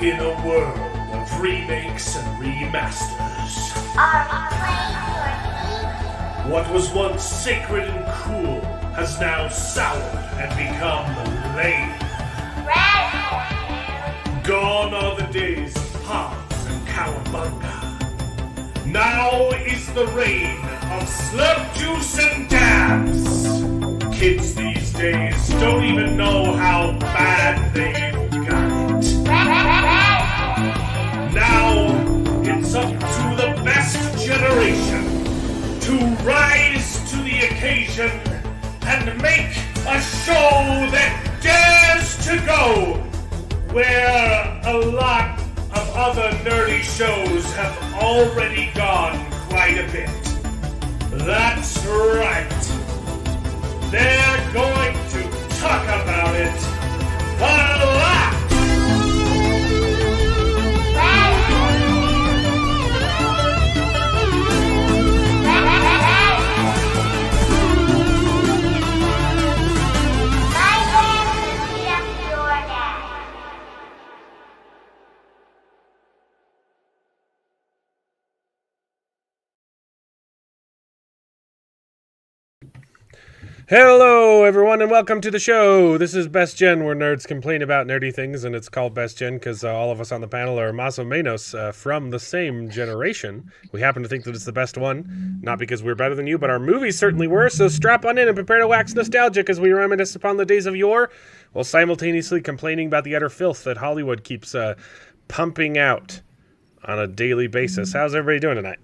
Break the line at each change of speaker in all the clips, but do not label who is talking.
In a world of remakes and remasters,
Are we playing for
what was once sacred and cool has now soured and become lame.
Red?
Gone are the days of Pops and Cowabunga. Now is the reign of slurp juice and dabs. Kids these days don't even know how bad they've got it. Now it's up to the best generation to rise to the occasion and make a show that dares to go where a lot of other nerdy shows have already gone quite a bit. That's right. They're going to talk about it a lot.
Hello, everyone, and welcome to the show. This is Best Gen, where nerds complain about nerdy things, and it's called Best Gen because all of us on the panel are más o menos from the same generation. We happen to think that it's the best one, not because we're better than you, but our movies certainly were, so strap on in and prepare to wax nostalgic as we reminisce upon the days of yore, while simultaneously complaining about the utter filth that Hollywood keeps pumping out on a daily basis. How's everybody doing tonight?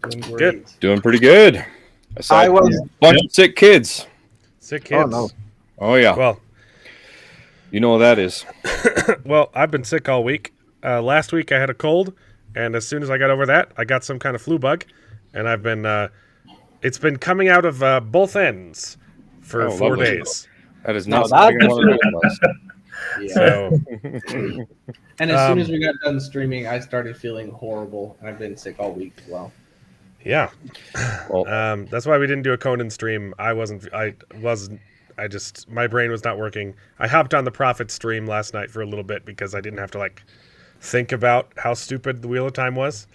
Doing great.
Good.
Doing pretty good. Aside from a bunch of sick kids.
Sick kids.
Oh, no.
Oh, yeah.
Well,
You know what that is.
Well, I've been sick all week. Last week I had a cold, and as soon as I got over that, I got some kind of flu bug, and I've been, it's been coming out of both ends for 4
lovely.
days.
That is not
No,
something I
that's
want to know about.
Yeah.
So,
And as soon as we got done streaming, I started feeling horrible. I've been sick all week as well.
yeah.
Well,
That's why we didn't do a Conan stream. My brain was not working. I hopped on the Prophet stream last night for a little bit because I didn't have to, think about how stupid the Wheel of Time was.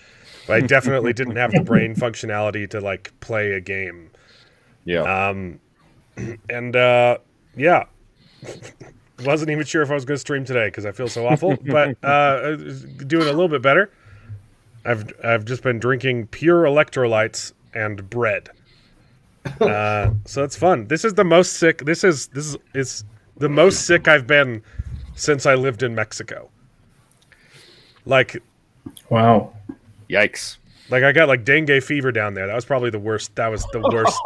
But I definitely didn't have the brain functionality to, play a game.
yeah.
Yeah. Wasn't even sure if I was going to stream today because I feel so awful, but doing a little bit better. I've just been drinking pure electrolytes and bread. So it's fun. This is the most sick. This is the most sick I've been since I lived in Mexico.
Wow.
Yikes.
I got dengue fever down there. That was probably the worst. That was the worst.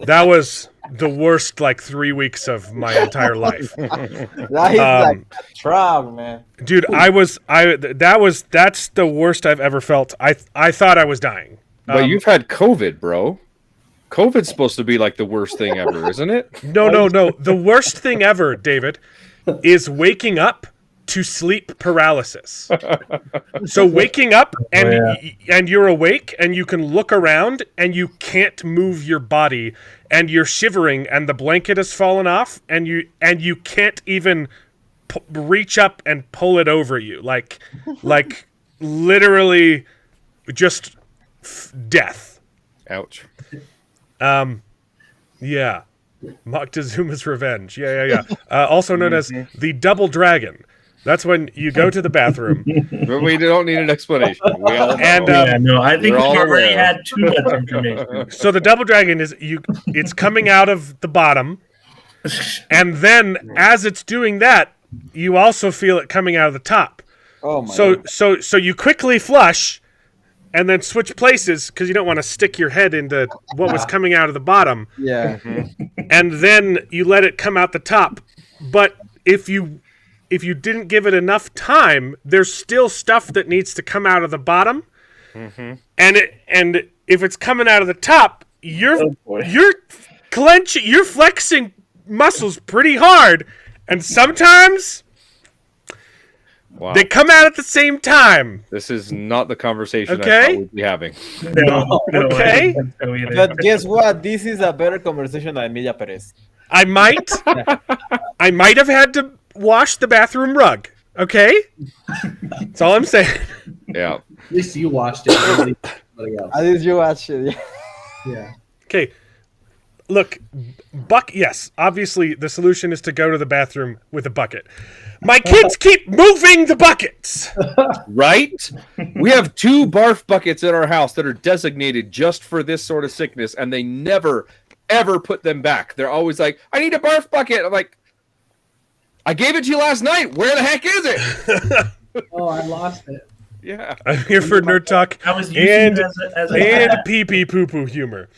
That was the worst 3 weeks of my entire life.
That is like a trap, man.
Dude, that's the worst I've ever felt. I thought I was dying.
But you've had COVID, bro. COVID's supposed to be the worst thing ever, isn't it?
No. The worst thing ever, David, is waking up to sleep paralysis. So waking up and you're awake and you can look around and you can't move your body and you're shivering and the blanket has fallen off and you can't even reach up and pull it over you. Like literally just death.
Ouch.
Yeah. Moctezuma's Revenge. Yeah. Also known as the Double Dragon. That's when you go to the bathroom.
But we don't need an explanation. We all know.
And
I think
We're
we
all
already
aware.
had too much information.
so the Double Dragon is it's coming out of the bottom, and then as it's doing that, you also feel it coming out of the top.
Oh my God.
So you quickly flush, and then switch places because you don't want to stick your head into what was coming out of the bottom.
Yeah.
And then you let it come out the top. But if you didn't give it enough time, there's still stuff that needs to come out of the bottom. And if it's coming out of the top, you're flexing muscles pretty hard, and sometimes
Wow.
they come out at the same time.
This is not the conversation I
Okay.
thought we'd be having.
No,
Okay.
I don't think so either.
But guess what? This is a better conversation than Emilia Perez.
I might have had to wash the bathroom rug. Okay, that's all I'm saying.
Yeah.
At least you watched it. At least somebody else.
At least you watch it. Yeah.
Yeah.
Okay, look, yes, obviously the solution is to go to the bathroom with a bucket. My kids keep moving the buckets.
Right? We have 2 barf buckets in our house that are designated just for this sort of sickness, and they never, ever put them back. They're always like, I need a barf bucket. I'm like, I gave it to you last night. Where the heck is it?
Oh, I lost it.
Yeah.
I'm here for nerd talk
I was using
and
it as a
and pee pee poo poo humor.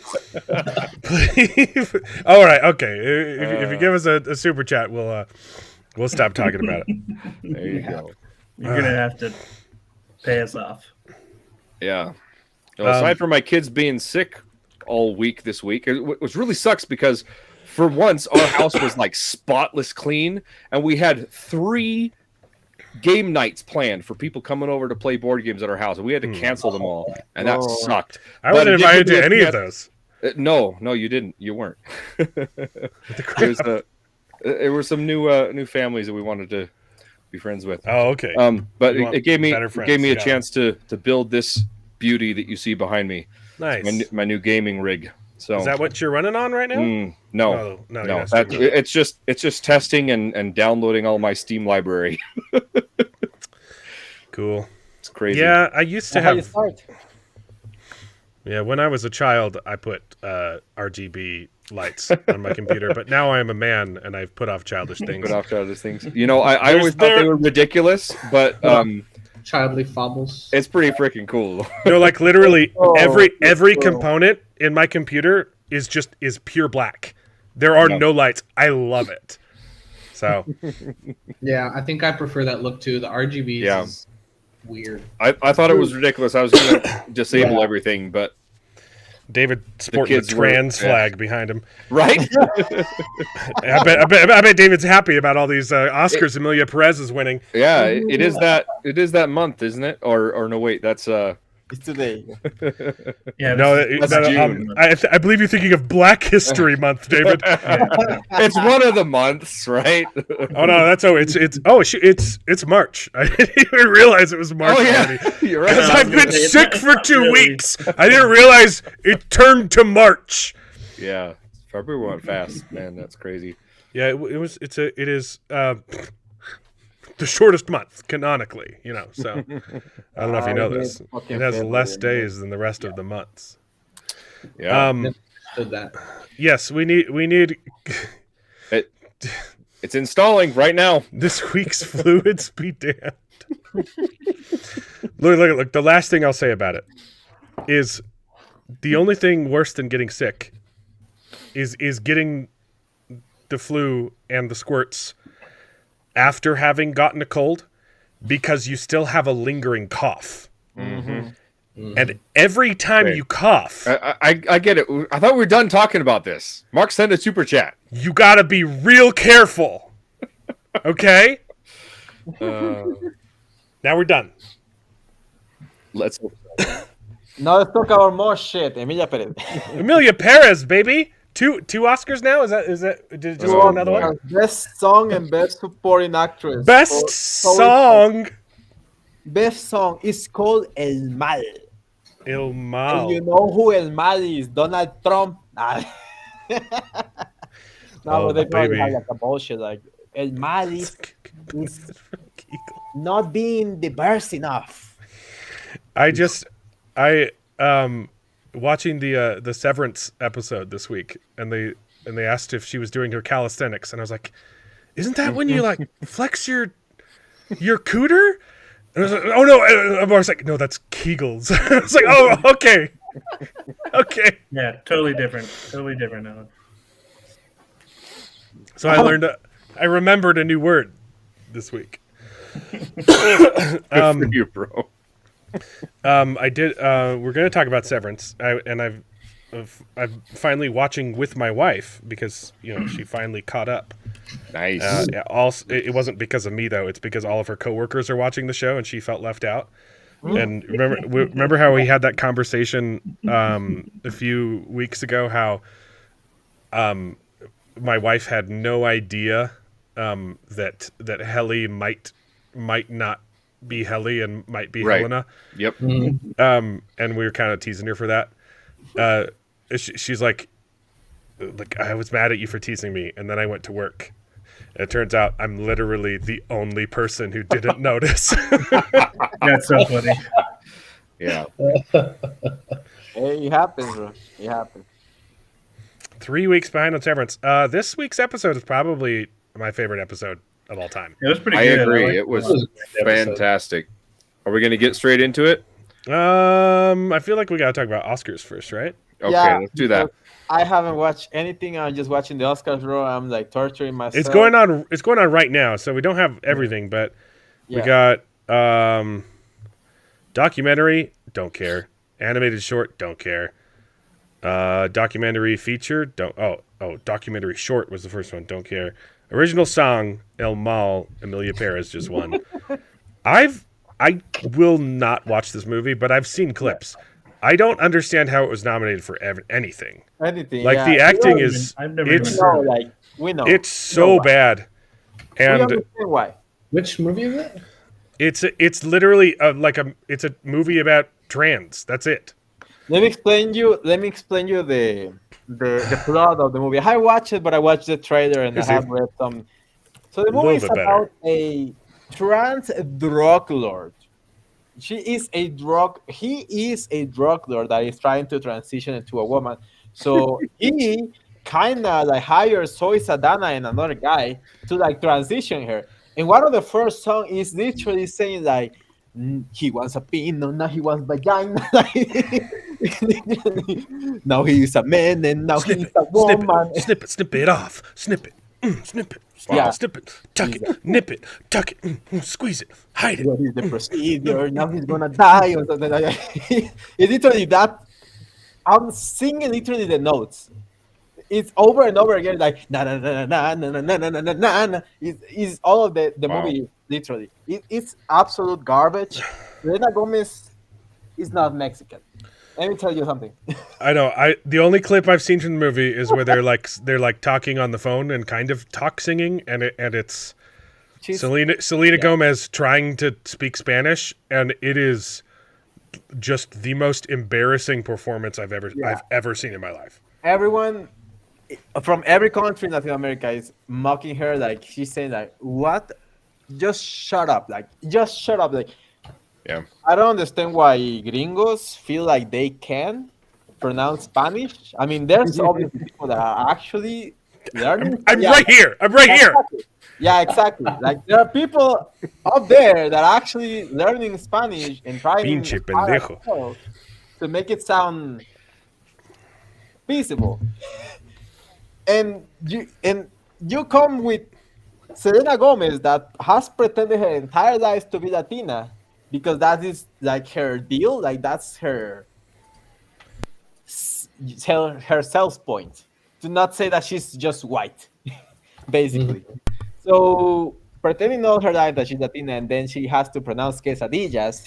Please. All right, okay. If you give us a super chat, we'll stop talking about it.
There you go.
You're gonna have to pay us off.
Yeah. Well, aside from my kids being sick all week this week, which really sucks because for once our house was like spotless clean, and we had 3 game nights planned for people coming over to play board games at our house, and we had to cancel them all, and that sucked.
I wasn't invited to any of those.
No, you didn't. You weren't. There were some new families that we wanted to be friends with.
Oh, okay.
But it gave me a
Got
chance to build this beauty that you see behind me.
Nice.
My new gaming rig. So
Is that what you're running on right now?
no,
Oh, no, you're not
that,
streaming.
it's just testing and downloading all my Steam library.
Cool.
It's crazy.
Yeah, I used to
How you
have.
start?
Yeah, when I was a child, I put RGB lights on my computer, but now I am a man and I've put off childish things.
Put off childish things. You know, I always thought they were ridiculous, but
Childly fumbles.
it's pretty freaking cool.
No, like literally
Oh,
every
oh.
component in my computer is pure black. There are
Yeah.
no lights. I love it. So
Yeah, I think I prefer that look too. The RGBs
Yeah.
is weird.
I thought it was ridiculous. I was going to disable everything, but
David sporting the
kids were-
trans
yeah.
flag behind him.
right?
I bet David's happy about all these Oscars Emilia Perez is winning.
Yeah, it is that month, isn't it? Or no, wait, that's
It's today.
Yeah,
No,
this-
that's
no,
June.
I believe you're thinking of Black History Month, David.
it's one of the months, right?
Oh no, it's March. I didn't even realize it was March
Oh yeah,
already.
you're
Because
right.
I've been
It's
sick for
not
2
really.
weeks. I didn't realize it turned to March.
Yeah, February went fast, man. That's crazy.
Yeah, it is the shortest month canonically. So I don't know if you know this. It has less days than the rest of the months.
Yeah,
Did that.
Yes, we need
it's installing right now.
this week's fluids be damned. Look. The last thing I'll say about it is the only thing worse than getting sick is getting the flu and the squirts after having gotten a cold because you still have a lingering cough. And every time you cough,
I get it. I thought we were done talking about this. Mark sent a super chat.
you got to be real careful. Okay? Now we're done.
Let's.
Now let's talk about more shit. Emilia Perez.
Emilia Perez, baby. Two Oscars now? Is that did it just
Oh,
win another
boy.
one?
Best song and best supporting actress.
Best
For-
song.
Best song is called El Mal.
Il
And
Mal.
you know who El Mal is? Donald Trump. Nah. No,
Oh,
but they probably
baby.
have like a bullshit like El Mal is not being diverse enough.
I watching the Severance episode this week, and they asked if she was doing her calisthenics, and I was like, "Isn't that when you like flex your cooter?" And I was like, "Oh no!" I was like, "No, that's Kegels." I was like, "Oh, okay, okay."
yeah, totally different. Totally different now.
So I remembered a new word this week.
Good for you, bro.
I did. We're going to talk about Severance, I'm finally watching with my wife because she finally caught up.
Nice.
It wasn't because of me though; it's because all of her coworkers are watching the show, and she felt left out. And remember how we had that conversation a few weeks ago? How my wife had no idea that Helly might might not be Helly and might be
Right.
Helena.
Yep.
And we were kind of teasing her for that. She's like I was mad at you for teasing me, and then I went to work. And it turns out I'm literally the only person who didn't notice.
That's so funny.
Yeah.
Hey, it happens, bro. It happens.
3 weeks behind on Severance. This week's episode is probably my favorite episode of all time.
It was pretty
I
good.
agree.
liked
It was
That was a great episode.
fantastic. Are we going to get straight into it?
I feel like we got to talk about Oscars first, right?
Okay,
Yeah,
let's do that.
I haven't watched anything. I'm just watching the Oscars, bro. I'm like torturing myself.
It's going on. It's going on right now, so we don't have everything, but we got documentary. Don't care. Animated short. Don't care. Documentary feature. Don't. Oh, documentary short was the first one. Don't care. Original song. El Mal. Emilia Perez just won. I will not watch this movie, but I've seen clips. I don't understand how it was nominated for anything.
anything.
Like the acting is,
I've never
it's
even
No,
heard of it.
like we know.
it's so bad,
we
and
understand why.
Which movie is it?
it's literally it's a movie about trans. That's it.
Let me explain you. The plot of the movie. I watched it, but I watched the trailer and
Is
I have
it-
read some. So the
A little
movie is
bit better.
about a trans drug lord. He is a drug lord that is trying to transition into a woman. So he kind of like hires Zoe Saldana and another guy to like transition her. And one of the first songs is literally saying like, he wants a peanut, now he wants vagina. Now he is a man and now he is a woman.
Snip it off. Snip it. Snip it.
Yeah.
Snip it. Tuck it. Nip it. Tuck it. Squeeze it. Hide it.
What is the procedure? Now he's gonna die or something like that. It's literally that. I'm singing literally the notes. It's over and over again, like na na na na na na na na na na na. It's all of the
Wow.
movie literally. It's absolute garbage. Selena Gomez is not Mexican. Let me tell you something.
I know. The only clip I've seen from the movie is where they're like talking on the phone and kind of talk singing, and it's
She's
Selena Gomez trying to speak Spanish, and it is just the most embarrassing performance I've ever seen in my life.
everyone from every country in Latin America is mocking her. Like she's saying like, "What? Just shut up! Like just shut up!" Like
Yeah.
I don't understand why gringos feel like they can pronounce Spanish. I mean, there's obviously people that are actually learning.
I'm
Yeah,
right here. I'm right here.
exactly. Yeah, exactly. Like there are people up there that are actually learning Spanish and trying
Pinche
hard as
pendejo.
hell to make it sound feasible. And you come with Selena Gomez that has pretended her entire life to be Latina because that is like her deal, like that's her sales point. To not say that she's just white, basically. So pretending all her life that she's Latina, and then she has to pronounce quesadillas.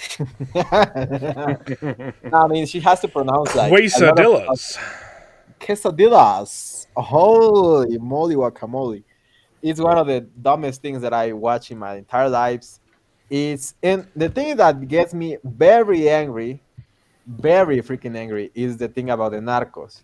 I mean, she has to pronounce like a lot of-
Quesadillas.
quesadillas. Holy moly guacamole. It's one of the dumbest things that I watch in my entire lives. And the thing that gets me very angry, very freaking angry, is the thing about the narcos.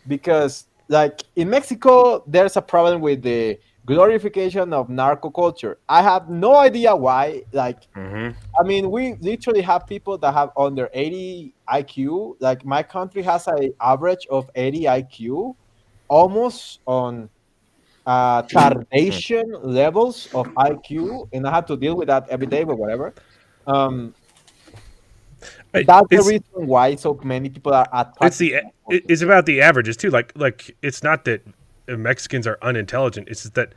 Because like in Mexico, there's a problem with the glorification of narco culture. I have no idea why. Like
Mm-hmm.
I mean, we literally have people that have under 80 IQ. Like my country has an average of 80 IQ, almost on tardation levels of IQ, and I have to deal with that every day, but whatever. That's the
It's-
reason why so many people are
It's about the averages too. Like it's not that Mexicans are unintelligent. It's just that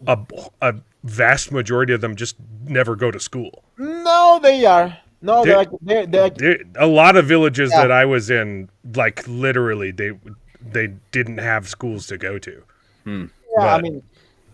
a vast majority of them just never go to school.
No, they are. No,
They're-
they're like
A lot of villages
Yeah.
that I was in, like literally, they didn't have schools to go to.
yeah, I
But-
mean,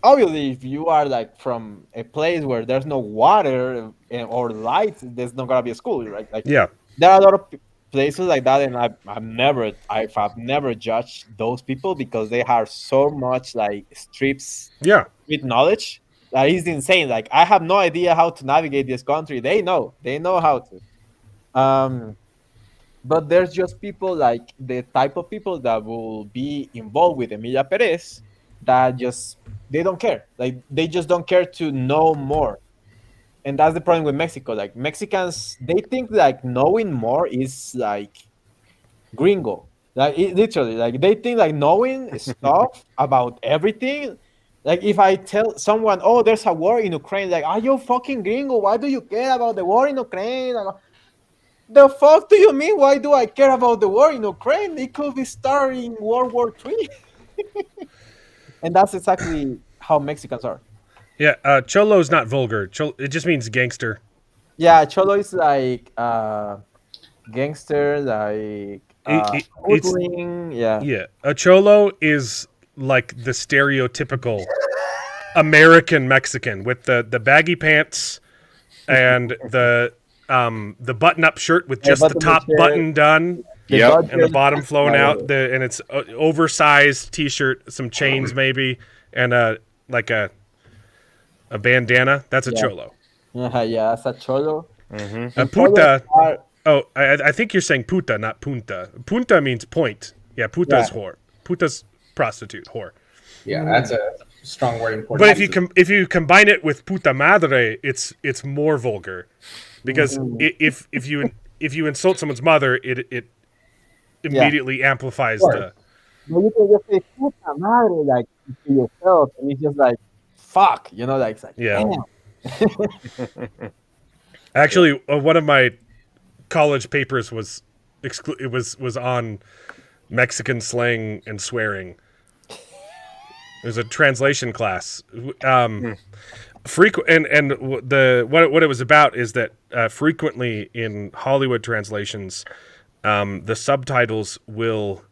obviously, if you are like from a place where there's no water or light, there's not gonna be a school, right? Like,
Yeah,
there are a lot of places like that, and I've never judged those people because they have so much like strips
yeah.
with knowledge. That is insane. Like I have no idea how to navigate this country. They know how to. But there's just people like the type of people that will be involved with Emilia Perez that just they don't care. Like they just don't care to know more. And that's the problem with Mexico. Like Mexicans, they think like knowing more is like gringo. Like literally, like they think like knowing stuff about everything. Like if I tell someone, "Oh, there's a war in Ukraine," like, "Are you fucking gringo? Why do you care about the war in Ukraine?" Like, the fuck do you mean? Why do I care about the war in Ukraine? It could be starting World War III. And that's exactly how Mexicans are.
Yeah, cholo is not vulgar. It just means gangster.
Yeah, cholo is like gangster, like
It's
hoodling. Yeah.
yeah. A cholo is like the stereotypical American Mexican with the baggy pants and the button-up shirt with just the
button-up
top
shirt.
button done.
Yep.
And the bottom flowing out, and it's oversized T-shirt, some chains maybe, and a bandana. That's a cholo.
Yeah, that's a cholo.
A puta. Oh, I think you're saying puta, not punta. Punta means point. Yeah, puta is whore. Puta's prostitute, whore.
Yeah, that's a strong word in
But
Portuguese.
if you combine it with puta madre, it's more vulgar, because if you insult someone's mother, it immediately amplifies the.
No, you can just say puta madre like to yourself, and it's just like fuck, like it's like
Yeah.
damn.
Actually, one of my college papers was was on Mexican slang and swearing. It was a translation class. Frequent and what it was about is that frequently in Hollywood translations, the subtitles will.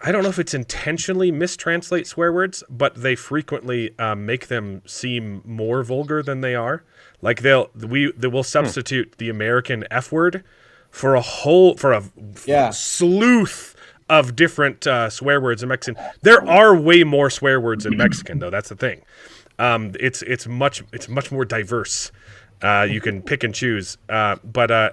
I don't know if it's intentionally mistranslate swear words, but they frequently make them seem more vulgar than they are. Like they will substitute the American F word for a sleuth of different swear words in Mexican. There are way more swear words in Mexican, though. That's the thing. It's much more diverse. You can pick and choose, but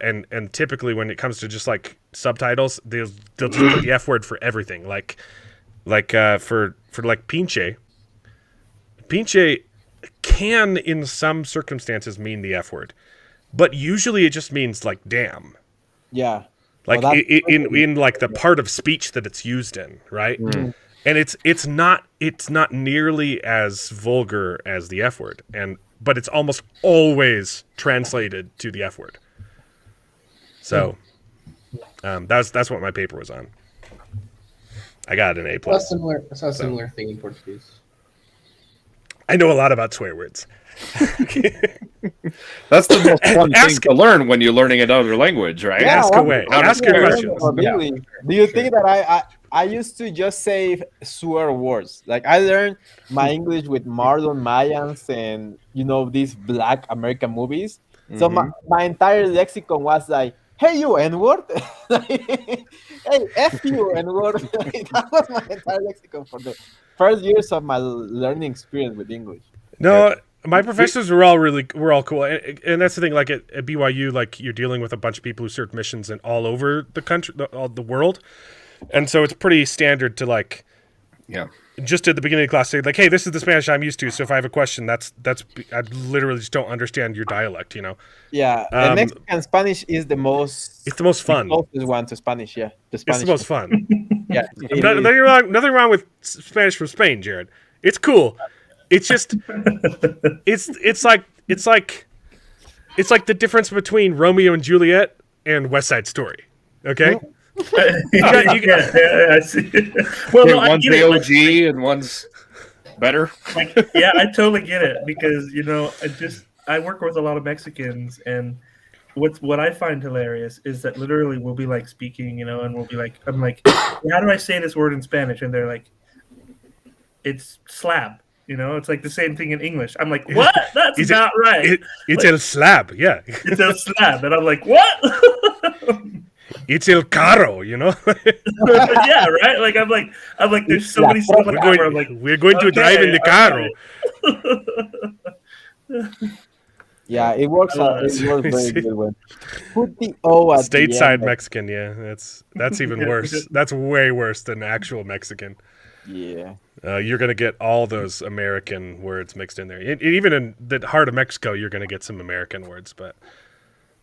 typically when it comes to just like subtitles, they'll just put the F word for everything. Like for like pinche. Pinche can in some circumstances mean the F word, but usually it just means like damn.
Yeah.
Like in like the part of speech that it's used in, right? Mm. And it's not nearly as vulgar as the F word, but it's almost always translated to the F word. So that's what my paper was on. I got an A+.
I saw a similar thing in Portuguese.
I know a lot about swear words.
That's the most fun thing to learn when you're learning another language, right?
Yeah,
ask away. Ask your questions.
Yeah. Do you think that I used to just say swear words? Like I learned my English with Marlon Mayans and these Black American movies. So my entire lexicon was like, "Hey you N-word," "Hey F you N-word." That was my entire lexicon for the first years of my learning experience with English.
No, my professors were all cool, and that's the thing. Like at BYU, like you're dealing with a bunch of people who served missions in all over the country, the world, and so it's pretty standard to like, just at the beginning of the class say like, "Hey, this is the Spanish I'm used to. So if I have a question, that's I literally just don't understand your dialect,
Yeah, and Mexican Spanish is the most.
It's the most fun.
The closest one to Spanish, yeah.
It's the most fun.
Yeah,
nothing wrong with Spanish from Spain, Jared. It's cool. It's just, it's like the difference between Romeo and Juliet and West Side Story. Okay.
I see.
Well, no, one's the OG and one's better.
Yeah, I totally get it because I work with a lot of Mexicans, and what I find hilarious is that literally we'll be like speaking, and we'll be like, I'm like, how do I say this word in Spanish? And they're like, it's slab. It's like the same thing in English. I'm like, what? That's not right.
It's el slab, yeah.
It's el slab, and I'm like, what?
It's el carro,
Yeah, right. Like I'm like, there's so many stuff.
We're going to drive in the carro.
Yeah, it works.
I love
It
it.
works very good when put the O at the
Stateside
end.
Mexican, yeah, that's even worse. That's way worse than actual Mexican.
Yeah.
You're gonna get all those American words mixed in there. Even in the heart of Mexico, you're gonna get some American words. But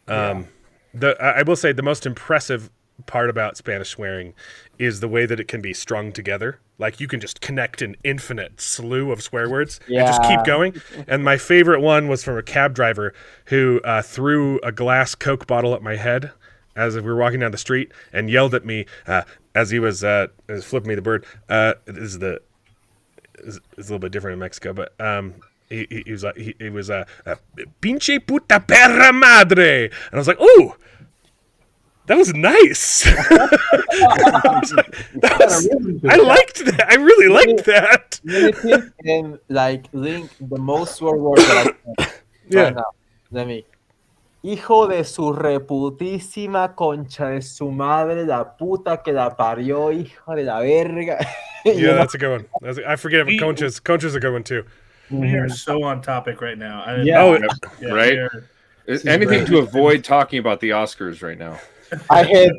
I will say the most impressive part about Spanish swearing is the way that it can be strung together. Like you can just connect an infinite slew of swear words and just keep
Yeah.
going. And my favorite one was from a cab driver who threw a glass Coke bottle at my head as we were walking down the street and yelled at me as he was flipping me the bird. It's a little bit different in Mexico, but he was like he was pinche puta perra madre, and I was like, ooh. That was nice. I liked that. I really liked that.
Let me think and like link the most swear words that I can
Yeah.
right now. Let me. Hijo de su reputísima concha de su madre, la puta que la parió, hijo de la verga. You
Yeah,
know?
that's a good one. I forget if Concha's a good one too.
We are so on topic right now.
Yeah.
Oh,
Yeah,
Right?
we are-
Anything to avoid talking about the Oscars right now.
I hate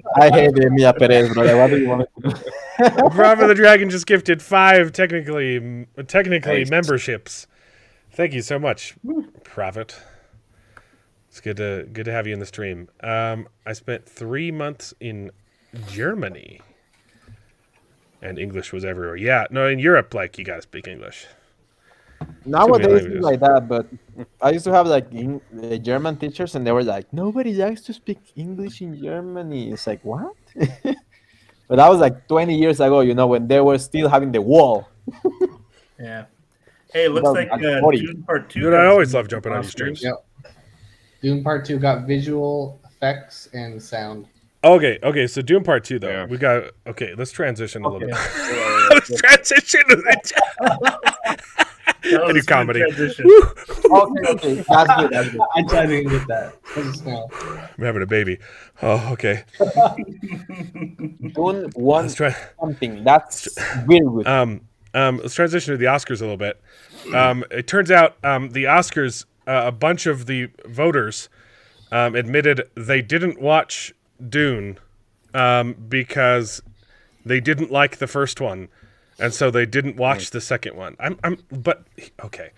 Emilia Perez, brother. What do you want to do?
Bravo the Dragon just gifted 5 technically
Nice.
memberships. Thank you so much, Prophet. It's good to have you in the stream. I spent 3 months in Germany, and English was everywhere. Yeah, no, in Europe, like you gotta speak English.
Nowadays
languages.
it's like that, but I used to have like German teachers, and they were like, "Nobody likes to speak English in Germany." It's like, what? But that was like 20 years ago, you know, when they were still having the wall.
yeah. Hey, it looks
Well,
like
I'm 40.
Dune Part 2.
Dude,
got
I always
some
love jumping on your streams.
Yep. Doom Part 2 got visual effects and sound.
Okay. So Doom Part 2 though,
Yeah.
we got let's transition a little
Okay.
bit. Let's transition to the
That was
I do
a smooth
comedy.
transition.
Okay, that's good. That's good.
I tried to get that. I just know.
I'm having a baby. Oh, okay.
Dune won
Let's try.
something. That's really good.
Let's transition to the Oscars a little bit. It turns out the Oscars, a bunch of the voters admitted they didn't watch Dune because they didn't like the first one, and so they didn't watch the second one. But okay.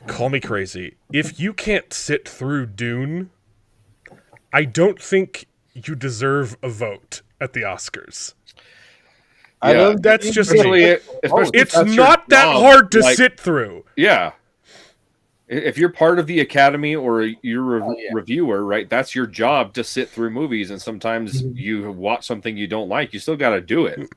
Call me crazy. If you can't sit through Dune, I don't think you deserve a vote at the Oscars.
I
Yeah,
don't
That's
think
just
they-
Especially
me.
if
It's
that's your
not that
job,
hard to
like,
sit through.
Yeah. If you're part of the Academy or you're a
yeah.
reviewer, right? That's your job to sit through movies, and sometimes you watch something you don't like. You still got to do it.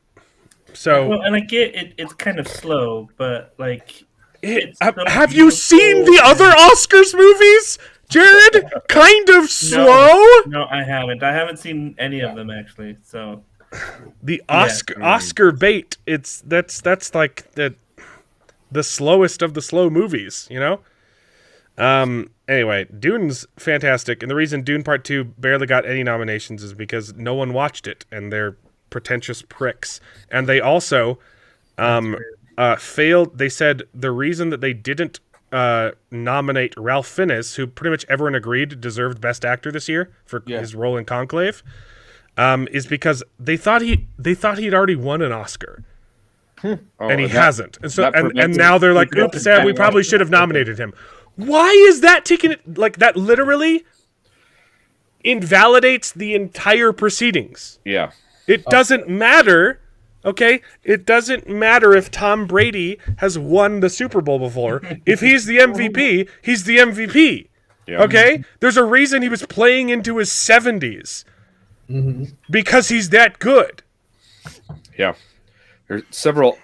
So
Well, and I get it. It's kind of slow, but like, it's so
have you seen the
beautiful.
other Oscars movies, Jared? Kind of slow.
No, I haven't. I haven't seen any of them actually. So
The
Yeah.
Oscar bait. That's like the slowest of the slow movies, you know? Anyway, Dune's fantastic, and the reason Dune Part 2 barely got any nominations is because no one watched it, and they're pretentious pricks. And they also failed. They said the reason that they didn't nominate Ralph Fiennes, who pretty much everyone agreed deserved Best Actor this year for his role in Conclave, is because they thought he'd already won an Oscar. And he hasn't. And so
that
and
prevents
now they're like,
him
oops,
from
Sam, we
getting
probably should have nominated him. Why is that taking it like that literally invalidates the entire proceedings?
Yeah.
It doesn't matter, okay? It doesn't matter if Tom Brady has won the Super Bowl before. If he's the MVP, he's the MVP.
Yeah.
Okay? There's a reason he was playing into his 70s. Because he's that good.
Yeah. There's several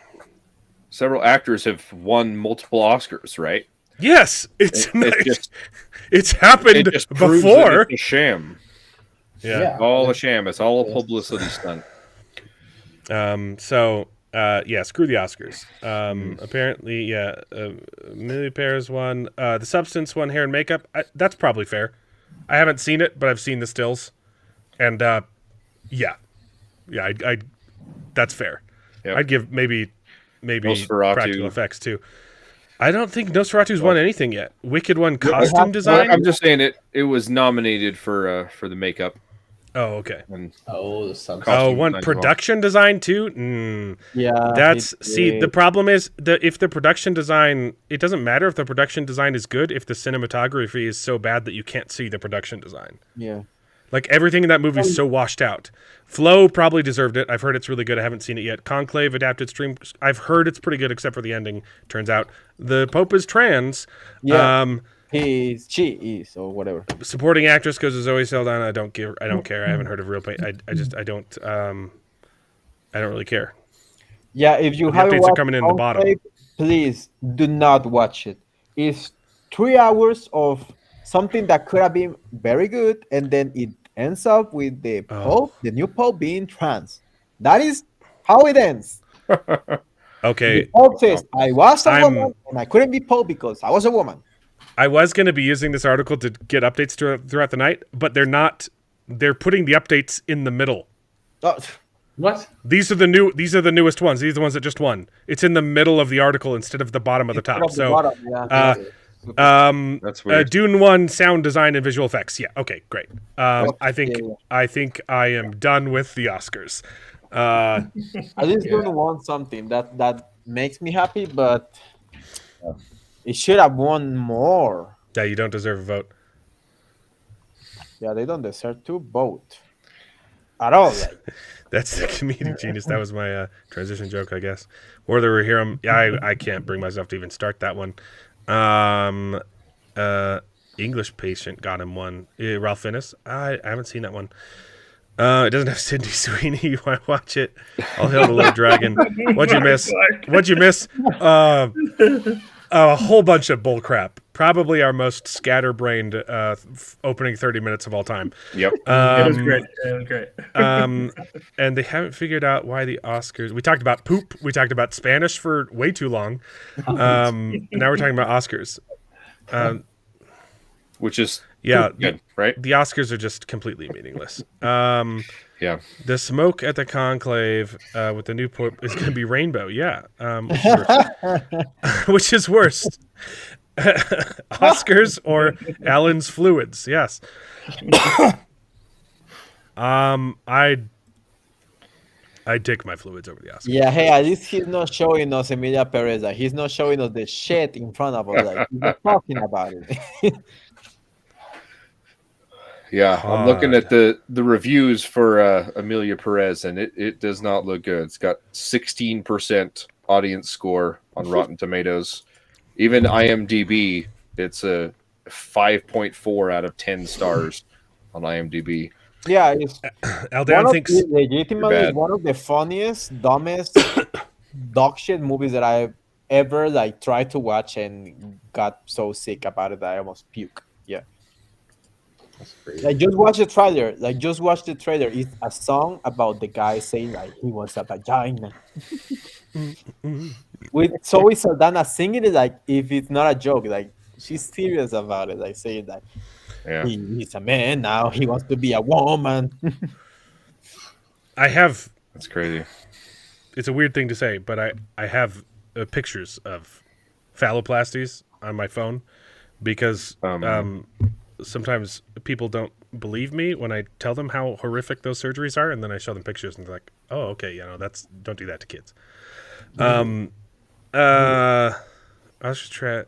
actors have won multiple Oscars, right?
Yes, it's
It just
it's happened
it just proves that
before.
it's a sham.
Yeah.
All a sham. It's all a publicity stunt.
So screw the Oscars. Apparently, yeah. Millie Paris won. The Substance won hair and makeup. That's probably fair. I haven't seen it, but I've seen the stills, and yeah. That's fair.
Yep.
I'd give maybe
Nosferatu.
practical effects too. I don't think Nosferatu's won anything yet. Wicked won
Yeah,
costume
well,
design.
I'm just saying it was nominated for the makeup
Oh, okay.
and
Oh, the subs.
Costume
One
design as well.
production design too. Mm.
Yeah,
That's
it-
see the problem is that if the production design, it doesn't matter if the production design is good if the cinematography is so bad that you can't see the production design.
yeah.
Like everything in that movie is so washed out. Flow probably deserved it. I've heard it's really good. I haven't seen it yet. Conclave adapted stream. I've heard it's pretty good except for the ending. Turns out the Pope is trans.
Yeah. She is, or whatever.
Supporting actress goes to Zoe Saldana. I don't care. I haven't heard of real pain. I don't really care.
Yeah, if you
The
haven't
updates are
watched
coming in the bottom.
Conclave, please do not watch it. It's 3 hours of something that could have been very good, and then it ends up with the Pope, the new Pope, being trans. That is how it ends.
Okay.
The Pope says, "I was a
I'm-
woman, and I couldn't be Pope because I was a woman."
I was going to be using this article to get updates throughout the night, but they're not. They're putting the updates in the middle.
Oh,
What?
These are the newest ones. These are the ones that just won. It's in the middle of the article instead of the bottom of the top.
from the
So,
bottom, yeah.
That's weird.
Dune 1 sound design and visual effects. Yeah. Okay. Great. I think
yeah.
I think I am done with the Oscars.
At least Dune won something that makes me happy, but it should have won more.
Yeah, you don't deserve a vote.
Yeah, they don't deserve to vote at all. Like,
That's the comedic genius. That was my transition joke, I guess. Or they were here. Yeah, I can't bring myself to even start that one. English Patient got him one. Ralph Fiennes. I haven't seen that one. It doesn't have Sydney Sweeney. You want to watch it? All hail the Little Dragon. What'd you miss? What'd you miss? A whole bunch of bullcrap. Probably our most scatterbrained opening 30 minutes of all time.
Yep.
It was great. It was great.
And they haven't figured out why the Oscars. We talked about poop. We talked about Spanish for way too long. Now we're talking about Oscars.
Which is
Good,
right?
The Oscars are just completely meaningless.
Yeah.
The smoke at the conclave with the new Pope is going to be rainbow. Yeah. Which is worse? Which is worse? Oscars or Alan's fluids? Yes. I'd take my fluids over the Oscars.
yeah, hey, at least he's not showing us Emilia Perez. Like, he's not showing us the shit in front of us. Like, he's not talking about it.
Yeah, I'm looking at the reviews for Amelia Perez, and it does not look good. It's got 16% audience score on Rotten Tomatoes. Even IMDb, it's a 5.4 out of 10 stars on IMDb.
Yeah, it's
Aldan thinks
legitimately
Bad.
one of the funniest, dumbest dog shit movies that I've ever like tried to watch and got so sick about it that I almost puke. Yeah.
That's crazy.
Like just watch the trailer. Like just watch the trailer. It's a song about the guy saying like he wants a vagina. With Zoe Saldana singing it like if it's not a joke, like she's serious about it, like saying that
Yeah.
he's a man now, he wants to be a woman.
I have.
That's crazy.
It's a weird thing to say, but I have pictures of phalloplasties on my phone because sometimes people don't believe me when I tell them how horrific those surgeries are, and then I show them pictures and they're like, "Oh, okay, don't do that to kids." I was just trying.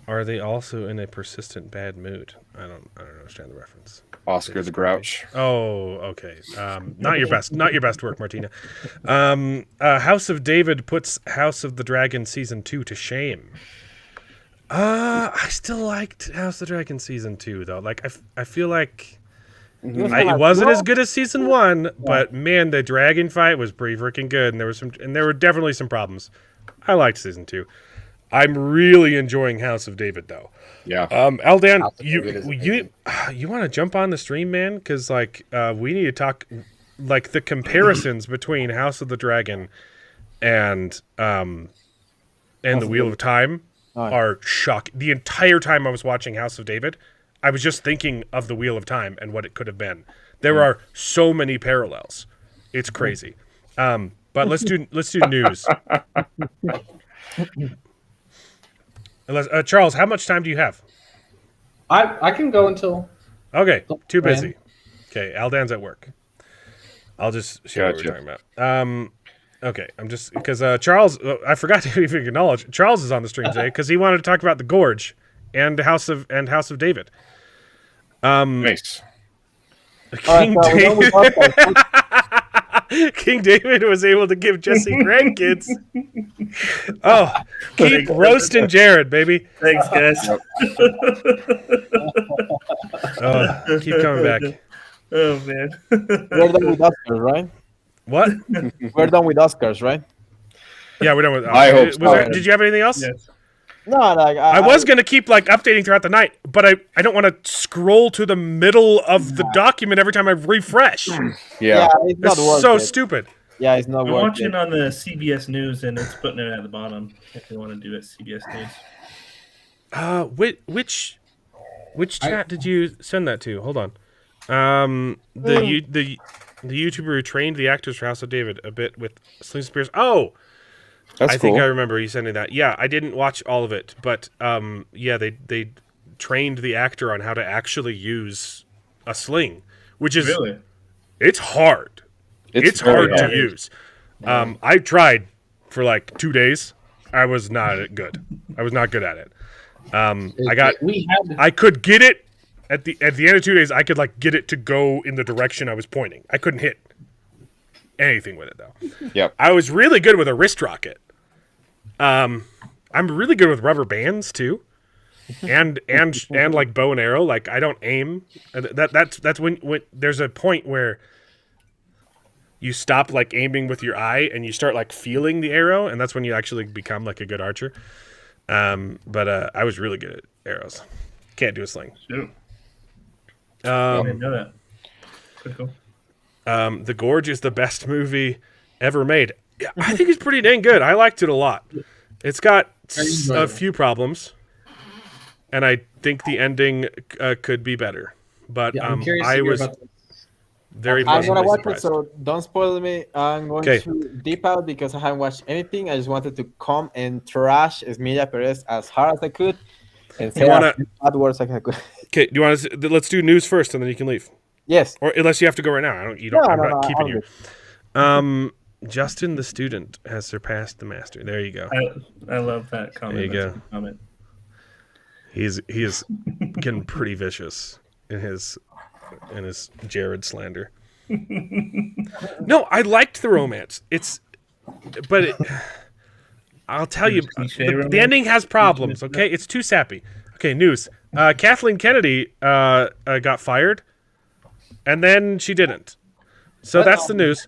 Are they also in a persistent bad mood? I don't understand the reference.
Oscar the Grouch.
Oh, okay. Not your best work, Martina. House of David puts House of the Dragon season 2 to shame. I still liked House of the Dragon season 2 though. Like I feel like it wasn't as good as season 1, but man, the dragon fight was pretty freaking good, and there were definitely some problems. I liked season 2. I'm really enjoying House of David though.
Yeah.
Aldan,
House of David is
you want to jump on the stream, man? Because like we need to talk like the comparisons between House of the Dragon and the Wheel of Time are shocking. The entire time I was watching House of David, I was just thinking of the Wheel of Time and what it could have been. There are so many parallels. It's crazy. But But let's do news. Charles, how much time do you have?
I can go until.
Okay, too
Man.
busy. Okay, Aldan's at work. I'll just show what we're
Gotcha.
talking about. Okay, I'm just because Charles, I forgot to even acknowledge Charles is on the stream today because he wanted to talk about the Gorge and House of David.
Nice.
King
All right, so we're done with Oscars.
King David was able to give Jesse grandkids. Oh, keep roasting Jared, baby.
Thanks, guys.
Oh, keep coming back.
Oh man.
We're done with Oscars, right?
What?
We're done with Oscars, right?
Yeah, we're done with.
I hope so.
Did you have anything else?
Yes.
No, like
I was gonna keep like updating throughout the night, but I don't want to scroll to the middle of the document every time I refresh.
Yeah.
it's not
It's
worth
so
it.
stupid.
Yeah, it's not
I'm
worth
watching
it.
on the CBS News, and it's putting it at the bottom. If you want to do it, CBS News.
Which chat did you send that to? Hold on. The YouTuber who trained the actors for House of David a bit with Sling Spears. Oh,
That's
I
cool.
think I remember you sending that. Yeah, I didn't watch all of it, but yeah, they trained the actor on how to actually use a sling, which is
Really?
it's hard. It's
very
hard to use. I tried for like 2 days. I was not good. I was not good at it. I could get it at the end of 2 days. I could like get it to go in the direction I was pointing. I couldn't hit anything with it though.
Yep.
I was really good with a wrist rocket. I'm really good with rubber bands too, and like bow and arrow. Like I don't aim. That's when there's a point where you stop like aiming with your eye and you start like feeling the arrow, and that's when you actually become like a good archer. But I was really good at arrows. Can't do a sling.
Shoot. I didn't know that. Pretty cool.
The Gorge is the best movie ever made. Yeah, I think it's pretty dang good. I liked it a lot. It's got a few problems, and I think the ending could be better. But
Yeah, I'm curious to
I
hear
was
about this.
very
I'm gonna
pleasantly
watch
surprised.
it, so don't spoil me. I'm going
Okay.
to deep out because I haven't watched anything. I just wanted to come and trash Emilia Perez as hard as I could and say
wanna-
as bad words as I could.
Okay, do you want to? Let's do news first, and then you can leave.
Yes.
Or unless you have to go right now. I'm
No,
not keeping
I'm
you. Justin the student has surpassed the master. There you go.
I love that comment.
There you
That's
go.
a good comment.
He is getting pretty vicious in his Jared slander. No, I liked the romance. I'll tell you,
Cliche
the
romance?
ending has problems. Okay, it's too sappy. Okay, news. Kathleen Kennedy got fired, and then she didn't. So that's the news.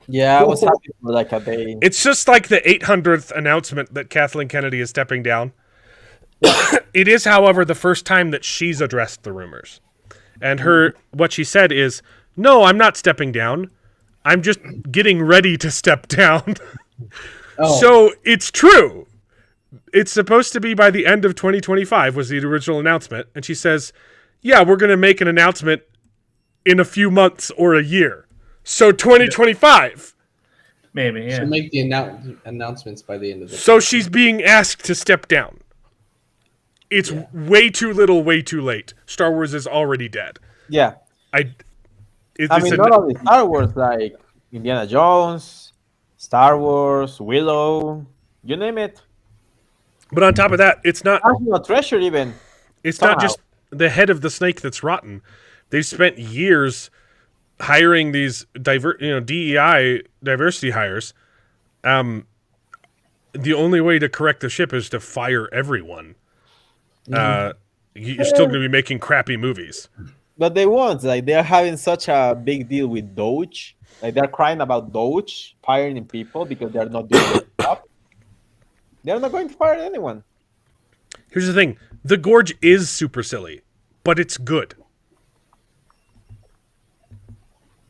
Yeah, I was happy for like a day.
It's just like the 800th announcement that Kathleen Kennedy is stepping down. It is, however, the first time that she's addressed the rumors. And what she said is, "No, I'm not stepping down. I'm just getting ready to step down." So it's true. It's supposed to be by the end of 2025 was the original announcement. And she says, "Yeah, we're going to make an announcement in a few months or a year." So 2025.
Maybe, yeah.
She'll make the announcements by the end of the
So she's being asked to step down. It's way too little, way too late. Star Wars is already dead.
Yeah.
I
mean, not only Star Wars, like Indiana Jones, Star Wars, Willow, you name it.
But on top of that, it's not.
National Treasure, even.
It's
somehow.
not just the head of the snake that's rotten. They've spent years hiring these DEI diversity hires. The only way to correct the ship is to fire everyone. You're still going to be making crappy movies.
But they won't. Like, they're having such a big deal with Doge. Like, they're crying about Doge firing people because they're not doing their job. They're not going to fire anyone.
Here's the thing. The Gorge is super silly, but it's good.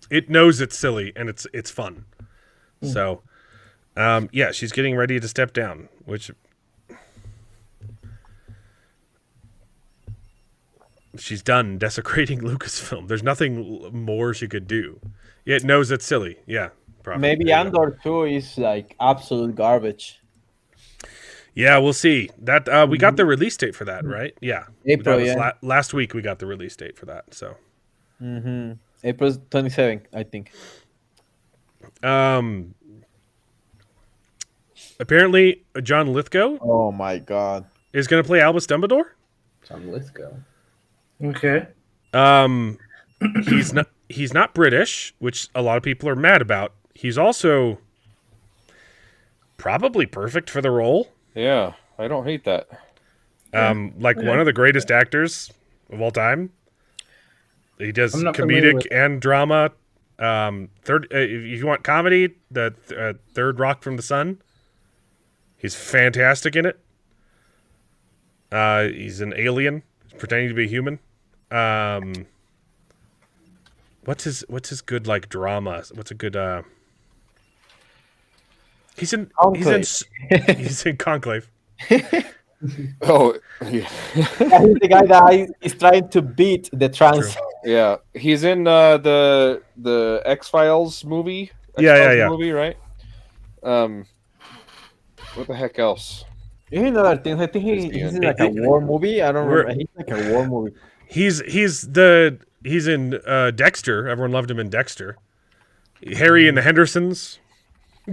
It knows it's silly, and it's fun. So, yeah, she's getting ready to step down, which she's done desecrating Lucasfilm. There's nothing more she could do. It knows it's silly. Yeah, probably.
Maybe
There you go.
Andor 2 is like absolute garbage.
Yeah, we'll see. That we got the release date for that, right? Yeah,
April,
that was
yeah.
last week. We got the release date for that. So,
April 27th, I think.
apparently, John Lithgow
Oh my god.
is going to play Albus Dumbledore.
John Lithgow.
Okay.
He's not British, which a lot of people are mad about. He's also probably perfect for the role.
Yeah, I don't hate that.
Like one of the greatest actors of all time. He does
I'm not familiar
comedic
with-
and drama. If you want comedy, the Third Rock from the Sun. He's fantastic in it. He's an alien pretending to be a human. What's his good like drama? What's a good He's in Conclave.
Oh, yeah.
Yeah, he's the guy that is trying to beat the trans.
Yeah, he's in the X-Files movie.
Yeah.
Movie, right? What the heck else?
You know other things. I think he's in like a war movie. I don't remember. He's like a war movie.
He's in Dexter. Everyone loved him in Dexter. Harry and the Hendersons.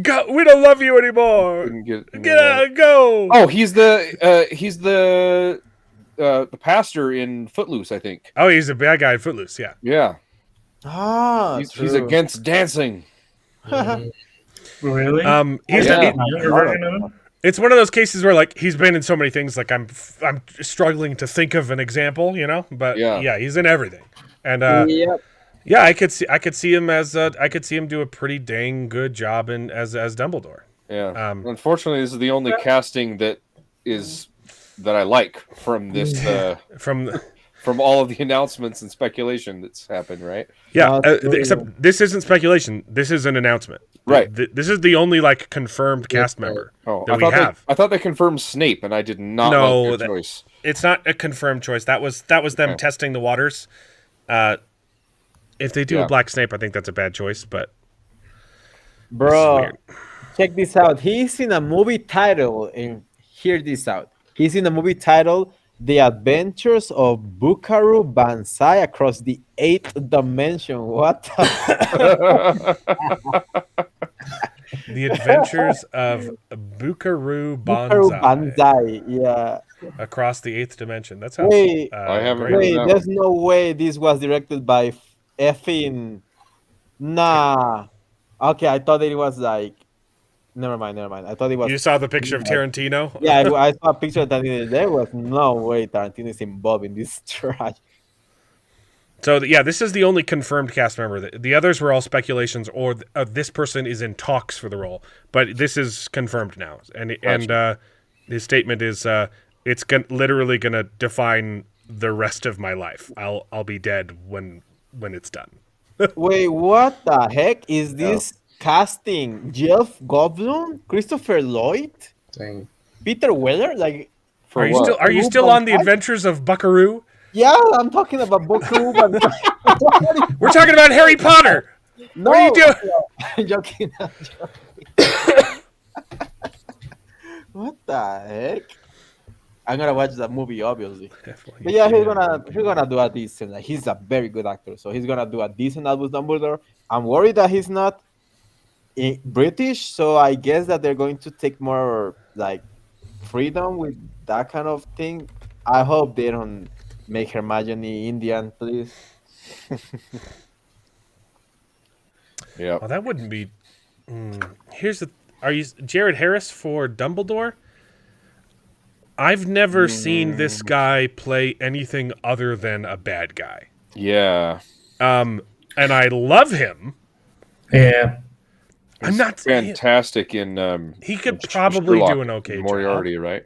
Go, we don't love you anymore. Get out, go.
Oh, he's the pastor in Footloose, I think.
Oh, he's a bad guy in Footloose. Yeah.
Yeah,
Ah,
he's against dancing.
Really?
He's
Yeah.
Younger version of him?
it's one of those cases where like he's been in so many things. Like I'm struggling to think of an example, you know. But yeah, he's in everything. And
Yep.
yeah, I could see him as I could see him do a pretty dang good job as Dumbledore.
Yeah. Unfortunately, this is the only casting that I like from this from all of the announcements and speculation that's happened. Right.
Yeah, except this isn't speculation. This is an announcement.
Right.
This is the only like confirmed cast member that we have.
I thought they confirmed Snape, and I did not like their choice.
It's not a confirmed choice. That was them testing the waters. If they do a Black Snape, I think that's a bad choice. But
Bro, check this out. He's in a movie title, and hear this out. He's in a movie titled "The Adventures of Buckaroo Banzai Across the Eighth Dimension." What?
The Adventures of Buckaroo
Buckaroo
Banzai
Banzai. Yeah.
Across the Eighth Dimension. That sounds.
Wait,
I haven't
great.
heard
wait.
that
There's no way this was directed by effing. Nah. Okay, I thought it was like. Never mind. I thought it was.
You saw the picture of Tarantino?
Yeah, I saw a picture of Tarantino. There was no way Tarantino is involved in this trash.
So this is the only confirmed cast member. The others were all speculations, or this person is in talks for the role. But this is confirmed now, and his statement is, "It's literally going to define the rest of my life. I'll be dead when it's done."
Wait, what the heck is this casting? Jeff Goldblum, Christopher Lloyd,
Dang.
Peter Weller? Like,
For
Are you
what?
still on the Adventures of Buckaroo?
yeah, I'm talking about Buckaroo Banzai.
We're talking about Harry Potter.
No,
What are you doing?
I'm joking. I'm joking. What the heck? I'm gonna watch that movie, obviously. But yeah, he's gonna do a decent. Like, he's a very good actor, so he's gonna do a decent Albus Dumbledore. I'm worried that he's not British, so I guess that they're going to take more like freedom with that kind of thing. I hope they don't make Hermione Indian, please.
Yeah.
Well, that wouldn't be. Are you Jared Harris for Dumbledore? I've never seen this guy play anything other than a bad guy.
Yeah.
And I love him.
Yeah.
I'm not
fantastic in.
He could
in
probably
Sherlock
do an okay job.
Moriarty, right?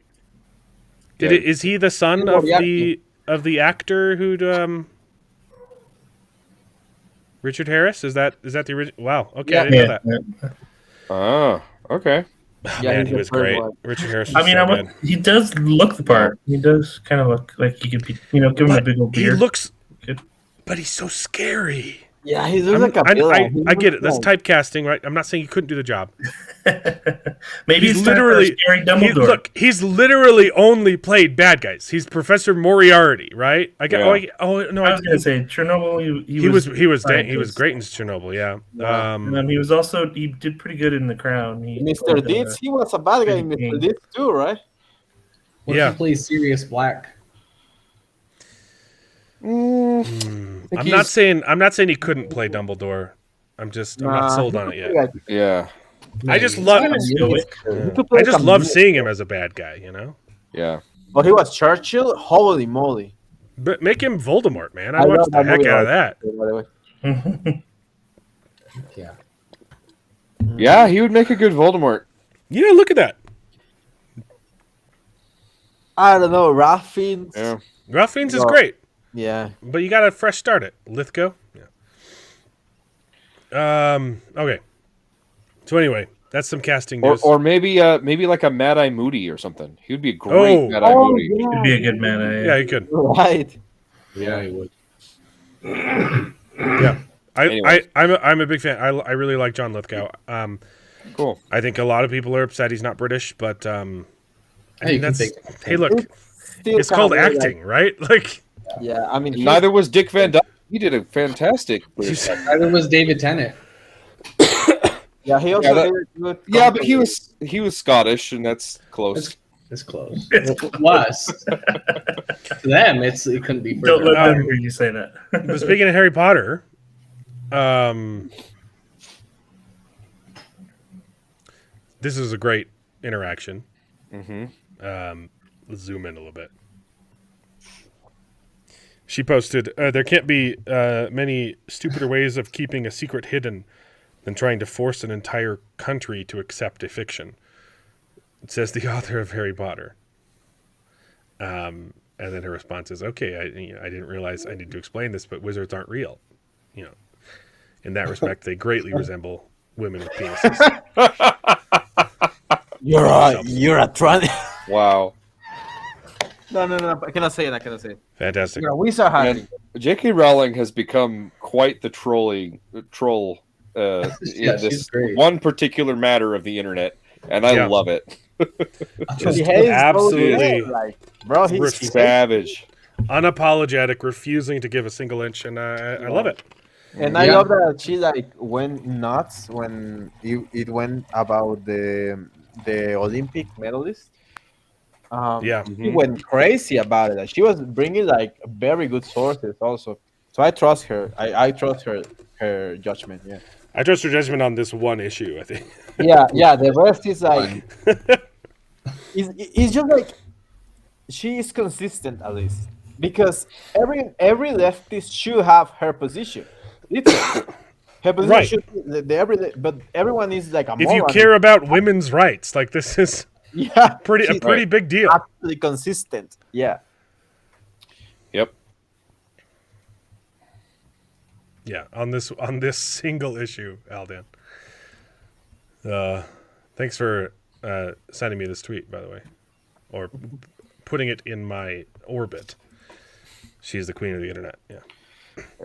Is he the son of the actor who'd Richard Harris? Is that the original? Wow. Okay, I didn't know that.
Ah, okay.
Yeah,
Man,
he's
he
the
was
first
great.
one.
Richard Harris
I
was
mean,
so good.
he does look the part. He does kind of look like he could be, give him a
But
big old
he
beard.
looks,
Good.
but he's so scary.
Yeah, he looks like a villain. He
I get it.
looks
That's
like-
typecasting, right? I'm not saying he couldn't do the job.
Maybe
He's
it's time for a
literally
scary Dumbledore.
he's literally only played bad guys. He's Professor Moriarty, right? I get.
Yeah.
No,
I was gonna say Chernobyl.
he was
scientist.
great in Chernobyl. Yeah.
And he was also he did pretty good in The Crown. He
Mr.
played,
Deeds, he was a bad guy in
King.
Mr. Deeds too, right?
What
Yeah.
if he plays Sirius Black?
I'm not saying he couldn't play Dumbledore. I'm not sold on it yet.
Yeah.
I just love seeing him as a bad guy, you know?
Yeah.
But he was Churchill. Holy moly!
But make him Voldemort, man. I
I
watched
love
the
that
heck
movie
out of
already.
that.
By the way.
Yeah.
Yeah, he would make a good Voldemort.
Yeah, look at that.
I don't know. Ralph Fiennes.
Yeah.
Ralph Fiennes is
Well-
great,
Yeah.
but you got a fresh start at Lithgow. Yeah. Okay. So anyway, that's some casting news.
Or maybe like a Mad Eye Moody or something. He would be a great
Oh.
Mad Eye
Oh,
Moody.
yeah.
Could be a good man.
yeah, you could.
Right.
Yeah, he would.
Yeah.
Anyways.
I'm a big fan. I really like John Lithgow.
Cool.
I think a lot of people are upset he's not British, but I
Hey,
think
you can
that's.
take-
Hey, look,
Still
it's called
kinda weird,
acting, right? Like,
yeah, I mean,
Neither was Dick Van Dyke. He did a fantastic.
Neither was David Tennant.
yeah, he also
Yeah, that-
did good.
Yeah, but he was Scottish, and that's close.
It's close. Was to them, it couldn't be
Don't
further.
let them hear you say that.
but speaking of Harry Potter, this is a great interaction.
Mm-hmm.
Let's zoom in a little bit. She posted, there can't be many stupider ways of keeping a secret hidden than trying to force an entire country to accept a fiction. It says the author of Harry Potter. And then her response is, okay, I didn't realize I need to explain this, but wizards aren't real. You know, in that respect, they greatly resemble women with penises.
You're a tron.
Wow.
No. I cannot say it.
Fantastic.
You're a wizard, Harry.
And J.K. Rowling has become quite the troll in
Yeah,
this
she's great.
one particular matter of the internet, and I
Yeah.
love it.
Just
He hates
absolutely
both, like, bro. He's
Savage.
unapologetic, refusing to give a single inch, and I love it.
And I
Yeah.
love that she like went nuts when it went about the Olympic medalist.
Yeah.
She went crazy about it. She was bringing like very good sources also. So I trust her. I trust her judgment. Yeah.
I trust her judgment on this one issue, I think.
Yeah. The rest is like it's just like she is consistent at least because every leftist should have her position. Literally. Her position
Right.
should be but everyone is like a
If you
moron.
care about women's rights, like this is
yeah,
a
she's
pretty big deal.
absolutely consistent. Yeah.
Yep.
Yeah, on this single issue, Aldan. Thanks for sending me this tweet, by the way, or putting it in my orbit. She's the queen of the internet. Yeah.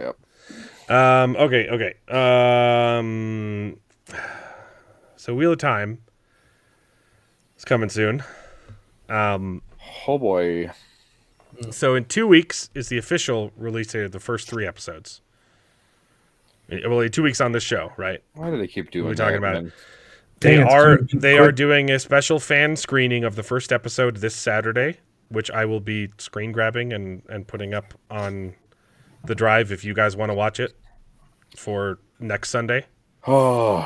Yep.
Okay. So Wheel of Time is coming soon.
Oh boy.
So in 2 weeks is the official release date of the first 3 episodes. Well, 2 weeks on this show, right?
Why do they keep doing
We're talking
that,
about
man?
it. They
Dang, it's
are
too
they
quick.
are doing a special fan screening of the first episode this Saturday, which I will be screen grabbing and putting up on the drive if you guys want to watch it for next Sunday.
Oh,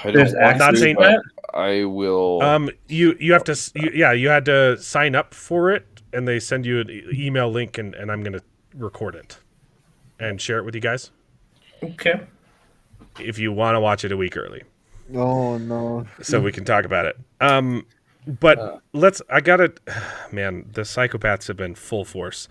I
There's
don't want
not
to,
saying
but
that?
I will.
You have to you had to sign up for it, and they send you an email link, and I'm gonna record it and share it with you guys
Okay.
if you want to watch it a week early,
Oh no.
so we can talk about it. But I gotta, man, the psychopaths have been full force.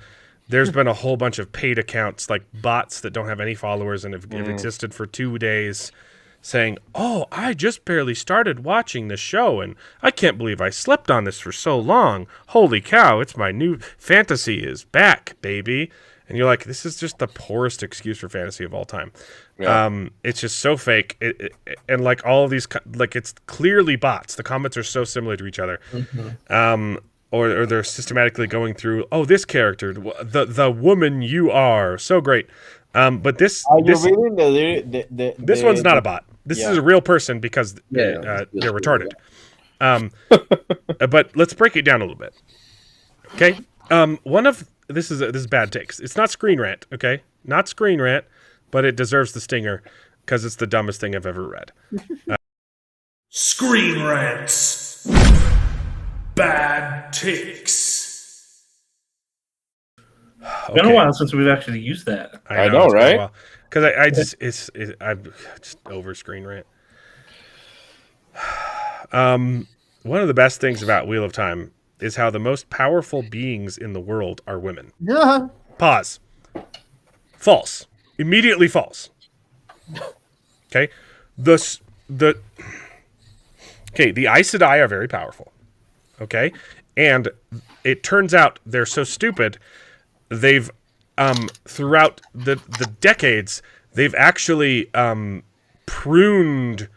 There's been a whole bunch of paid accounts, like bots that don't have any followers and have existed for 2 days, saying, "Oh, I just barely started watching the show, and I can't believe I slept on this for so long. Holy cow, it's my new fantasy is back, baby." And you're like, this is just the poorest excuse for fantasy of all time.
Yeah.
It's just so fake. And like all of these, like it's clearly bots. The comments are so similar to each other. Or they're systematically going through, oh, this character, the woman you are, so great. But this
reading
this one's not a bot. This is a real person because
Yeah,
they're retarded. But let's break it down a little bit. Okay. This is bad takes. It's not Screen Rant, okay? Not Screen Rant, but it deserves the stinger because it's the dumbest thing I've ever read.
Screen Rants. Bad takes.
It's been a while since we've actually used that.
I know, right?
Because I'm just over Screen Rant. One of the best things about Wheel of Time is how the most powerful beings in the world are women.
Yeah.
Pause. False. Immediately false. Okay. The Aes Sedai are very powerful. Okay. And it turns out they're so stupid, they've throughout the decades, they've actually pruned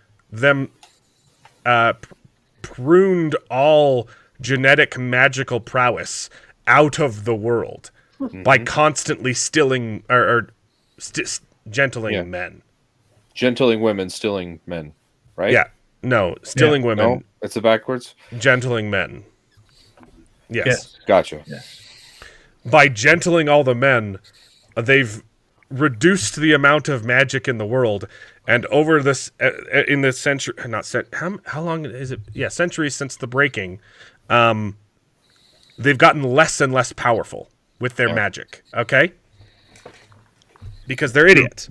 all genetic magical prowess out of the world by constantly stilling or gentling men.
Gentling women, stilling men, right?
Yeah. No, stilling women.
No, it's the backwards.
Gentling men. Yes.
Gotcha.
By gentling all the men, they've reduced the amount of magic in the world, and over this in the century, how long is it? Yeah, centuries since the breaking, they've gotten less and less powerful with their magic. Okay, because they're idiots.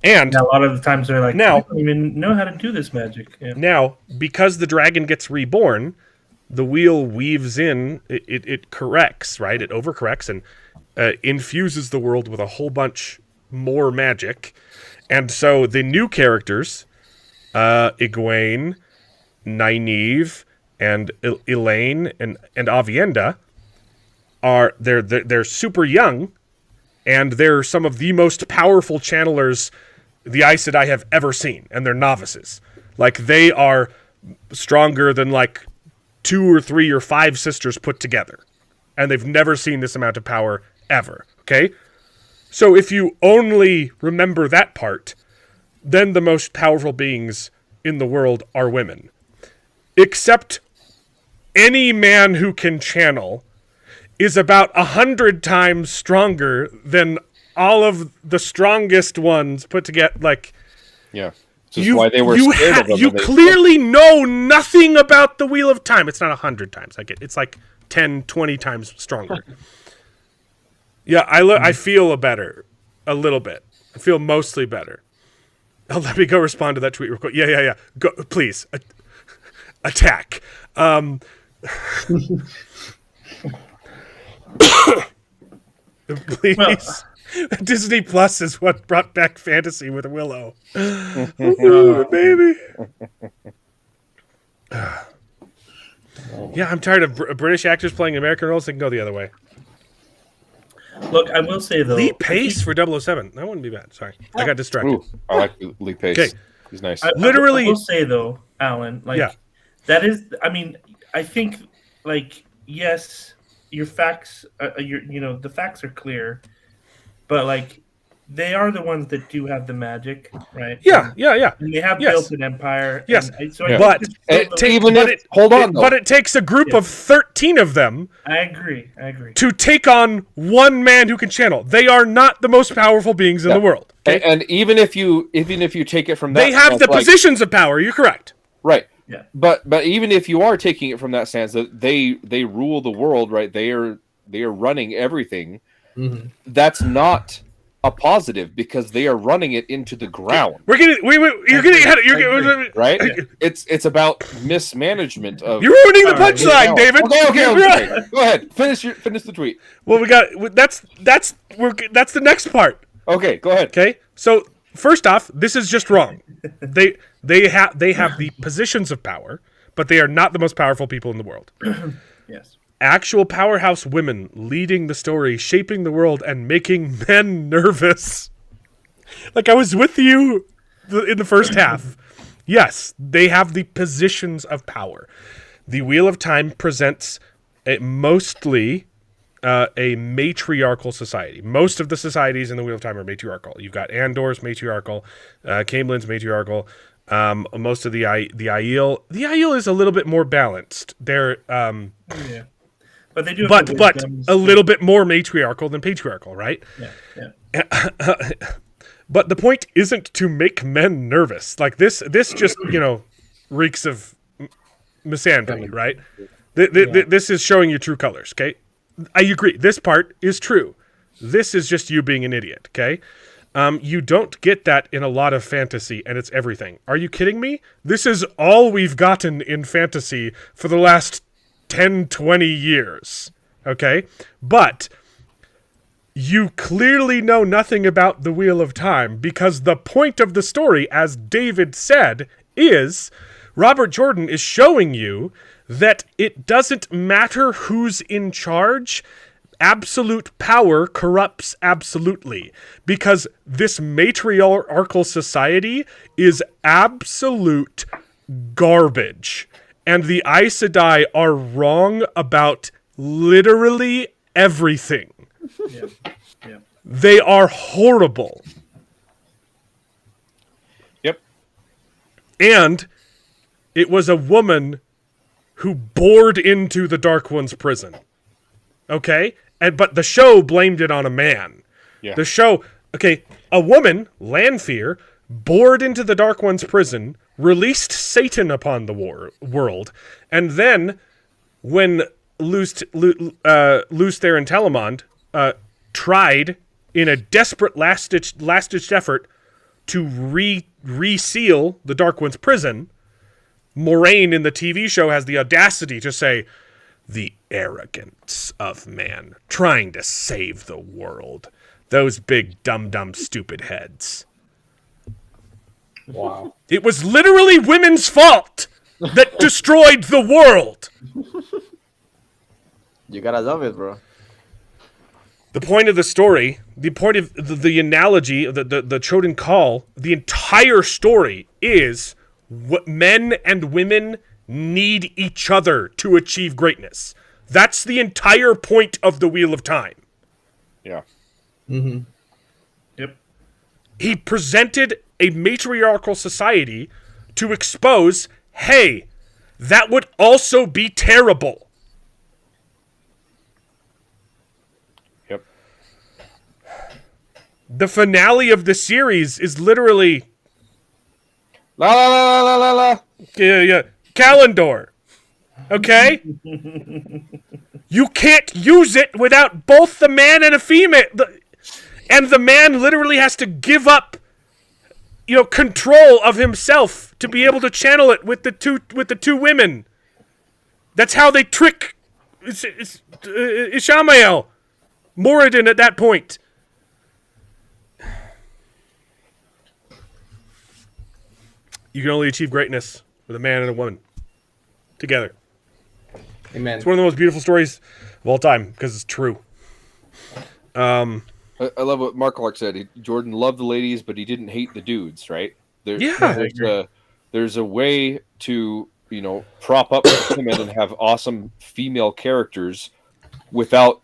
And
a lot of the times they're like,
now,
I don't even know how to do this magic. Yeah.
Now, because the dragon gets reborn, the wheel weaves in, it corrects, right? It overcorrects and infuses the world with a whole bunch more magic. And so the new characters, Egwene, Nynaeve, and Elaine, and Avienda, they're super young, and they're some of the most powerful channelers the Aes Sedai have ever seen, and they're novices. Like, they are stronger than, like, 2 or 3 or 5 sisters put together. And they've never seen this amount of power ever, okay? So if you only remember that part, then the most powerful beings in the world are women. Except any man who can channel is about 100 times stronger than all of the strongest ones put together. Like,
yeah, just why they were scared of them.
You clearly know nothing about the Wheel of Time. It's not 100 times. It's like 10, 20 times stronger. Yeah, I feel better a little bit. I feel mostly better. Oh, let me go respond to that tweet real quick. Yeah. Go, please. Attack. Please. Well, Disney Plus is what brought back fantasy with Willow. Ooh, baby. Yeah, I'm tired of British actors playing American roles. They can go the other way.
Look, I will say, though...
Lee Pace for 007. That wouldn't be bad. Sorry. I got distracted.
Ooh, I like Lee Pace. Okay. He's nice.
I will say, though, Alan, that is... I mean, I think, yes, your facts... the facts are clear, but, they are the ones that do have the magic, right?
Yeah.
And they have built an empire.
Yes,
but
it takes a group of 13 of them.
I agree.
To take on one man who can channel. They are not the most powerful beings in the world.
Okay? And even if you take it from that,
they have the positions of power. You're correct.
Right.
Yeah.
But even if you are taking it from that stance that they rule the world, right? They are running everything.
Mm-hmm.
That's not a positive because they are running it into the ground.
You're getting ahead.
Right? It's about mismanagement of.
You're ruining the punchline, David.
Okay. Go ahead. Finish the tweet.
Well, that's the next part.
Okay, go ahead.
Okay, so First off, this is just wrong. They have the positions of power, but they are not the most powerful people in the world.
Yes.
Actual powerhouse women leading the story, shaping the world, and making men nervous. Like, I was with you in the first half. Yes, they have the positions of power. The Wheel of Time presents mostly a matriarchal society. Most of the societies in the Wheel of Time are matriarchal. You've got Andor's matriarchal, Caemlyn's matriarchal. Most of the Aiel. The Aiel is a little bit more balanced. They're
Yeah. But they do.
but a little bit more matriarchal than patriarchal, right?
Yeah.
But the point isn't to make men nervous. Like this just reeks of misandry, right? This is showing you true colors. Okay, I agree. This part is true. This is just you being an idiot. Okay. You don't get that in a lot of fantasy, and it's everything. Are you kidding me? This is all we've gotten in fantasy for the last 10, 20 years. Okay? But you clearly know nothing about the Wheel of Time, because the point of the story, as David said, is Robert Jordan is showing you that it doesn't matter who's in charge. Absolute power corrupts absolutely, because this matriarchal society is absolute garbage, and the Aes Sedai are wrong about literally everything.
Yeah. Yeah.
They are horrible.
Yep.
And it was a woman who bored into the Dark One's prison. Okay? But the show blamed it on a man.
Yeah.
The show, okay, a woman, Lanfear, bored into the Dark One's prison, released Satan upon the world, and then when Luce there and Telamond tried in a desperate last-ditched effort to reseal the Dark One's prison, Moraine in the TV show has the audacity to say, "The arrogance of man trying to save the world. Those big dumb stupid heads."
Wow.
It was literally women's fault that destroyed the world.
You gotta love it, bro.
The point of the story, the point of the analogy of the Choden Call, the entire story is what men and women need each other to achieve greatness. That's the entire point of the Wheel of Time.
Yeah.
Mm-hmm.
Yep.
He presented a matriarchal society to expose, hey, that would also be terrible.
Yep.
The finale of the series is literally
La la la la la la.
yeah, Kalendor. Okay? You can't use it without both the man and a female. And the man literally has to give up control of himself to be able to channel it with the two women. That's how they trick Ishamael, Moradin at that point. You can only achieve greatness with a man and a woman together.
Amen.
It's one of the most beautiful stories of all time because it's true.
I love what Mark Clark said. Jordan loved the ladies, but he didn't hate the dudes, right? There's a way to, prop up women and have awesome female characters without,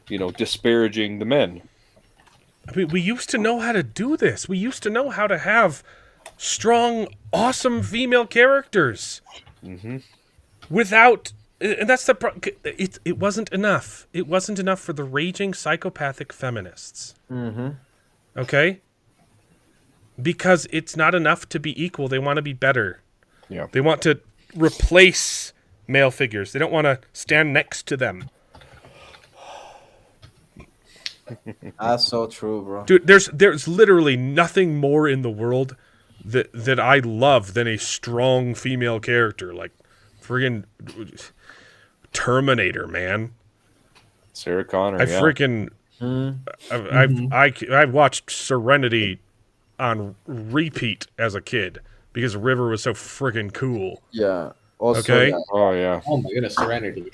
disparaging the men.
I mean, we used to know how to do this. We used to know how to have strong, awesome female characters.
Mm-hmm.
Without, and that's the problem. It wasn't enough. It wasn't enough for the raging psychopathic feminists.
Mm-hmm.
Okay? Because it's not enough to be equal. They want to be better.
Yeah.
They want to replace male figures. They don't want to stand next to them.
That's so true, bro.
Dude, there's literally nothing more in the world that I love than a strong female character. Like friggin' Terminator, man.
Sarah Connor.
I've watched Serenity on repeat as a kid because River was so friggin' cool.
Yeah. Also,
Okay.
Oh yeah.
Oh my goodness, Serenity.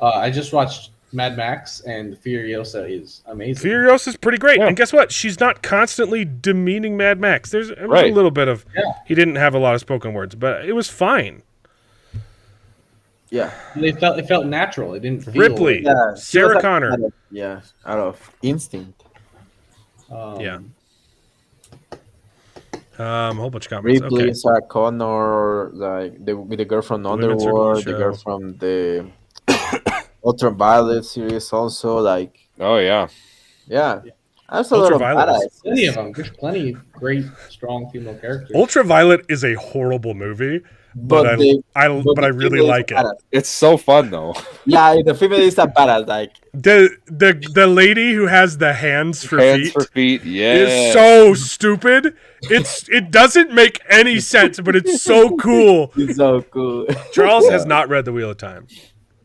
I just watched Mad Max, and Furiosa is amazing.
Furiosa's pretty great,
Yeah.
and guess what? She's not constantly demeaning Mad Max. There's a
Right.
little bit of
Yeah.
he didn't have a lot of spoken words, but it was fine.
yeah.
It felt natural. It didn't feel
Ripley,
Yeah. She
Sarah
was like-
Connor.
Yeah, out of instinct.
Yeah. A whole bunch of comments.
Ripley,
Okay.
Sarah Connor, like the girl from
Women's Circle
Underworld, the girl
show.
from the Ultraviolet series, also. Like,
Oh yeah.
yeah, that's a lot of
Ultraviolet is-
badass.
plenty of them. There's plenty of great, strong female characters.
Ultraviolet is a horrible movie, but I
the
really
female is
like it.
badass.
It's so fun though.
Yeah, the female is a badass. Like,
The lady who has the hands for
Hands
feet
for feet. Yeah.
is so stupid. It doesn't make any sense, but it's so cool.
it's so cool.
Charles has not read The Wheel of Time.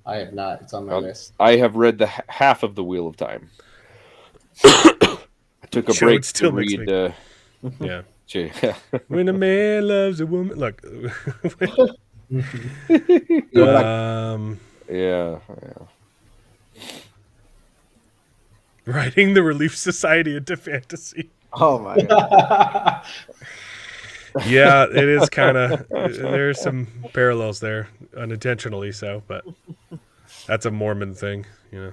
I have not. It's on my list.
I have read the half of the Wheel of Time. I took a
Show
break
it still
to
makes
read.
me- Yeah.
Gee,
When a man loves a woman, look.
yeah.
Writing the Relief Society into fantasy.
Oh my god.
Yeah, it is kind of. There's some parallels there, unintentionally so, but that's a Mormon thing, you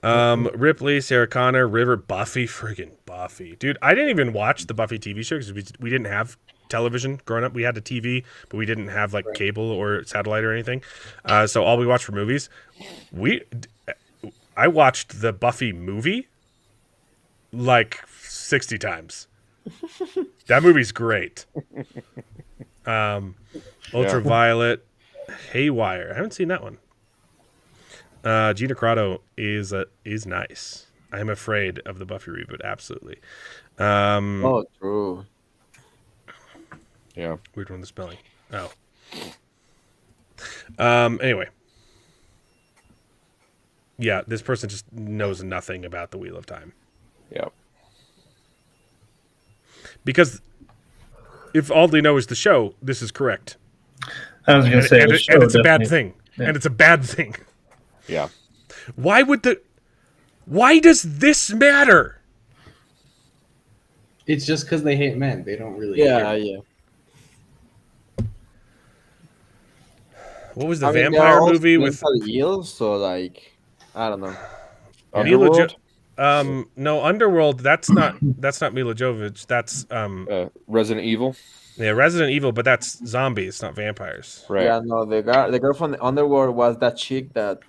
know. Ripley, Sarah Connor, River, Buffy, friggin' Buffy, dude. I didn't even watch the Buffy TV show because we didn't have television growing up. We had a TV, but we didn't have like cable or satellite or anything. So all we watched were movies. I watched the Buffy movie like 60 times. That movie's great. Ultraviolet, Haywire. I haven't seen that one. Gina Carano is nice. I'm afraid of the Buffy reboot. Absolutely.
Oh, true.
Yeah.
Weird one, the spelling. Oh. Anyway. Yeah, this person just knows nothing about the Wheel of Time.
Yeah.
Because if all they know is the show, this is correct.
I was going to say,
And
the
it's
show
a bad
definitely-
thing.
yeah.
And it's a bad thing.
Yeah.
Why does this matter?
It's just because they hate men. They don't really.
Yeah,
care.
yeah.
What was the
I mean, they are
vampire
also
movie with
mentally ill, so like, I don't know.
Mila
Underworld?
no, Underworld, that's not Mila Jovovich. That's
Resident Evil.
yeah, Resident Evil, but that's zombies, not vampires.
Right.
Yeah, no, the girl from the Underworld was that chick that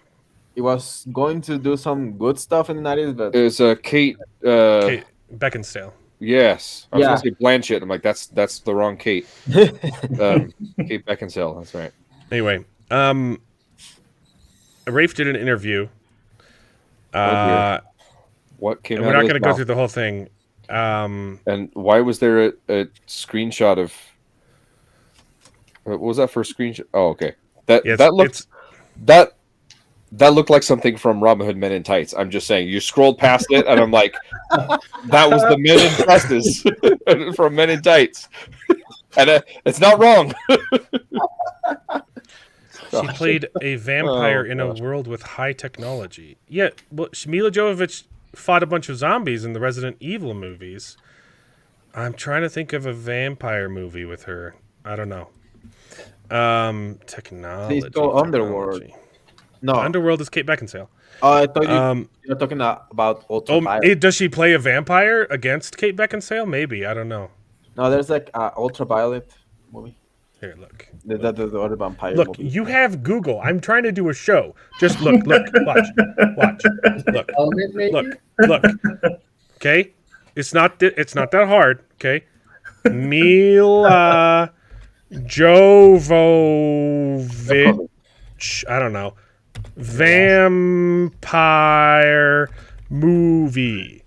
it was going to do some good stuff in the 90s, but
It's Kate.
Kate Beckinsale.
Yes. I was
Yeah.
going to say Blanchett. I'm like, that's the wrong Kate. Kate Beckinsale. That's right.
Anyway, Rafe did an interview.
What came
And
out
we're not
of
going to
his
go
mouth?
through the whole thing.
And why was there a screenshot of? What was that first screenshot? Oh, okay. That
Yeah,
that looked that looked like something from Robin Hood Men in Tights. I'm just saying. You scrolled past it, and I'm like, that was the Men in Dresses from Men in Tights, and it's not wrong.
She played a vampire
Oh,
in a world with high technology. Yeah, well, Mila Jovovich fought a bunch of zombies in the Resident Evil movies. I'm trying to think of a vampire movie with her. I don't know. Technology.
Please go Underworld.
technology.
no.
Underworld is Kate Beckinsale.
Oh, I thought
Um,
you were talking about
Oh,
Ultraviolet.
does she play a vampire against Kate Beckinsale? Maybe. I don't know.
No, there's like Ultraviolet movie.
Here, look.
That's the other vampire
Look,
movie.
you have Google. I'm trying to do a show. Just look, watch. Look.
Element, maybe?
Look. Okay, it's not that hard. Okay, Mila Jovovich. I don't know. Vampire movie.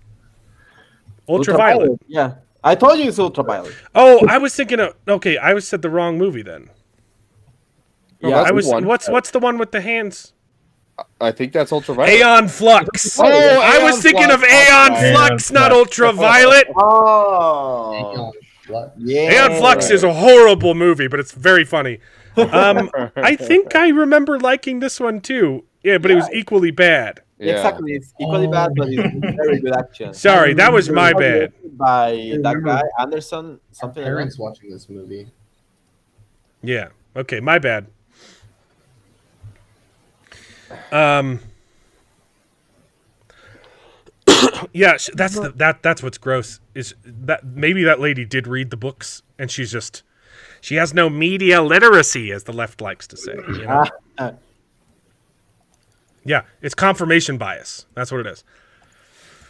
Ultraviolet.
Yeah, I told you it's Ultraviolet.
Oh, I was thinking of. Okay, I said the wrong movie then.
Well,
Yeah,
that's
I was.
one.
What's the one with the hands?
I think that's ultraviolet.
Aeon Flux.
Oh,
I was
Aeon
thinking of
Flux.
Aeon
Okay.
Flux,
Aeon
not
Flux.
Ultraviolet.
Oh, yeah.
Aeon Flux is a horrible movie, but it's very funny. I think I remember liking this one too. Yeah, but it was equally bad.
Yeah.
Exactly, it's equally bad, but it's very good action.
Sorry, that was my bad.
By that
remember
guy Anderson, something like that.
Parents watching this movie.
Yeah. Okay, my bad. Yeah, that's what's gross is that maybe that lady did read the books and she has no media literacy, as the left likes to say. You know? Yeah, it's confirmation bias. That's what it is.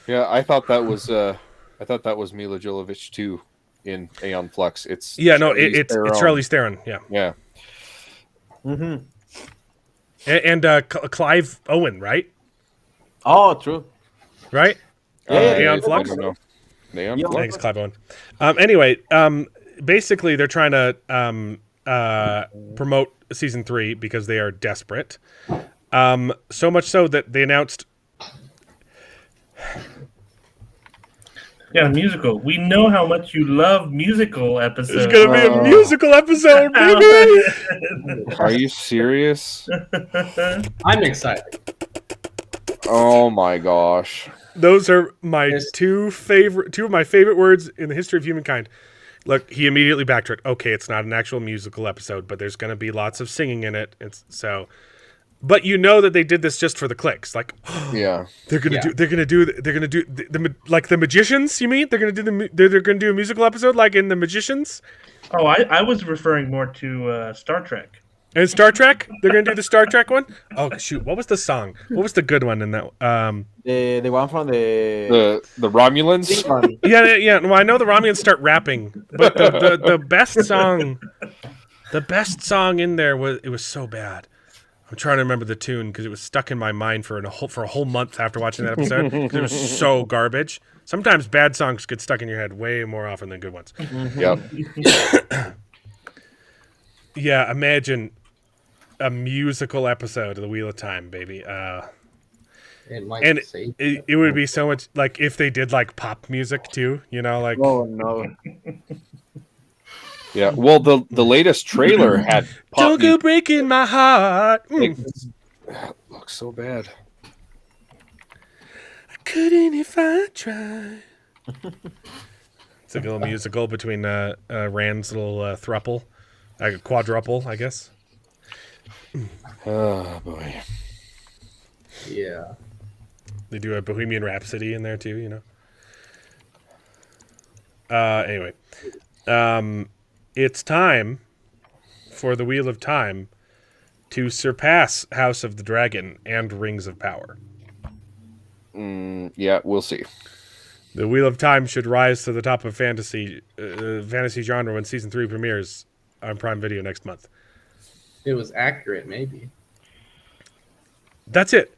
Yeah, I thought that was Mila Jovovich too in Aeon Flux. It's
it's Charlize Theron. Yeah,
Yeah.
Mm-hmm.
and Clive Owen, right?
Oh, true.
Right? Aeon Flux?
I don't know. Aeon
Yeah.
Flux?
Thanks, Clive Owen. Anyway, basically, they're trying to promote season 3 because they are desperate. So much so that they announced.
Yeah, musical. We know how much you love musical episodes.
It's gonna be a musical episode, baby.
Are you serious?
I'm excited.
Oh my gosh.
Those are my
Yes.
two of my favorite words in the history of humankind. Look, he immediately backtracked. Okay, it's not an actual musical episode, but there's going to be lots of singing in it. But you know that they did this just for the clicks. Like,
Yeah.
they're gonna do like the Magicians. You mean they're gonna do a musical episode like in the Magicians?
Oh, I was referring more to Star Trek.
And Star Trek, they're gonna do the Star Trek one. Oh shoot, what was the song? What was the good one in that?
The one from the
The Romulans?
one.
Yeah. Well, I know the Romulans start rapping, but the best song in there was so bad. I'm trying to remember the tune because it was stuck in my mind for a whole month after watching that episode because it was so garbage. Sometimes bad songs get stuck in your head way more often than good ones.
Yep.
Yeah, imagine a musical episode of the Wheel of Time, baby.
It might
And
say
it would be so much like if they did like pop music too, you know, like
Oh no.
Yeah. Well, the latest trailer had
don't go breaking my heart.
Looks so bad.
Couldn't if I tried. It's like a little musical between Rand's little thruple, quadruple, I guess.
Oh boy.
yeah.
They do a Bohemian Rhapsody in there too, you know. Anyway, it's time for the Wheel of Time to surpass House of the Dragon and Rings of Power.
Yeah, we'll see.
The Wheel of Time should rise to the top of fantasy genre when season 3 premieres on Prime Video next month.
It was accurate, maybe.
That's it.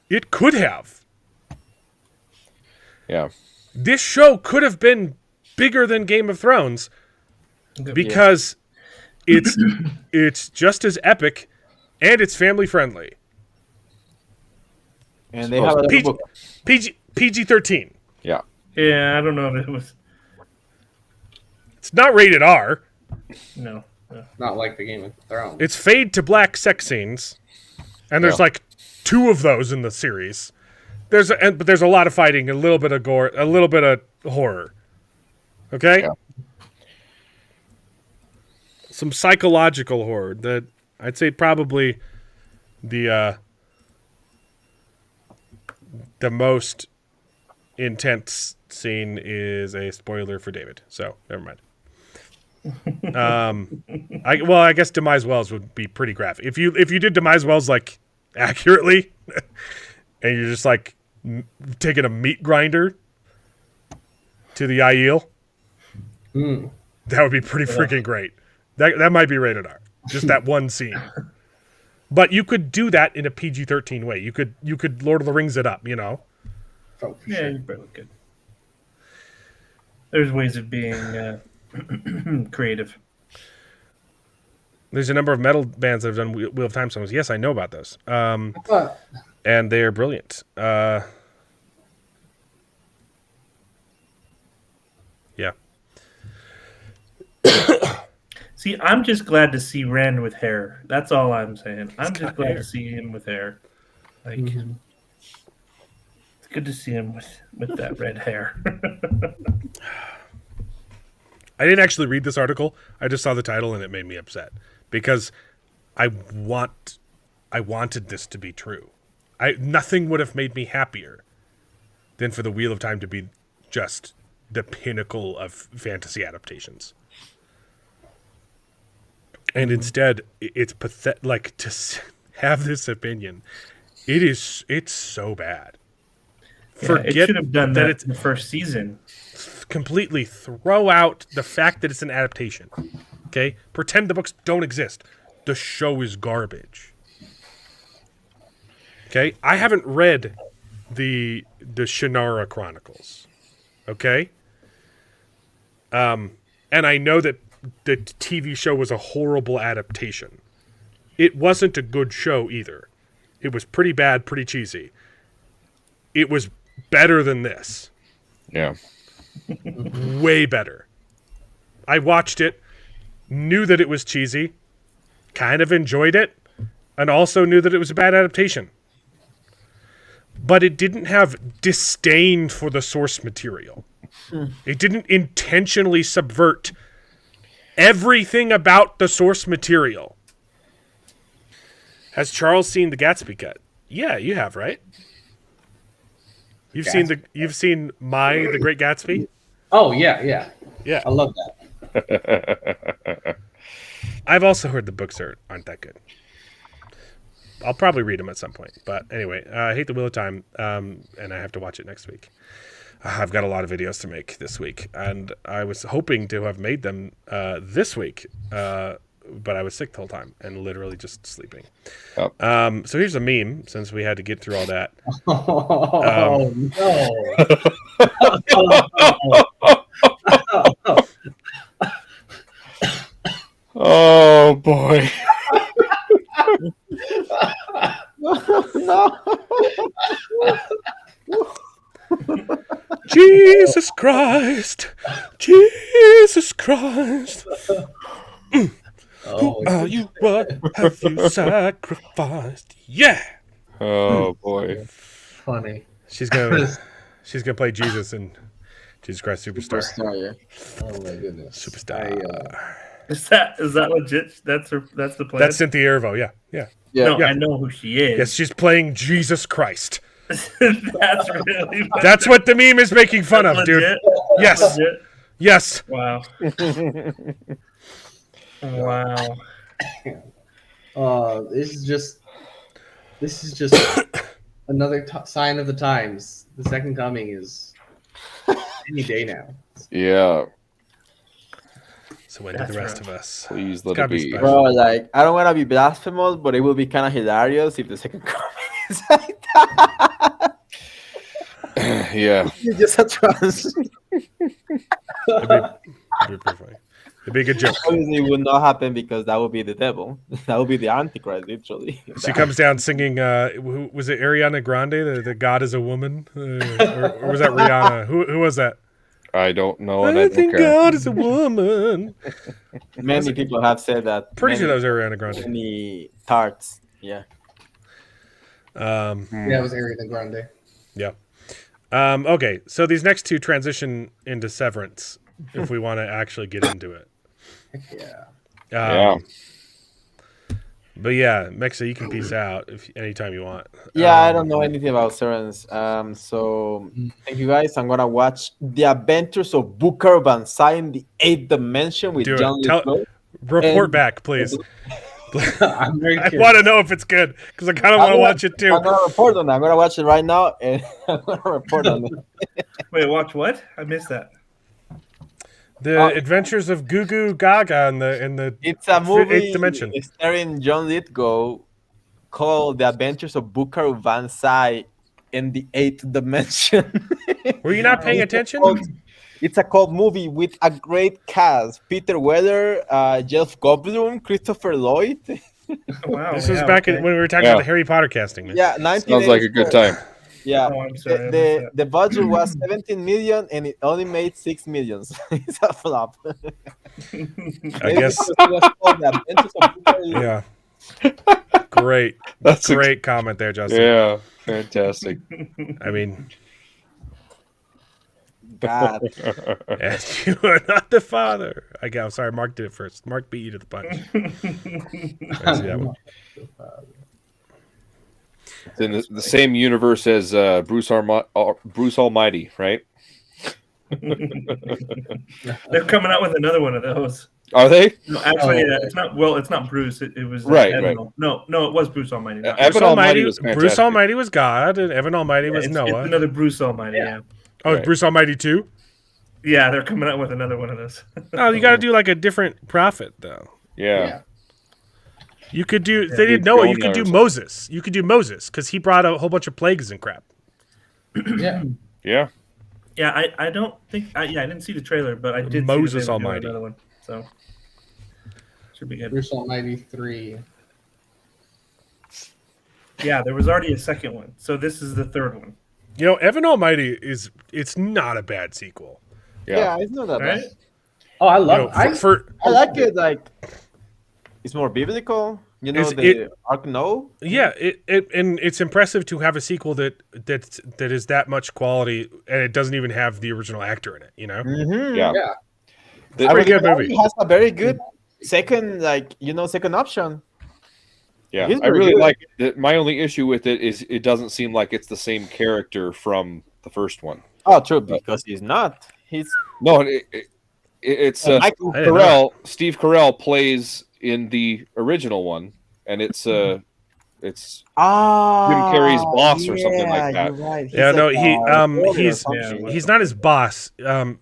It could have.
Yeah.
This show could have been bigger than Game of Thrones because it's just as epic and it's family friendly.
And they have a little book.
PG-13.
Yeah.
Yeah, I don't know if it was.
It's not rated R.
No.
Not like the Game of Thrones.
It's fade to black sex scenes, and there's like 2 of those in the series. But there's a lot of fighting, a little bit of gore, a little bit of horror. Okay,
Yeah.
some psychological horror that I'd say probably the most intense scene is a spoiler for David. So never mind. I guess Demise Wells would be pretty graphic. If you did Demise Wells like accurately, and you're just like taking a meat grinder to the IEL, that would be pretty freaking great. That might be rated R. Just that one scene. But you could do that in a PG-13 way. You could Lord of the Rings it up, you know.
Oh, for
Yeah,
sure.
you probably could. There's ways of being creative.
There's a number of metal bands that have done Wheel of Time songs. Yes, I know about those.
I thought
And they are brilliant. Yeah.
See, I'm just glad to see Rand with hair. That's all I'm saying. I'm just
got
glad
hair.
to see him with hair. Like,
Mhm.
it's good to see him with that red hair.
I didn't actually read this article. I just saw the title and it made me upset because I wanted this to be true. Nothing would have made me happier than for the Wheel of Time to be just the pinnacle of fantasy adaptations. And instead, it's pathetic. Like, to have this opinion, it's so bad.
It should have done that in the first season.
Completely throw out the fact that it's an adaptation. Okay? Pretend the books don't exist. The show is garbage. Okay? I haven't read the Shannara Chronicles. Okay? And I know that the TV show was a horrible adaptation. It wasn't a good show either. It was pretty bad, pretty cheesy. It was better than this.
Yeah.
Way better. I watched it, knew that it was cheesy, kind of enjoyed it, and also knew that it was a bad adaptation. But it didn't have disdain for the source material. It didn't intentionally subvert everything about the source material. Has Charles seen the Gatsby cut? Yeah, you have, right? You've seen the Great Gatsby?
Oh yeah.
Yeah.
I love that.
I've also heard the books aren't that good. I'll probably read them at some point. But anyway, I hate the Wheel of Time, and I have to watch it next week. I've got a lot of videos to make this week, and I was hoping to have made them this week, but I was sick the whole time and literally just sleeping.
Oh.
So here's a meme, since we had to get through all that.
Oh no!
Oh boy.
No.
Jesus Christ! Jesus Christ!
Oh,
Are you? What have you sacrificed? Yeah.
Oh boy.
funny.
She's gonna play Jesus in Jesus Christ Superstar.
Superstar, yeah.
Oh my goodness.
Superstar.
Is that legit? That's the plan.
That's Cynthia Erivo. Yeah.
No,
yeah.
I know who she is.
Yes, she's playing Jesus Christ.
That's really.
That's what the meme is making fun of, dude.
Legit?
Yes.
Legit?
Yes.
Wow. Wow.
This is just another sign of the times. The second coming is any day now.
Yeah.
So when did the rest of us?
Please let it
gotta be
be.
special.
Bro, like, I don't want to be blasphemous, but it will be kind of hilarious if the second coming is like that.
Yeah.
You just a trans.
It'd be pretty funny. It'd be a good joke.
Obviously, it would not happen because that would be the devil. That would be the Antichrist, literally.
She comes down singing. Was it Ariana Grande? The God is a woman, or was that Rihanna? Who was that?
I don't know, and I
I
don't
think
care.
God is a woman.
Many people have said that.
Pretty sure that
Many-
was Ariana Grande.
Many tarts. Yeah.
Yeah, it was Ariana Grande.
Yeah. Okay, so these next two transition into Severance, if we want to actually get into it.
Yeah.
Yeah.
But yeah, Mexa, you can peace out anytime you want.
Yeah, I don't know anything about Severance. So thank you guys. I'm gonna watch The Adventures of Booker Banzai in the Eighth Dimension with
Do it.
John Lithgow.
Report
And-
back, please.
I'm very
I
curious.
want to know if it's good because I kind of want to watch it too.
I'm gonna report on that. I'm gonna watch it right now, and I'm gonna report on it.
Wait, watch what? I missed that.
The Adventures of Goo Goo Gaga in the
It's a movie
Eighth Dimension.
starring John Lithgow called The Adventures of Booker Banzai in the Eighth Dimension.
Were you not paying attention?
It's a cult movie with a great cast: Peter Weller, Jeff Goldblum, Christopher Lloyd.
Wow.
This was
yeah,
back
okay.
when we were talking
Yeah.
about the Harry Potter casting, man.
Yeah,
Sounds like a good
1984.
time.
Yeah,
Oh, I'm sorry. I missed
the budget was 17 million and it only made 6 millions. It's a flop.
I
Maybe
guess.
because it was called The Adventures of Peter Lee.
Yeah. Great.
That's a-
Great comment there, Justin.
Yeah, fantastic.
I mean,
God.
and you are not the father. I'm sorry, Mark did it first. Mark beat you to the punch. I see that one.
It's in the same universe as Bruce Almighty, right?
They're coming out with another one of those.
Are they?
No, actually, it's not. Well, it's not Bruce. It was
Right,
Evan.
right.
No, it was Bruce Almighty. not-
Evan
Bruce
Almighty was
Bruce
fantastic.
Almighty was God, and Evan Almighty
Yeah,
was
it's
Noah.
another Bruce Almighty.
Yeah.
Yeah.
Oh,
Right.
Bruce Almighty too?
Yeah, they're coming out with another one of those.
Oh, you got to do like a different prophet, though.
Yeah.
You could do.
Yeah,
they did
do
Noah. You
Jonah
could
or
do
something.
Moses. You could do Moses because he brought a whole bunch of plagues and crap.
Yeah.
Yeah.
Yeah, I don't think. I didn't see the trailer, but I did.
Moses
see that they were doing
Almighty.
Another one, so should be good.
Bruce Almighty 3.
Yeah, there was already a second one, so this is the third one.
You know, Evan Almighty it's not a bad sequel.
Yeah, it's not that
Right?
bad.
Oh, I
You
love
know,
I
I like it. Like, it's more biblical. You know,
Is
the Ark Noah.
yeah, and it's impressive to have a sequel that is that much quality, and it doesn't even have the original actor in it. You know,
Mm-hmm.
Yeah.
Yeah.
The-
pretty good movie.
It has a very good second, second option.
Yeah,
He's
I
very
really
good.
like it. My only issue with it is it doesn't seem like it's the same character from the first one.
Oh, true, because he's not. He's
No, it's
Michael.
I didn't know
Steve Carell plays in the original one, and it's Jim Carrey's boss or something like that.
You're right. He's
Yeah, no, he
reporter or
he's
something.
he's not his boss.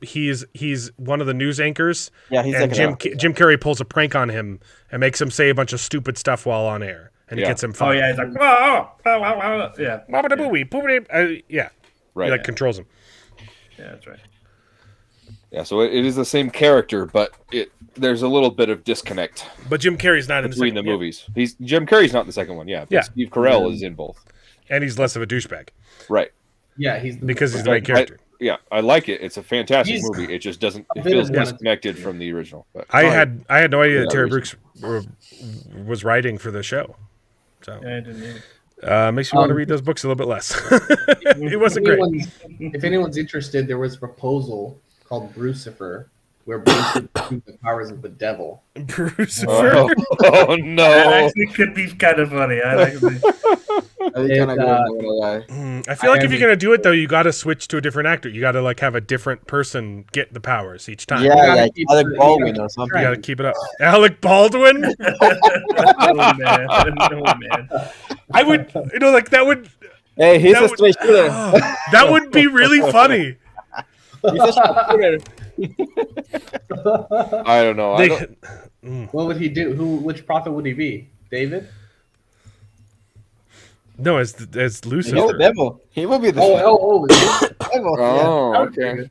He's one of the news anchors,
Yeah, he's
and
like
Jim Carrey pulls a prank on him and makes him say a bunch of stupid stuff while on air, and it
Yeah.
gets him
Oh
fired.
yeah, he's like, yeah,
Yeah,
Right.
he like controls him.
yeah, that's right.
Yeah, so it is the same character, but there's a little bit of disconnect
But Jim Carrey's not in the
between
second
the
one,
movies. Jim Carrey's not in the second one, yeah. But
Yeah.
Steve Carell is in both.
and he's less of a douchebag
Right.
Yeah, he's the
because he's the main character.
I like it. It's a fantastic
He's
movie. It just doesn't. It
a bit
feels
of one.
disconnected from the original. But
I had no idea that
that
Terry
reason.
Brooks was writing for the show, so
Yeah, I didn't either.
makes me want to read those books a little bit less. It wasn't great.
If anyone's interested, there was a proposal called Brucifer, where Bruce would assume the powers of the devil.
Bruce.
oh
That
no!
actually could be kind of funny. I like
I feel like if you're gonna do it though, you got to switch to a different actor. You got to like have a different person get the powers each time.
Yeah,
gotta
like
keep
Alec
the-
Baldwin
you
or
You
something.
got to keep it up. Alec Baldwin.
oh man, no man.
I would, like that would
Hey, he's
That
a
would-
straight shooter.
that would be really funny.
He's a sharpshooter.
I don't know.
What would he do? Which prophet would he be? David?
No, as
He's the
Lucifer.
devil. He will be the
Oh,
devil.
Oh,
yeah.
okay.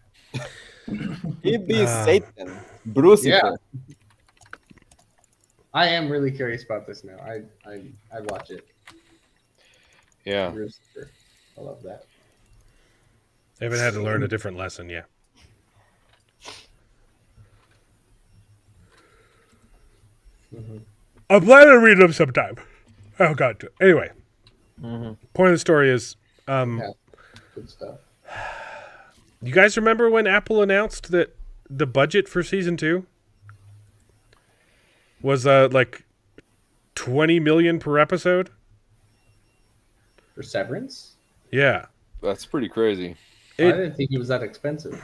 He'd be
Ah.
Satan. Bruce.
Yeah. I am really curious about this now. I'd watch it.
Yeah.
Brucifer. I love that.
I haven't had to learn a different lesson. Yeah. I'm planning to read them sometime. Oh God. Anyway, point of the story is,
Yeah. Good stuff.
you guys remember when Apple announced that the budget for season 2 was like 20 million per episode?
For Severance?
Yeah.
That's pretty crazy.
I didn't think it was that expensive.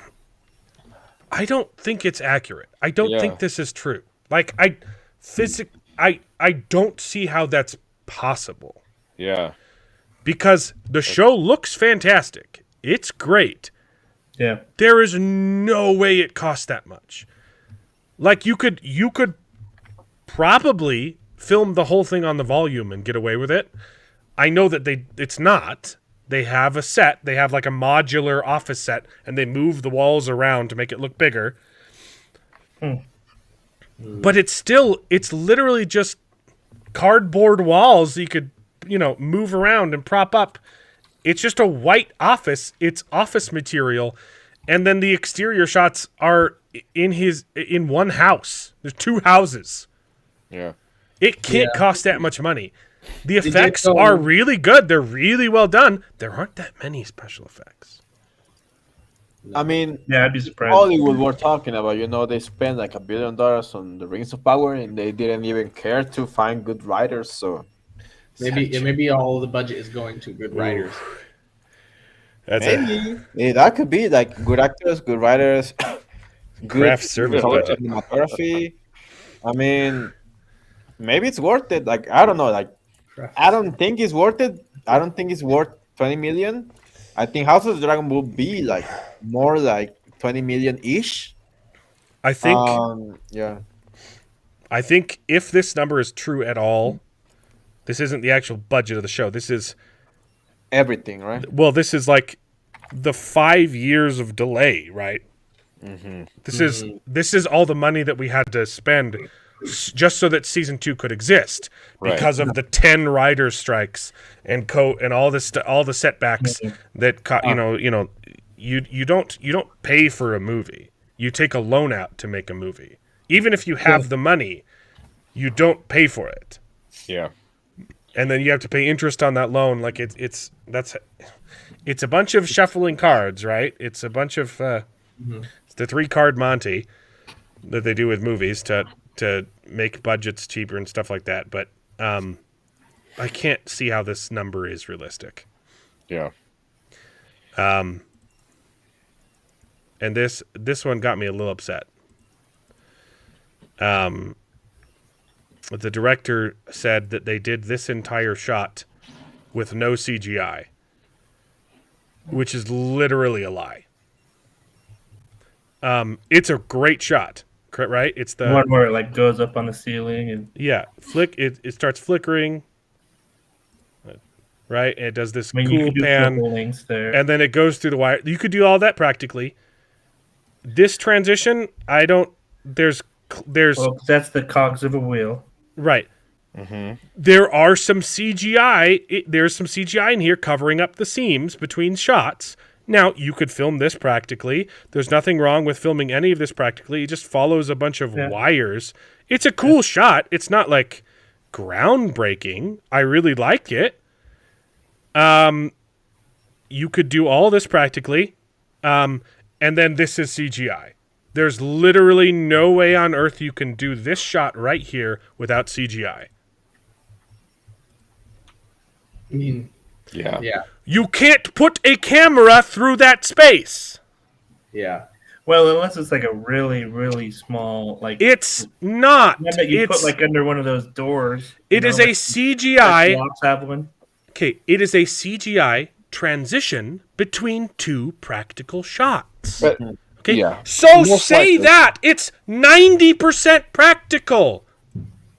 I don't think it's accurate. I don't
Yeah.
think this is true. Like I don't see how that's possible.
Yeah.
Because the show looks fantastic. It's great.
Yeah.
There is no way it costs that much. Like you could probably film the whole thing on the volume and get away with it. I know that it's not, They have a set. They have like a modular office set, and they move the walls around to make it look bigger. But it's literally just cardboard walls you could, move around and prop up. It's just a white office. It's office material. And then the exterior shots are in one house. There's 2 houses.
Yeah.
It can't cost that much money. The effects are really good. They're really well done. There aren't that many special effects.
I mean,
Yeah, I'd be surprised.
Hollywood we're talking about, they spent like $1 billion on the Rings of Power, and they didn't even care to find good writers. So
Maybe all the budget is going to good writers.
That's
maybe that could be like good actors, good writers, good
Craft service budget.
cinematography. I mean, maybe it's worth it. Like, I don't know. Like, I don't think it's worth it. I don't think it's worth 20 million. I think House of the Dragon will be like more like 20 million ish.
I think
yeah.
I think if this number is true at all, this isn't the actual budget of the show. This is
Everything, right?
this is like the 5 years of delay, right? This is all the money that we had to spend just so that season 2 could exist because of the 10 writers strikes and all this all the setbacks that you don't pay for a movie. You take a loan out to make a movie. Even if you have the money, you don't pay for it.
Yeah.
And then you have to pay interest on that loan. Like it's a bunch of shuffling cards, right? It's a bunch of it's the 3-card Monte that they do with movies to make budgets cheaper and stuff like that. But I can't see how this number is realistic.
Yeah.
And this one got me a little upset. The director said that they did this entire shot with no CGI, which is literally a lie. It's a great shot, right? It's the
one where it like goes up on the ceiling and
it starts flickering, right? And it does this
you
cool
could do
pan,
focal lengths there.
and then it goes through the wire. You could do all that practically. This transition, I don't. There's
Well, that's the cogs of a wheel.
right. There are some CGI. There's some CGI in here covering up the seams between shots. Now, you could film this practically. There's nothing wrong with filming any of this practically. It just follows a bunch of wires. It's a cool shot. It's not like groundbreaking. I really like it. You could do all this practically. And then this is CGI. There's literally no way on earth you can do this shot right here without CGI.
I mean,
Yeah.
yeah,
You can't put a camera through that space.
yeah.
Well, unless it's like a really, really small, like
It's not.
one that you
It's,
put like under one of those doors.
it is a CGI.
Blocks have one.
Okay, it is a CGI transition between 2 practical shots.
But
Okay,
yeah.
so
Most
say
likely.
that it's 90% practical.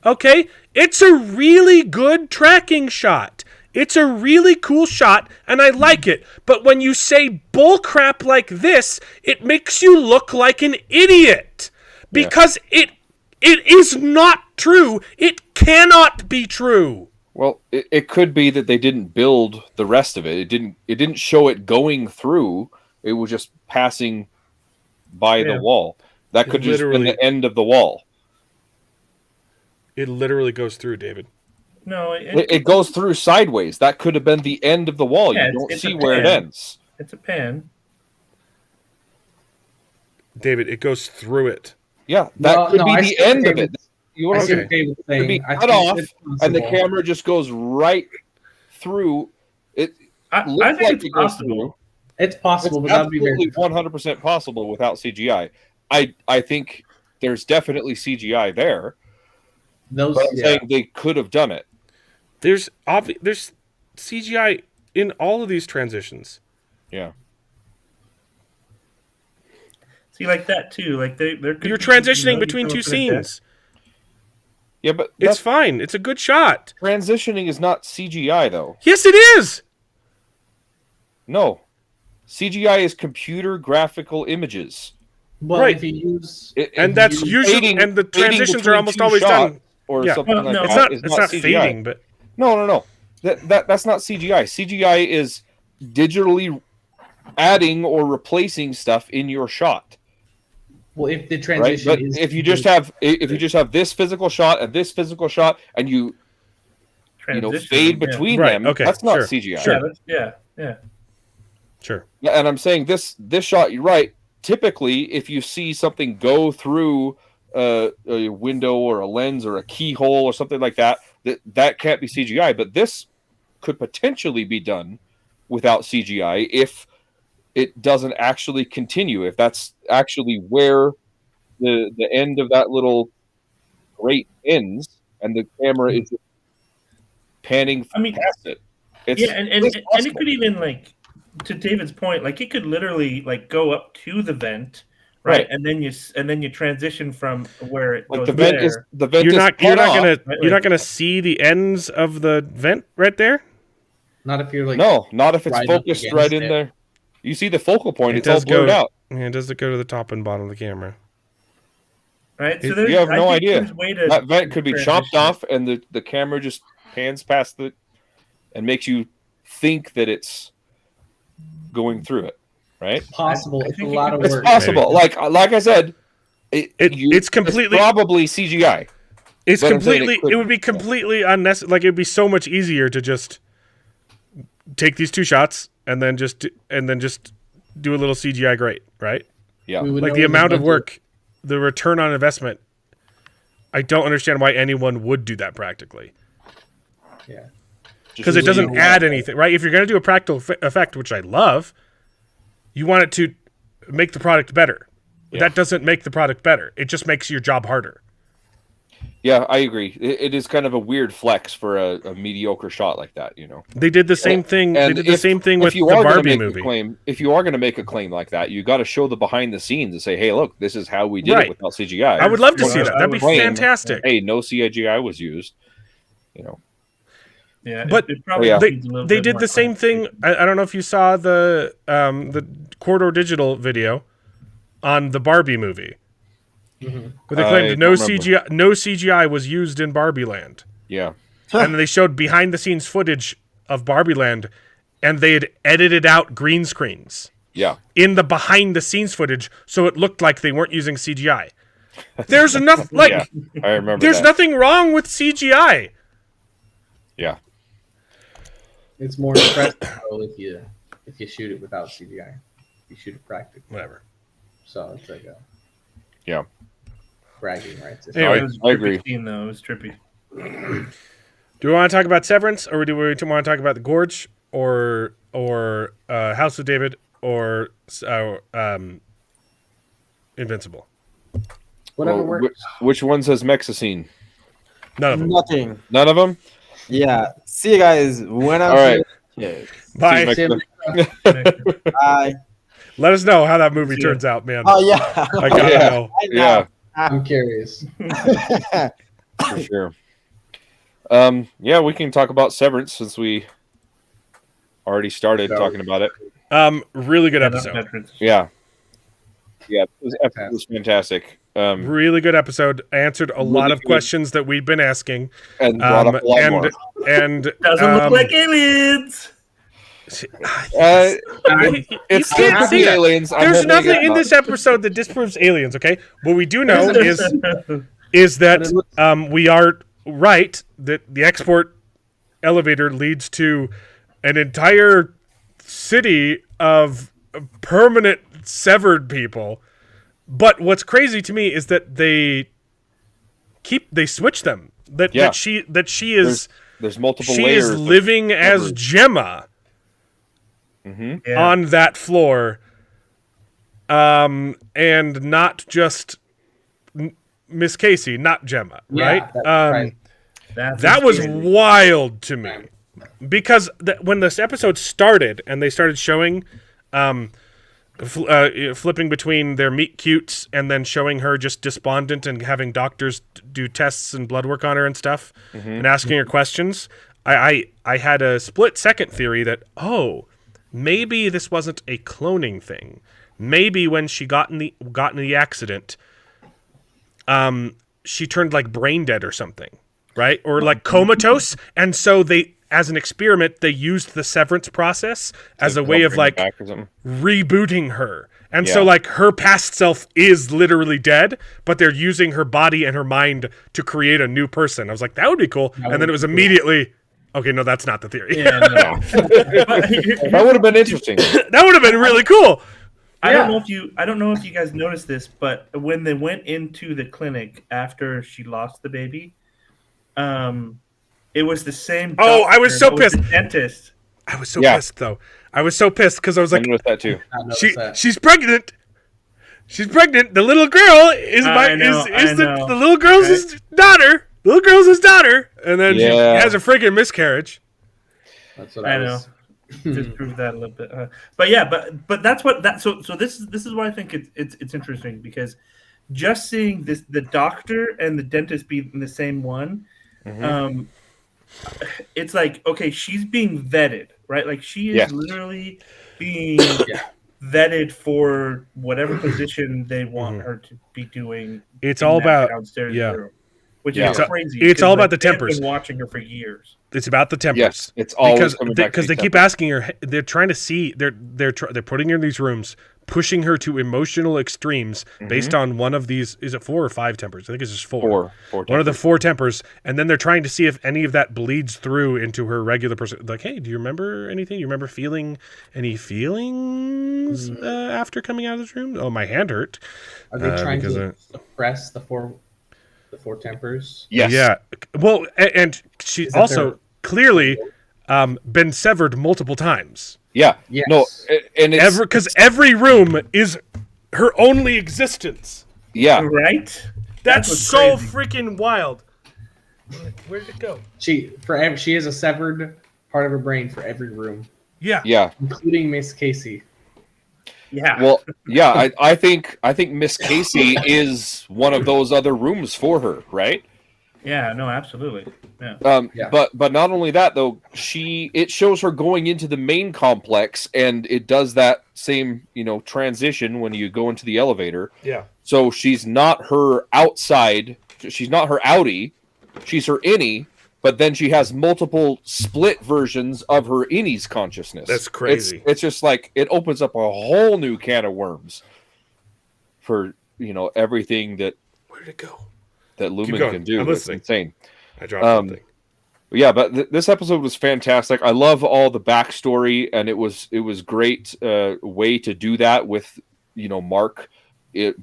Okay, it's a really good tracking shot. It's a really cool shot, and I like it. But when you say bullcrap like this, it makes you look like an idiot because it is not true. It cannot be true.
Well, it could be that they didn't build the rest of it. It didn't show it going through. It was just passing by the wall. That could just been the end of the wall.
It literally goes through, David.
No,
It goes through sideways. That could have been the end of the wall.
Yeah,
You don't
it's
see
a
where it
pan.
ends.
it's a pan.
David, it goes through it.
Yeah, that could be
I
the
see what
end of
David-
it. You
I
want
see
to
what David's
could be
saying. I
cut
think
off,
it's
and the
possible.
camera just goes right through. It
I
looks
think
like
it's
it goes
possible.
through.
It's possible,
It's
but that would be very
absolutely 100% possible without CGI. I think there's definitely CGI there,
those.
but I'm
Yeah.
saying they could have done it.
There's CGI in all of these transitions.
Yeah.
See, like that too. Like there could
You're
be,
transitioning
you
between
come
2
up with a death.
scenes.
Yeah, but
It's fine. It's a good shot.
transitioning is not CGI though.
Yes, it is.
No. CGI is computer graphical images.
Well,
Right.
if you use
And that's usually, and the transitions are
between
almost
two
always
shots
done.
or
Yeah.
something
Well,
like
no,
that.
It's not
CGI.
fading, but
No. That's not CGI. CGI is digitally adding or replacing stuff in your shot.
well, if the
Right?
transition
But
is
if you just have this physical shot and this physical shot and you
Transition,
fade
yeah.
between
Right,
them,
okay,
that's not
sure,
CGI.
Yeah.
sure.
And I'm saying this shot, you're right. Typically, if you see something go through a window or a lens or a keyhole or something like that, that can't be CGI. But this could potentially be done without CGI if it doesn't actually continue. If that's actually where the end of that little grate ends, and the camera is panning
I mean,
past it.
yeah, and
it's
it
possible.
could even, like, to David's point, like, it could literally, like, go up to the vent, right?
Right.
And then you transition from where it
Like
goes
the vent
there.
is the vent
You're
is
not
cut off.
gonna
right,
you're not
like-
gonna see the ends of the vent right there.
not if you're like
No, not if it's
right up
focused
against
right in
it.
there. You see the focal point;
It
it's all
does
blurred
go-
out.
Yeah, does it go to the top and bottom of the camera?
right? So
you
there's,
have
I
no
think
idea.
there's way to
That vent could be chopped
transition it.
off, and the camera just pans past it and makes you think that it's going through it. Right?
possible.
I
It's a
think
lot
it
of
could-
It's
work.
possible. Like I said,
It's completely-
probably CGI.
It's
But I'm saying
completely.
it could-
It would be completely unnecessary. Like, it would be so much easier to just take these two shots and then just do a little CGI grate, right?
Yeah.
We would
Like
know
the
it was
amount of
meant to-
work, the return on investment. I don't understand why anyone would do that practically,
Yeah.
because it
so you
doesn't
know
add
what-
anything, right? If you're going to do a practical effect, which I love, you want it to make the product better.
Yeah.
That doesn't make the product better. It just makes your job harder.
Yeah, I agree. It is kind of a weird flex for a mediocre shot like that,
They did the same thing. They
And
did the same thing
if
with the
you are gonna
Barbie
make a
movie.
claim, if you are going to make a claim like that, you got to show the behind the scenes and say, "Hey, look, this is how we did
Right.
it without CGI."
I would love to
Well,
see
I-
that.
I
That'd be
would
claim-
fantastic.
Hey, no CGI was used.
Yeah,
But
it probably
yeah.
needs a little
They
bit
did
more
the same thing. I don't know if you saw the Corridor Digital video on the Barbie movie, where they
I
claimed no
don't remember.
CGI was used in Barbie Land,
Yeah,
and then they showed behind the scenes footage of Barbie Land, and they had edited out green screens
yeah.
in the behind the scenes footage, so it looked like they weren't using CGI. There's enough like
Yeah, I remember.
there's
that.
nothing wrong with CGI.
Yeah,
It's more impressive though, if you shoot it without CGI. You shoot it practically.
Whatever.
So it's like a
yeah.
bragging rights.
Anyway,
It was
I
trippy
agree.
scene, though. It was trippy.
Do we want to talk about Severance, or do we want to talk about The Gorge, or House of David, or Invincible?
Whatever
Well,
works.
which one says Mexicine?
None of them.
Nothing.
None of them.
Yeah. See you guys when I'm
All right.
Yes.
Bye.
See you next
Tim,
time.
Bye.
Let us know how that movie
See
turns out, man.
Oh yeah.
I gotta
Yeah.
know.
I know.
Yeah,
I'm curious.
for sure. Yeah, we can talk about Severance since we already started talking about it.
Really good
Yeah, not
episode.
veterans.
Yeah, this episode was fantastic.
Really good episode. Answered a lot of
good.
questions that we'd been asking.
And brought up a lot more.
and
Doesn't look like aliens.
Uh,
you
it's
can't
not
see
the
that.
aliens. I'm
There's
hoping
nothing
it's
in
not.
this episode that disproves aliens. Okay, what we do know is that we are right that the export elevator leads to an entire city of permanent severed people. But what's crazy to me is that they switch them. That
Yeah.
that she is
There's multiple
she
layers.
is
of
living as
severed.
Gemma
Mhm.
Yeah.
on that floor, and not just Miss Casey, not Gemma,
Yeah,
right?
that's right.
That's
That was
scary.
wild to me, because when this episode started and they started showing, flipping between their meet cutes and then showing her just despondent and having doctors do tests and blood work on her and stuff, and asking her questions, I had a split second theory that maybe this wasn't a cloning thing. Maybe when she got in the accident, she turned like brain dead or something, right? Or like comatose, and so they, as an experiment, they used the severance process as a way of like rebooting her. And so like her past self is literally dead, but they're using her body and her mind to create a new person. I was like, that would be cool. And then it was immediately, okay, no, that's not the theory.
Yeah, no.
That would have been interesting.
That would have been really cool.
I don't know if you guys noticed this, but when they went into the clinic after she lost the baby, it was the same.
Oh, I was so pissed.
The dentist.
I was so pissed though. I was so pissed because I was like,
I noticed that too.
She's pregnant. She's pregnant. The little girl is the little girl's his daughter. The little girl's his daughter, and then she has a freaking miscarriage.
That's what
I know. Just prove that a little bit, but that's what that. So this is why I think it's interesting, because just seeing the doctor and the dentist be in the same one, it's like, okay, she's being vetted, right? Like she is literally being vetted for whatever position they want her to be doing.
It's all about
downstairs room, which is crazy.
It's all about the tempers.
I've been watching her for years.
It's about the tempers.
Yes, it's always
because they keep asking her. They're trying to see. They're putting her in these rooms, pushing her to emotional extremes based on one of these. Is it 4 or 5 tempers? I think it's just 4. One of the 4 tempers, and then they're trying to see if any of that bleeds through into her regular person. Like, hey, do you remember anything? You remember feeling any feelings after coming out of this room? Oh, my hand hurt.
Are they trying to suppress the four tempers?
Yes.
Yeah. Well, and she also clearly been severed multiple times.
Yeah.
Yes.
No, and it's
because every room is her only existence.
Yeah.
Right.
That's so freaking wild. Where did it go?
She has a severed part of her brain for every room.
Yeah.
Yeah.
Including Miss Casey.
Yeah.
Well, yeah, I think Miss Casey is one of those other rooms for her, right?
Yeah, no, absolutely. Yeah.
But not only that though, it shows her going into the main complex, and it does that same, transition when you go into the elevator.
Yeah.
So she's not her outside, she's not her outie, she's her innie, but then she has multiple split versions of her innie's consciousness.
That's crazy.
It's just like it opens up a whole new can of worms for everything that
Where did it go?
that Lumen can do. It's insane.
I dropped something.
Yeah, but this episode was fantastic. I love all the backstory, and it was great way to do that with Mark,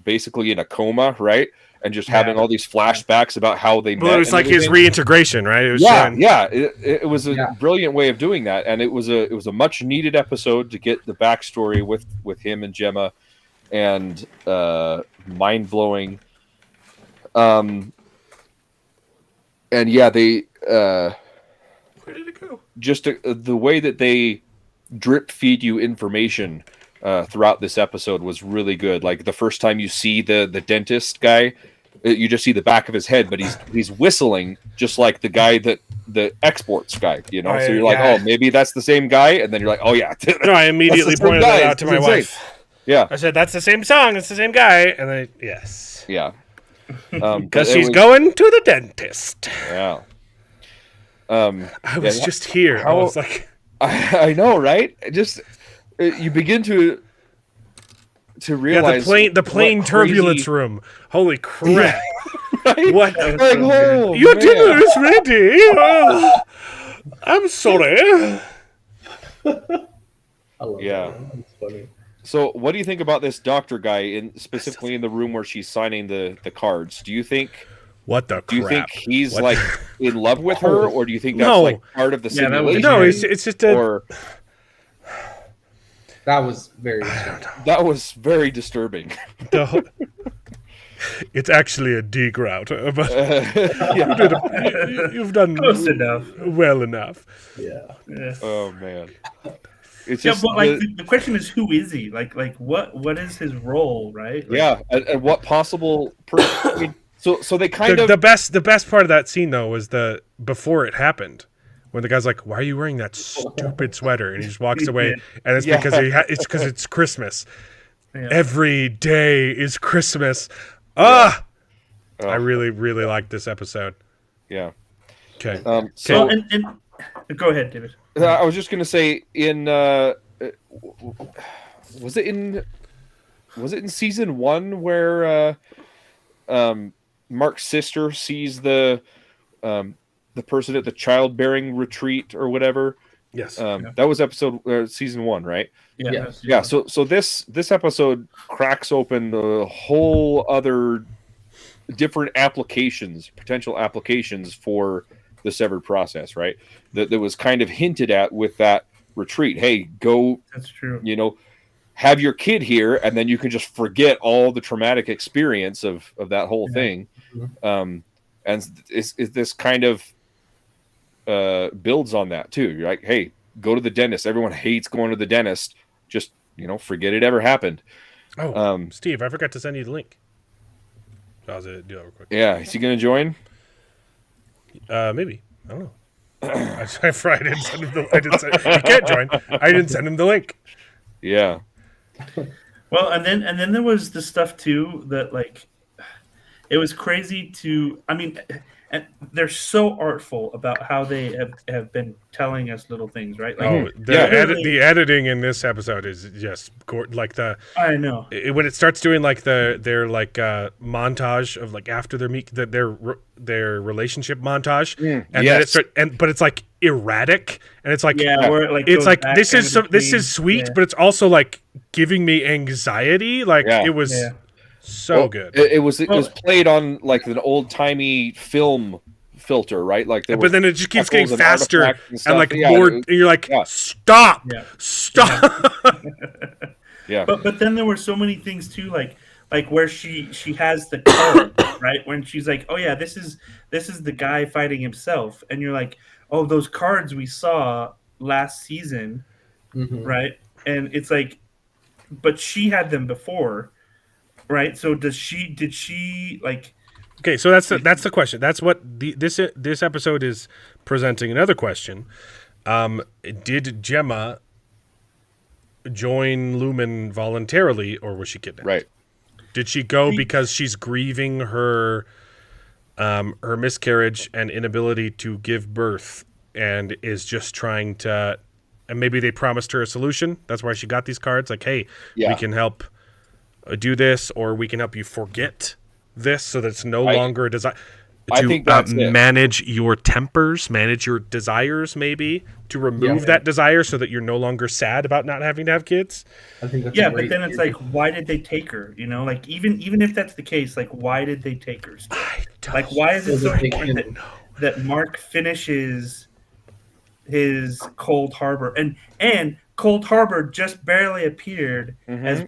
basically in a coma, right? And just having all these flashbacks about how they met.
Well, it was like his reintegration, right? It was
it was a brilliant way of doing that, and it was a much needed episode to get the backstory with him and Gemma, and mind blowing. And yeah, they
where did it go?
Just the way that they drip feed you information throughout this episode was really good. Like the first time you see the dentist guy, you just see the back of his head, but he's whistling just like the guy the exports guy, so you're like, oh, maybe that's the same guy, and then you're like, oh yeah.
No, I immediately pointed that out to my wife.
Yeah,
I said that's the same song, it's the same guy, and then yes,
yeah,
because she's going to the dentist.
Yeah.
I was just here. I was like,
I know, right? Just you begin to realize
the plane turbulence room. Holy crap!
Right?
What?
Like, oh,
Your
man.
dinner is ready. I'm sorry.
I love
Yeah.
that. It's funny.
So, what do you think about this doctor guy, specifically in the room where she's signing the cards? Do you think?
What the crap?
Do you think he's like in love with her, or do you think that's
No.
like part of the simulation?
No, it's just a.
Or
That was very disturbing.
that was very disturbing.
It's actually a dig route, but you've done
Close enough.
well enough.
Yeah.
Oh man, it's
Yeah,
just
but like the question is, who is he? Like what is his role, right? Like,
yeah, and what possible? So they kind of
The best part of that scene though was before it happened, when the guy's like, "Why are you wearing that stupid sweater?" and he just walks away, and it's
Yeah.
because it's because it's Christmas.
Yeah.
Every day is Christmas. Ah,
Oh,
I really, really like this episode.
yeah.
Okay.
So
Well, and go ahead, David.
I was just gonna say was it in season 1 where Mark's sister sees the person at the childbearing retreat or whatever?
Yes.
That was season 1, right?
Yeah.
Yeah. So this episode cracks open the whole other different potential applications for the severed process, right? That was kind of hinted at with that retreat. Hey, go,
That's true.
have your kid here, and then you can just forget all the traumatic experience of that whole thing. And this kind of builds on that too. You're like, hey, go to the dentist. Everyone hates going to the dentist. Just forget it ever happened.
Oh, Steve, I forgot to send you the link. I'll do that real quick.
Yeah, is he going to join?
Maybe. I don't know. I didn't send him he can't join. I didn't send him the link.
Yeah.
Well, and then there was the stuff too that like it was crazy to. I mean, and they're so artful about how they have been telling us little things, right? Like,
The editing in this episode is just like
I know
when it starts doing like their like montage of like after their relationship montage, and
yes.
then but it's like erratic, and it's like
where it, like,
it's
goes
like
back
this is
in
this is
between.
sweet, but it's also like giving me anxiety. Like it was so good.
It was played on like an old timey film filter, right? Like,
but then it just keeps getting
and
faster
artifacts
and like
Yeah,
more, and you're like, stop.
Yeah.
But then there were so many things too, like where she has the card, right? When she's like, oh yeah, this is the guy fighting himself, and you're like, oh, those cards we saw last season, right? And it's like, but she had them before, right? So did she like?
Okay, so that's the question. That's what this episode is presenting. Another question: did Gemma join Lumen voluntarily, or was she kidnapped?
Right.
Did she go because she's grieving her miscarriage and inability to give birth, and is just trying to? And maybe they promised her a solution. That's why she got these cards. Like, hey, we can help do this, or we can help you forget this, so that it's no longer a desire.
I think that's
manage your tempers, manage your desires, maybe to remove that desire, so that you're no longer sad about not having to have kids.
I think that's
but then it's like, why did they take her? Like even if that's the case, like why did they take her? Like, why is it so important that Mark finishes his Cold Harbor and Cold Harbor just barely appeared as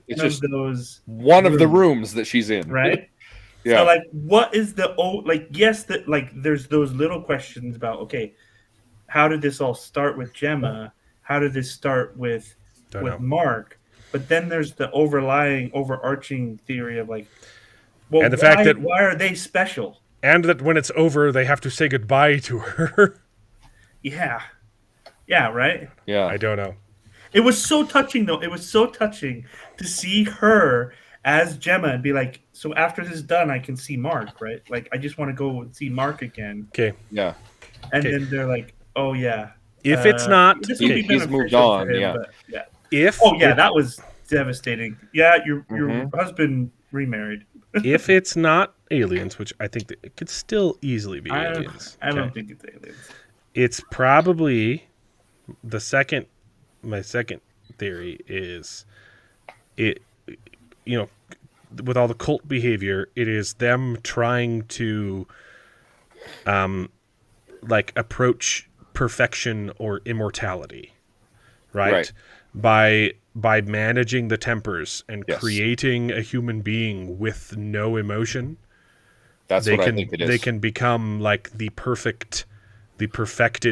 one of the rooms that she's in,
right?
Yeah.
So like, what is there's those little questions about, okay, how did this all start with Gemma? How did this start with Mark? But then there's the overarching theory of like, well,
and the fact that
why are they special?
And that when it's over, they have to say goodbye to her.
Yeah, right.
Yeah,
I don't know.
It was so touching, though. It was so touching to see her as Gemma and be like, so after this is done, I can see Mark, right? Like, I just want to go and see Mark again.
Okay.
Yeah.
And then they're like, oh, yeah.
If it's not...
He's moved on,
him,
yeah.
That was devastating. Yeah, your husband remarried.
If it's not aliens, which I think that it could still easily be aliens.
I don't think it's aliens.
It's probably my second theory is with all the cult behavior, it is them trying to approach perfection or immortality, right? By managing the tempers and creating a human being with no emotion.
That's what I think it is.
They can become like the perfected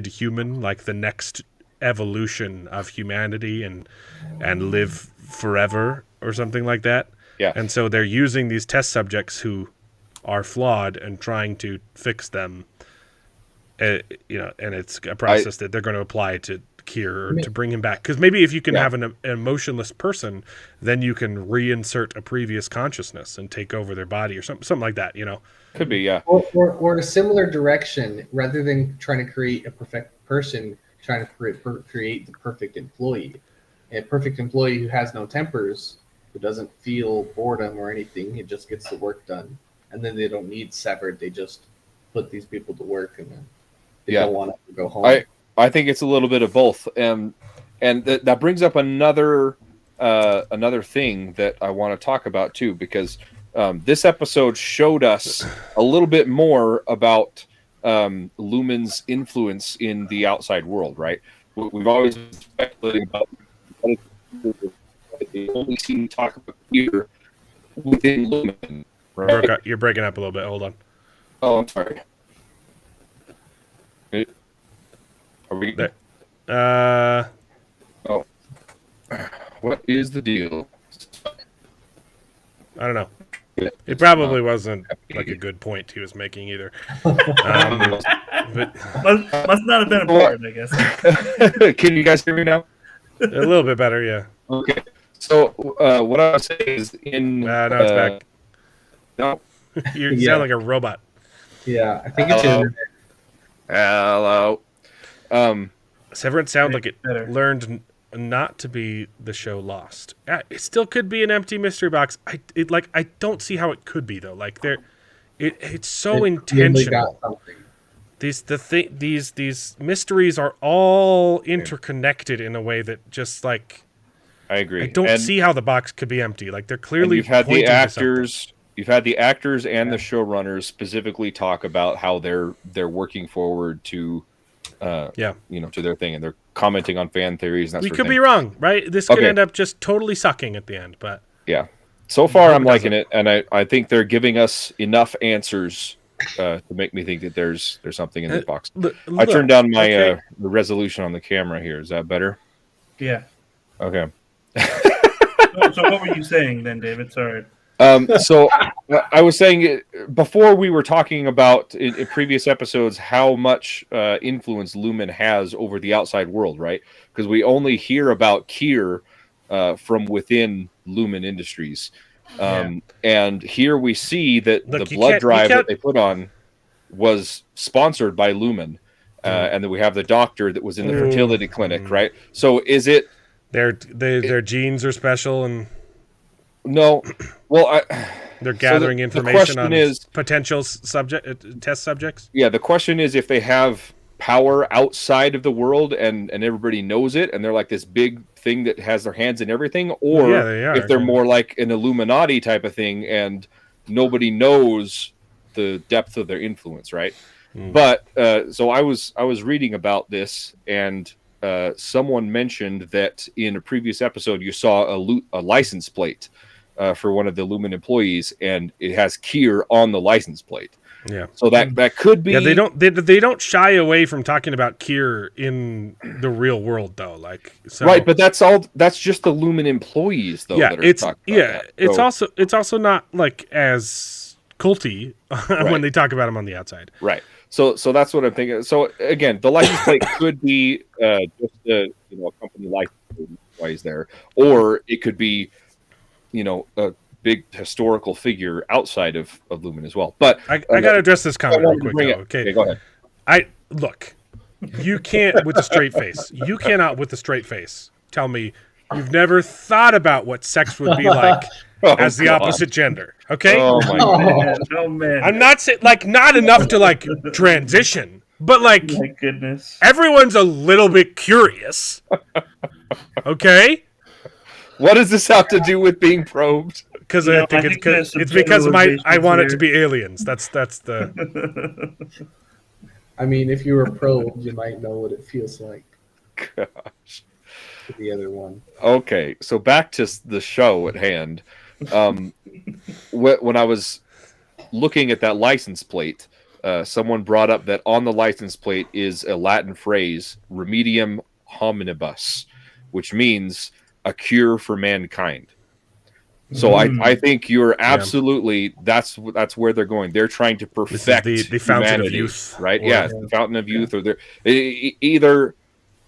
human, like the next evolution of humanity, and live forever or something like that.
Yeah.
And so they're using these test subjects who are flawed and trying to fix them and it's a process that they're going to apply to Kier to bring him back. Because maybe if you can have an emotionless person, then you can reinsert a previous consciousness and take over their body or something like that.
Could be, yeah.
Or in a similar direction, rather than trying to create a perfect person, trying to create the perfect employee. A perfect employee who has no tempers, who doesn't feel boredom or anything, he just gets the work done. And then they don't need severed, they just put these people to work and then they don't want to go home.
I think it's a little bit of both. And that brings up another thing that I want to talk about too, because this episode showed us a little bit more about Lumen's influence in the outside world, right? We've always been speculating about they only seem to talk about here within Lumen. Right?
You're breaking up a little bit. Hold on.
Oh, I'm sorry. Are we
there?
Oh, what is the deal?
I don't know. It probably wasn't like a good point he was making either. But
must not have been important, I guess.
Can you guys hear me now?
A little bit better, yeah.
Okay. So what I was saying is
no, it's back.
No,
you sound like a robot.
Yeah, I think it's in.
Hello.
Severance sound like it learned not to be the show Lost. It still could be an empty mystery box. I don't see how it could be though. Like it's so intentional. These mysteries are all interconnected in a way that just like
I agree.
I don't see how the box could be empty. Like they're clearly
you've had the actors. You've had the actors and the showrunners specifically talk about how they're working forward to, to their thing, and they're commenting on fan theories. And that
we could be wrong, right? This could end up just totally sucking at the end, but
yeah. So far, I'm liking it, and I think they're giving us enough answers to make me think that there's something in this box. I turned down my the resolution on the camera here. Is that better?
Yeah.
Okay.
So what were you saying then, David? Sorry.
So I was saying before we were talking about in previous episodes how much influence Lumen has over the outside world, right? Because we only hear about Kier from within Lumen Industries. And here we see that the blood drive that they put on was sponsored by Lumen. And then we have the doctor that was in the fertility clinic, right? So is it...
Their genes are special and...
No, well,
they're gathering information on potential test subjects.
Yeah, the question is if they have power outside of the world and everybody knows it, and they're like this big thing that has their hands in everything, or if they're more like an Illuminati type of thing and nobody knows the depth of their influence, right? But so I was reading about this, and someone mentioned that in a previous episode you saw a license plate. For one of the Lumen employees, and it has Kier on the license plate.
Yeah,
so that could be.
Yeah, they don't shy away from talking about Kier in the real world though. Like
right, but that's just the Lumen employees though.
Yeah,
it's
it's also not like as culty when they talk about them on the outside.
Right. So that's what I'm thinking. So again, the license plate could be just a company license employees there, or it could be. A big historical figure outside of Lumen as well. But
I got to address this comment real quick. Okay,
go ahead.
You can't with a straight face. You cannot with a straight face tell me you've never thought about what sex would be like as the opposite gender. Okay?
Oh my God.
Oh man.
I'm not saying not enough to transition, but
my goodness.
Everyone's a little bit curious. Okay?
What does this have to do with being probed?
Because I think it's because I want it to be aliens. That's the.
I mean, if you were probed, you might know what it feels like.
Gosh.
The other one.
Okay, so back to the show at hand. When I was looking at that license plate, someone brought up that on the license plate is a Latin phrase, "remedium hominibus," which means a cure for mankind. So I think you're absolutely that's where they're going. They're trying to perfect
the fountain of
humanity,
youth,
right?
or-
Yeah, it's the fountain of youth, or they're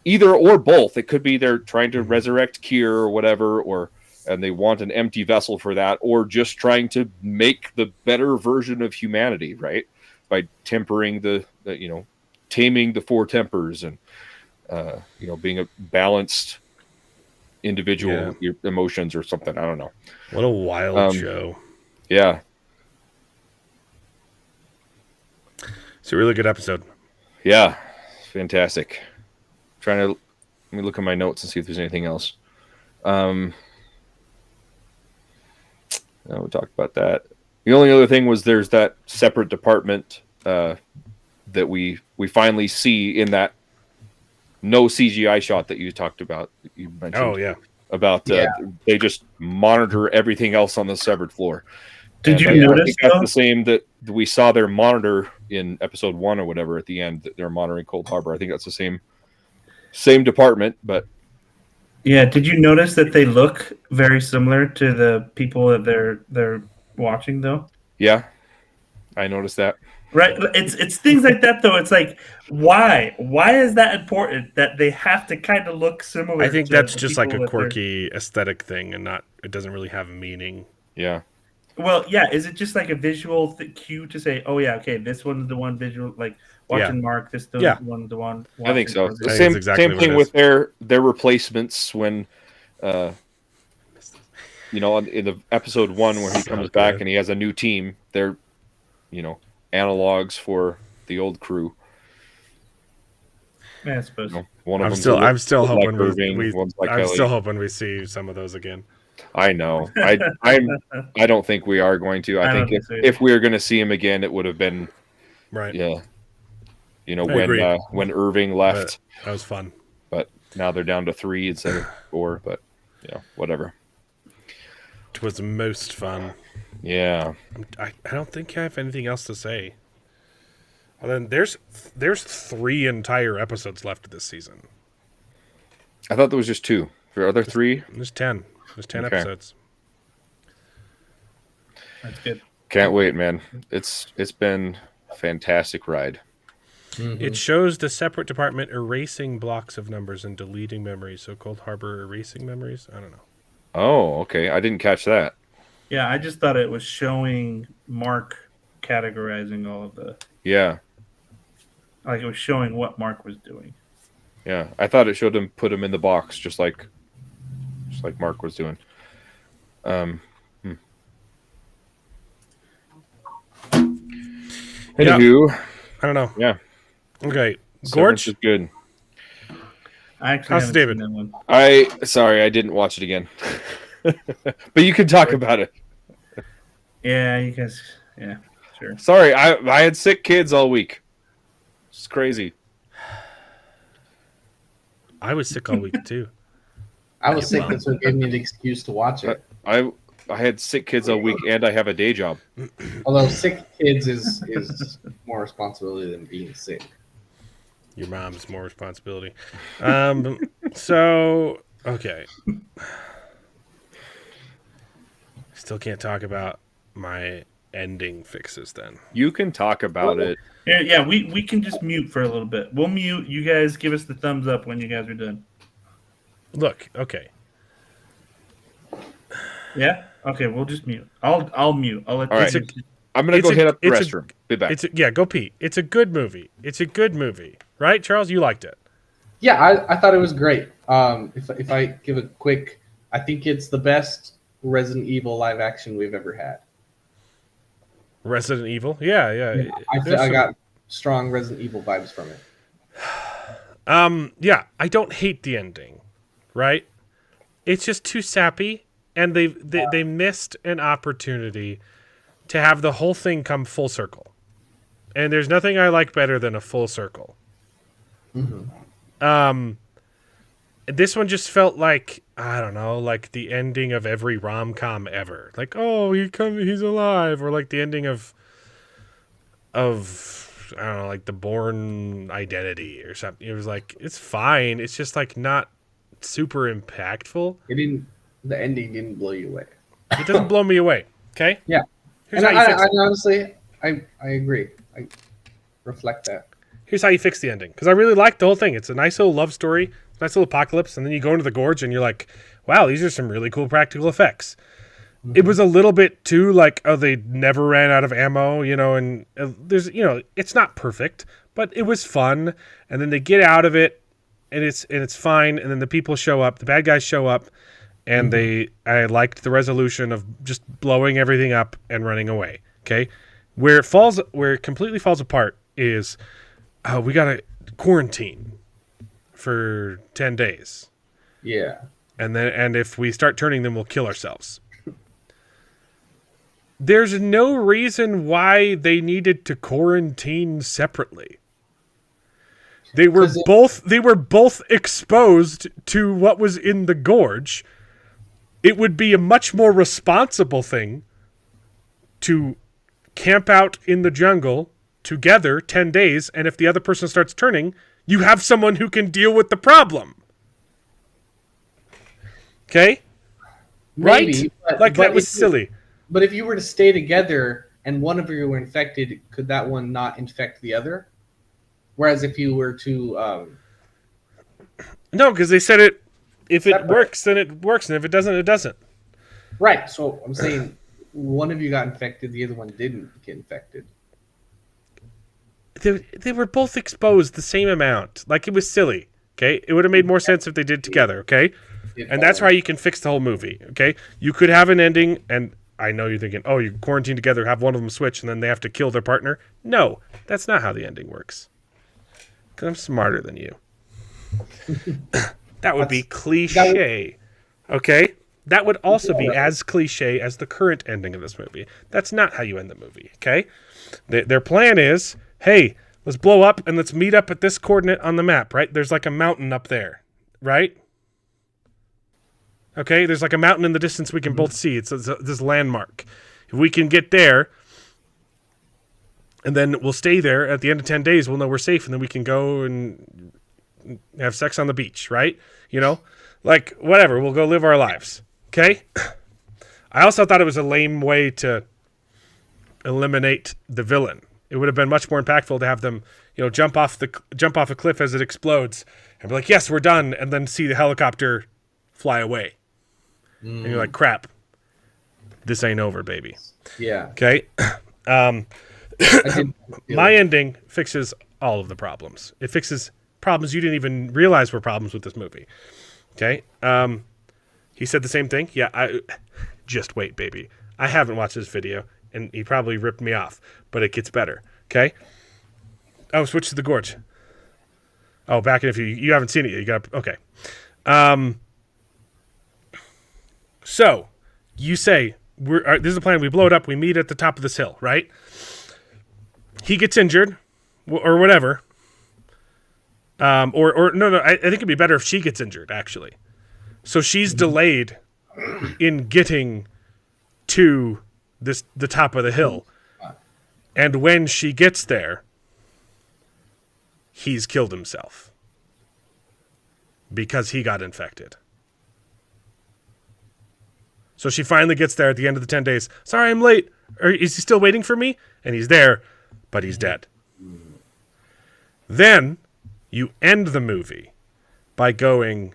either or both. It could be they're trying to resurrect Kier or whatever, and they want an empty vessel for that, or just trying to make the better version of humanity, right? By tempering the taming the four tempers and being a balanced individual with your emotions or something. I don't know.
What a wild show.
Yeah.
It's a really good episode.
Yeah. Fantastic. Let me look at my notes and see if there's anything else. No, we talked about that. The only other thing was there's that separate department that we finally see in that no CGI shot that you talked about. You mentioned.
Oh yeah.
About they just monitor everything else on the severed floor.
Did you
I
notice
think that's the same that we saw their monitor in episode 1 or whatever at the end that they're monitoring Cold Harbor. I think that's the same department, but
yeah, did you notice that they look very similar to the people that they're watching though?
Yeah, I noticed that.
Right, it's things like that though. It's like why is that important that they have to kind of look similar?
I think
to
that's
the
just like
people
a
that
quirky aesthetic thing, and it doesn't really have meaning.
Yeah.
Well, yeah. Is it just like a visual cue to say, "Oh yeah, okay, this one's the one visual"? Like watching Mark, this one's the one.
I think so.
Corbin.
Same
exactly
thing with their replacements when, in the episode 1 where he comes back and he has a new team. They're, analogs for the old crew.
Yeah, I suppose.
One of
I'm still hoping
Kelly.
still hoping we see some of those again.
I know. I don't think we are going to. I think if we are going to see him again, it would have been
right.
Yeah.
Agree.
When Irving left.
That was fun.
But now they're down to 3 instead of 4. But whatever.
It was the most fun.
Yeah.
I don't think I have anything else to say. Well, then there's 3 entire episodes left of this season.
I thought there was just 2. Are there 3?
There's 10. There's 10 episodes.
That's good.
Can't wait, man. It's been a fantastic ride.
Mm-hmm. It shows the separate department erasing blocks of numbers and deleting memories. So Cold Harbor erasing memories? I don't know.
Oh, okay. I didn't catch that.
Yeah, I just thought it was showing Mark categorizing all of the.
Yeah.
Like it was showing what Mark was doing.
Yeah, I thought it showed him put him in the box, just like Mark was doing. Anywho,
I don't know.
Yeah.
Okay,
Severance
Gorge
is good.
I actually
How's
haven't
David?
seen that one.
I didn't watch it again, but you can talk about it.
Yeah, you guys. Yeah, sure.
Sorry, I had sick kids all week. It's crazy.
I was sick all week too.
I was sick, that's what gave me the excuse to watch it.
I had sick kids all week, and I have a day job.
Although sick kids is more responsibility than being sick.
Your mom's more responsibility. So okay. Still can't talk about my ending fixes then.
You can talk about it.
Yeah, we can just mute for a little bit. We'll mute. You guys give us the thumbs up when you guys are done.
Look, okay.
Yeah? Okay, we'll just mute. I'll mute. I'll let
All right.
you.
I'm gonna go hit up the restroom. Be back.
Go pee. It's a good movie. It's a good movie, right, Charles? You liked it.
Yeah, I thought it was great. If I give a quick, I think it's the best Resident Evil live action we've ever had.
Resident Evil? Yeah.
I got strong Resident Evil vibes from it.
Yeah, I don't hate the ending, right? It's just too sappy, and they missed an opportunity to have the whole thing come full circle. And there's nothing I like better than a full circle.
Mm-hmm.
This one just felt like, I don't know, like the ending of every rom-com ever. Like, oh, he's alive, or like the ending of I don't know, like The Bourne Identity or something. It was like, it's fine. It's just like not super impactful.
The ending didn't blow you away.
It doesn't blow me away. Okay.
Yeah.
Here's
And
how you fix
I honestly, I agree. I reflect that.
Here's how you fix the ending, because I really liked the whole thing. It's a nice little love story, nice little apocalypse, and then you go into the gorge and you're like, wow, these are some really cool practical effects. It was a little bit too like, oh, they never ran out of ammo, and there's, it's not perfect, but it was fun. And then they get out of it, and it's fine. And then the people show up, the bad guys show up, and I liked the resolution of just blowing everything up and running away. Okay, where it completely falls apart is, we gotta quarantine for 10 days.
Yeah.
And if we start turning them, we'll kill ourselves. There's no reason why they needed to quarantine separately. They were both exposed to what was in the gorge. It would be a much more responsible thing to camp out in the jungle together 10 days, and if the other person starts turning, you have someone who can deal with the problem. Okay?
Maybe,
Right? That was silly.
But if you were to stay together and one of you were infected, could that one not infect the other? Whereas if you were to...
No, because they said it. If it
Separate.
works, then it works, and if it doesn't, it doesn't.
Right, so I'm saying one of you got infected, the other one didn't get infected.
They were both exposed the same amount. Like, it was silly. Okay? It would have made more sense if they did together. Okay? And that's how you can fix the whole movie. Okay? You could have an ending, and I know you're thinking, oh, you quarantine together, have one of them switch, and then they have to kill their partner. No, that's not how the ending works. Because I'm smarter than you. That would be cliche. Okay? That would also be as cliche as the current ending of this movie. That's not how you end the movie. Okay? Their plan is, hey, let's blow up and let's meet up at this coordinate on the map, right? There's like a mountain up there, right? Okay, there's like a mountain in the distance we can both see. It's this landmark. If we can get there, and then we'll stay there, at the end of 10 days, we'll know we're safe, and then we can go and have sex on the beach, right? Like, whatever, we'll go live our lives, okay? I also thought it was a lame way to eliminate the villain. It would have been much more impactful to have them, jump off a cliff as it explodes, and be like, yes, we're done, and then see the helicopter fly away. And you're like, crap, this ain't over, baby.
Yeah.
Okay? My ending fixes all of the problems. It fixes problems you didn't even realize were problems with this movie. Okay? He said the same thing. Yeah, just wait, baby. I haven't watched this video, and he probably ripped me off, but it gets better. Okay? Oh, switch to the gorge. Oh, back in if you haven't seen it yet. You got okay. So, you say, this is the plan. We blow it up. We meet at the top of this hill, right? He gets injured, or whatever. Or no. I think it'd be better if she gets injured, actually. So she's delayed in getting to the top of the hill, and when she gets there, he's killed himself because he got infected. So she finally gets there at the end of the 10 days. Sorry, I'm late. Is he still waiting for me? And he's there, but he's dead. Then you end the movie by going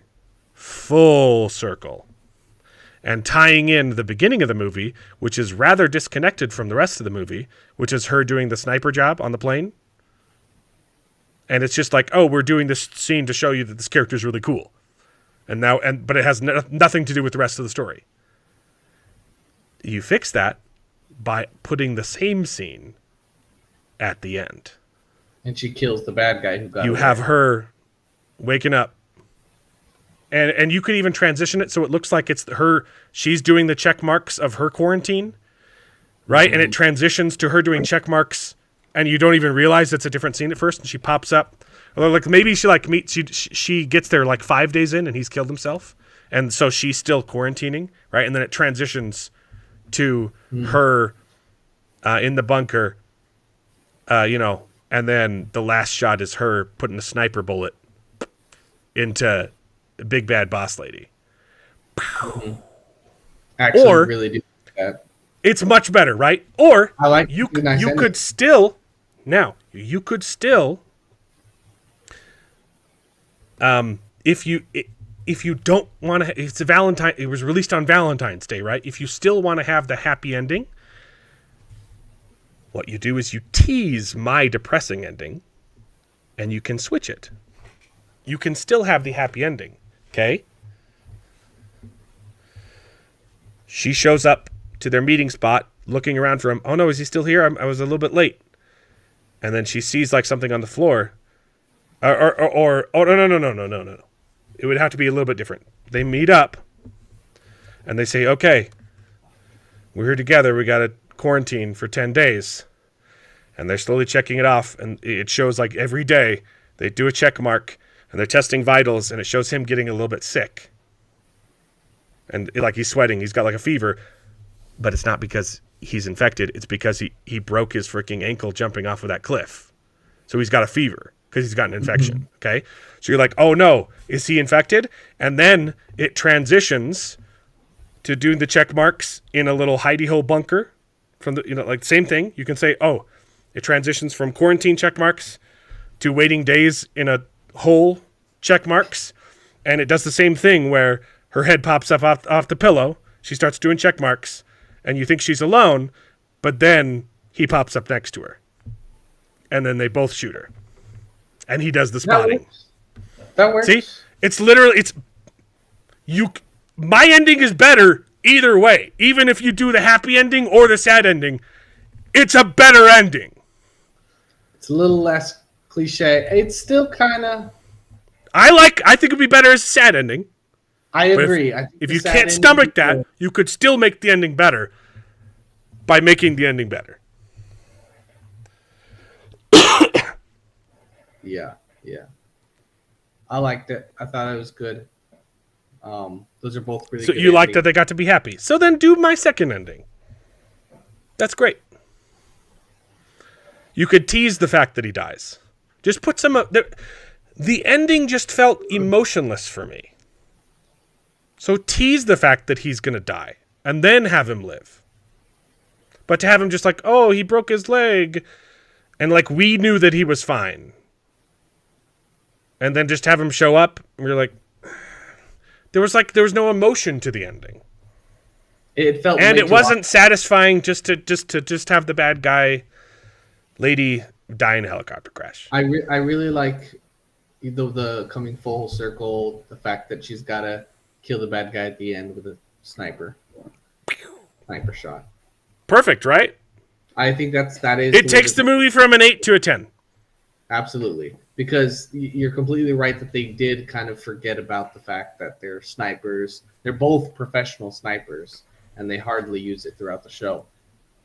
full circle and tying in the beginning of the movie, which is rather disconnected from the rest of the movie, which is her doing the sniper job on the plane. And it's just like, oh, we're doing this scene to show you that this character is really cool. But it has nothing to do with the rest of the story. You fix that by putting the same scene at the end.
And she kills the bad guy who got
You
away.
have her waking up. And you could even transition it so it looks like it's she's doing the check marks of her quarantine, right? Mm-hmm. And it transitions to her doing check marks, and you don't even realize it's a different scene at first, and she pops up. Or like maybe she gets there like 5 days in, and he's killed himself, and so she's still quarantining, right? And then it transitions to her in the bunker, and then the last shot is her putting a sniper bullet into the big bad boss lady.
Actually,
or
really do that.
It's much better, right? Or
I like
you
the nice
you
ending.
could still you could still if you don't want to, it's a Valentine, it was released on Valentine's Day, right? If you still want to have the happy ending, what you do is you tease my depressing ending and you can switch it. You can still have the happy ending, okay? She shows up to their meeting spot looking around for him. Oh no, is he still here? I was a little bit late. And then she sees like something on the floor. Oh no. It would have to be a little bit different. They meet up and they say, okay, we're here together. We got to quarantine for 10 days. And they're slowly checking it off. And it shows like every day they do a check mark and they're testing vitals. And it shows him getting a little bit sick. And like he's sweating. He's got like a fever. But it's not because he's infected. It's because he broke his freaking ankle jumping off of that cliff. So he's got a fever because he's got an infection. Okay. So you're like, oh no, is he infected? And then it transitions to doing the check marks in a little hidey hole bunker from the, like same thing. You can say, oh, it transitions from quarantine check marks to waiting days in a hole check marks. And it does the same thing where her head pops up off the pillow. She starts doing check marks and you think she's alone, but then he pops up next to her. And then they both shoot her. And he does the spotting.
That works.
See? It's literally, my ending is better either way. Even if you do the happy ending or the sad ending, it's a better ending.
It's a little less cliche. It's still kind of...
I think it'd be better as a sad ending.
I agree.
If you can't stomach that, you could still make the ending better by making the ending better.
Yeah. I liked it. I thought it was good. Those are both really
So
good.
you liked that they got to be happy. So then do my second ending. That's great. You could tease the fact that he dies. Just put some... The ending just felt emotionless for me. So tease the fact that he's going to die. And then have him live. But to have him just like, oh, he broke his leg. And like, we knew that he was fine. And then just have him show up. And we're like... There was no emotion to the ending.
It felt...
And
way
it
too
wasn't satisfying just to have the bad guy lady die in a helicopter crash.
I really like the coming full circle, the fact that she's got to kill the bad guy at the end with a sniper shot.
Perfect, right?
I think that is...
It takes the movie from an 8 to a 10.
Absolutely. Because you're completely right that they did kind of forget about the fact that they're snipers. They're both professional snipers, and they hardly use it throughout the show.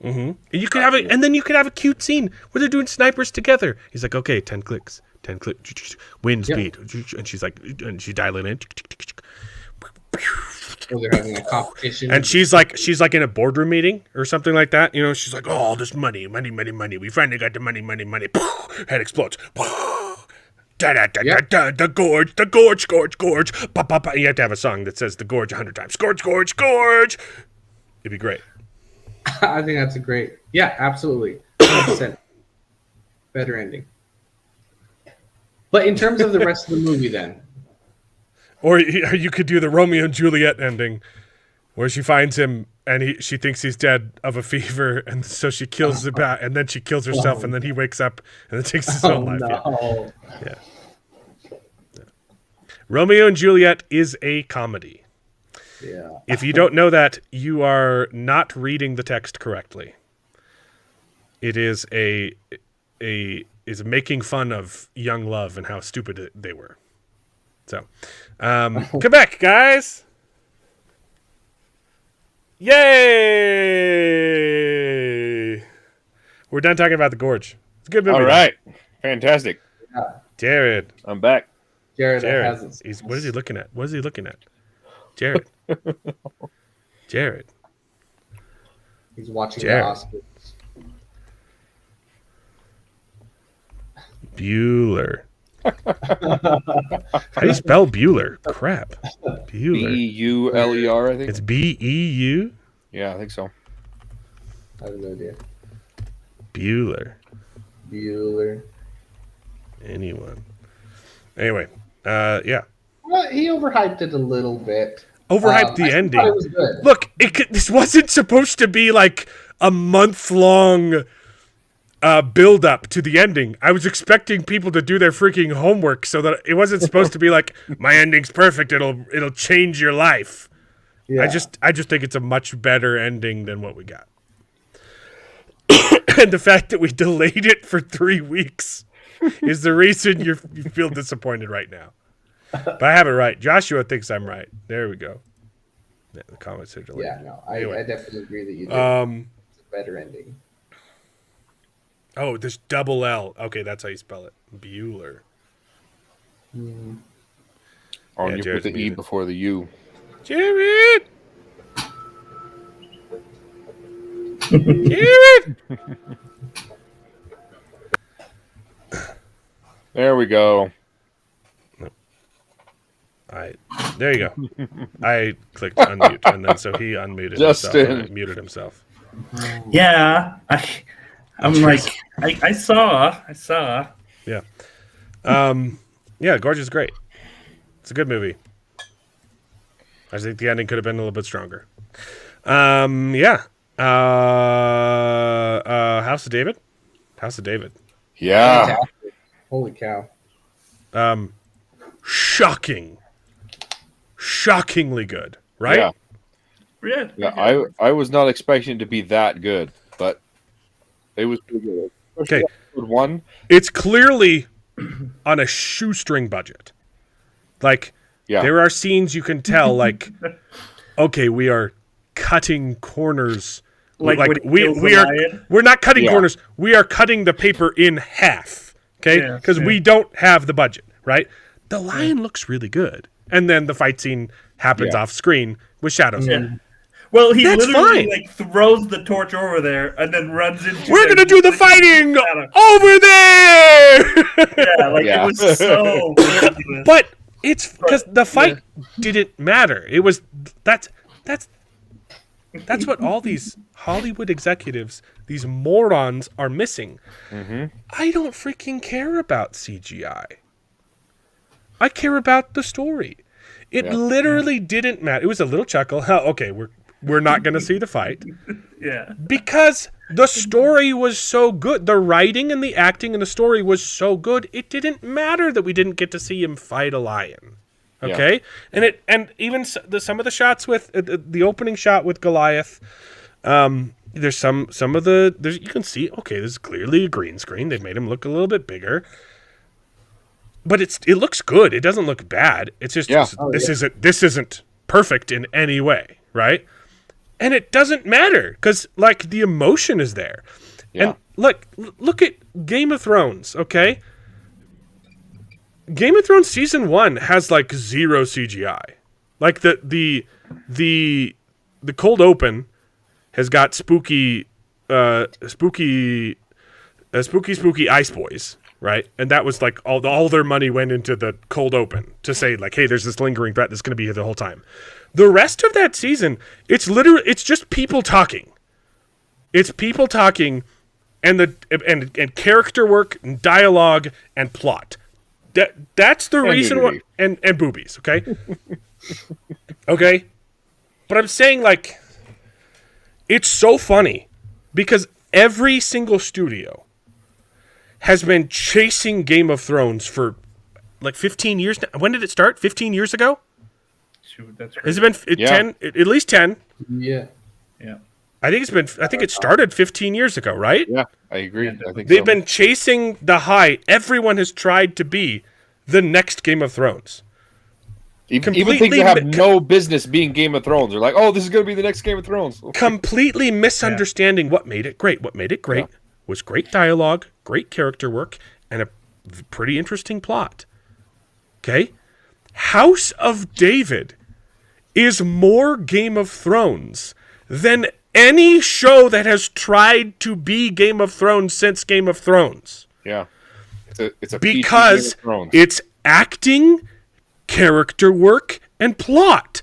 Mm-hmm. And you could have and then you could have a cute scene where they're doing snipers together. He's like, okay, 10 clicks, wind speed, and she's like, and she's dialing in.
So they're having a competition.
And she's like in a boardroom meeting or something like that. You know, she's like, oh, all this money. We finally got the money. Head explodes. The gorge. Ba, ba, ba. You have to have a song that says the gorge 100 times. Gorge. It'd be great.
I think that's a great... Yeah, absolutely. 100%. Better ending. But in terms of the rest of the movie then...
Or you could do the Romeo and Juliet ending where she finds him and she thinks he's dead of a fever, and so she kills the bat, and then she kills herself, and then he wakes up and then takes his own life.
No.
Yeah. Romeo and Juliet is a comedy.
Yeah.
If you don't know that, you are not reading the text correctly. It is is making fun of young love and how stupid they were. So, Quebec, guys! Yay! We're done talking about the gorge. It's a good movie.
All right. Fantastic.
Jared.
I'm back.
Jared hasn't.
What is he looking at? Jared. Jared.
He's watching
Jared.
the Oscars.
Bueller. How do you spell Bueller? Crap. Bueller.
Beuler, I think.
It's Beu?
Yeah, I think so.
I have no idea.
Bueller. Anyone? Anyway, yeah.
Well, he overhyped it a little bit.
Overhyped the
I still
ending.
thought it was good.
Look, this wasn't supposed to be like a month-long build up to the ending. I was expecting people to do their freaking homework so that it wasn't supposed to be like my ending's perfect. It'll change your life.
Yeah.
I just think it's a much better ending than what we got. And the fact that we delayed it for 3 weeks is the reason you feel disappointed right now. But I have it right. Joshua thinks I'm right. There we go. Yeah, the comments are delayed.
Yeah, no,
Anyway.
I definitely agree that you did. It's a better ending.
Oh, there's double L. Okay, that's how you spell it. Bueller.
Oh,
Yeah,
and you
Jared's
put the E
muted.
before the U.
Jared! Jared!
There we go.
There you go. I clicked unmute, and then so he unmuted himself
Justin.
and muted himself.
Yeah, I'm like, I saw.
Yeah. Yeah, Gorge is great. It's a good movie. I think the ending could have been a little bit stronger. Yeah. House of David? House of David.
Yeah.
Fantastic. Holy cow.
Shockingly good, right?
Yeah. Yeah, I was not expecting it to be that good, but it was pretty good.
Okay.
Episode 1.
It's clearly on a shoestring budget. Like,
Yeah.
there are scenes you can tell, like, okay, we are cutting corners.
Like when he kills the lion?
We're not cutting
Yeah.
corners. We are cutting the paper in half. Okay,
Yeah,
because
yeah.
we don't have the budget, right? The lion looks really good, and then the fight scene happens
Yeah.
off screen with shadows.
Yeah. Well, he
That's
literally
fine.
like throws the torch over there and then runs into.
We're
them.
gonna do the fighting
Yeah,
over there.
like
Yeah.
it was so. ridiculous.
But it's because the fight didn't matter. It was that's what all these Hollywood executives, these morons, are missing. I don't freaking care about CGI. I care about the story. It literally didn't matter. It was a little chuckle. Okay, we're not going to see the fight
Yeah.
because the story was so good. The writing and the acting and the story was so good. It didn't matter that we didn't get to see him fight a lion. Okay, and even some of the shots with the opening shot with Goliath. There's some of the you can see. Okay, this is clearly a green screen. They've made him look a little bit bigger, but it looks good. It doesn't look bad. It's just this isn't perfect in any way, right? And it doesn't matter because like the emotion is there.
Yeah.
And look at Game of Thrones. Okay. Game of Thrones season 1 has like 0 CGI. Like the cold open has got spooky ice boys, right? And that was like all their money went into the cold open to say like, hey, there's this lingering threat that's going to be here the whole time. The rest of that season, it's just people talking. It's people talking, and character work, and dialogue, and plot. That's the reason why, and boobies, okay? Okay? But I'm saying, like, it's so funny because every single studio has been chasing Game of Thrones for, like, 15 years now. When did it start? 15 years ago?
Shoot, that's
Has
crazy.
it been 10? At least 10.
Yeah.
Yeah.
I think it started 15 years ago, right?
Yeah, I agree. I think
They've
so.
been chasing the high. Everyone has tried to be the next Game of Thrones.
Even things
completely
that have no business being Game of Thrones. They're like, oh, this is going to be the next Game of Thrones.
Completely misunderstanding what made it great. What made it great was great dialogue, great character work, and a pretty interesting plot. Okay? House of David is more Game of Thrones than any show that has tried to be Game of Thrones since Game of Thrones.
Yeah. It's a PG
Because
Game of Thrones.
it's acting, character work, and plot.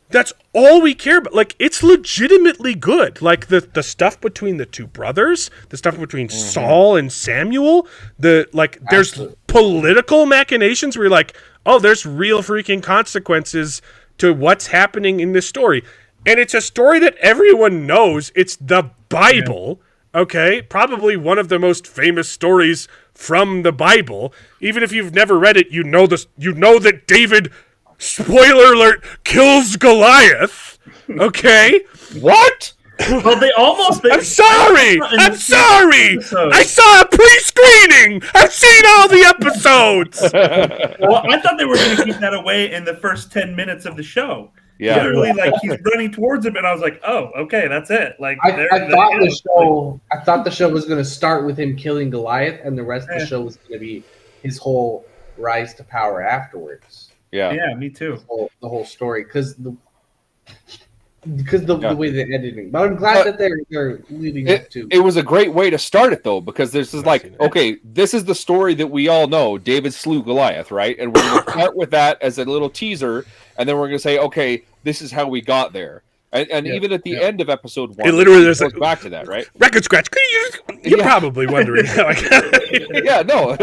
That's all we care about. Like, it's legitimately good. Like the stuff between the two brothers, the stuff between Saul and Samuel, there's
Absolutely.
political machinations where you're like, oh, there's real freaking consequences to what's happening in this story. And it's a story that everyone knows. It's the Bible, okay? Probably one of the most famous stories from the Bible. Even if you've never read it, you know that David, spoiler alert, kills Goliath, okay?
What?
Well,
I'm sorry! I'm sorry! I saw a pre-screening! I've seen all the episodes!
Well, I thought they were going to keep that away in the first 10 minutes of the show.
Yeah.
Literally, like, he's running towards him, and I was like, "Oh, okay, that's it." Like,
I thought the show was going to start with him killing Goliath, and the rest of the show was going to be his whole rise to power afterwards.
Yeah.
Yeah, me too.
The whole story, because the way they're editing. But I'm glad that they're leading up to.
It was a great way to start it, though, because this is like, okay, this is the story that we all know. David slew Goliath, right? And we're going to start with that as a little teaser, and then we're going to say, okay, this is how we got there. And even at the end of episode 1,
it literally
goes
like,
back to that, right?
Record scratch. You're probably wondering how I got
Yeah, no.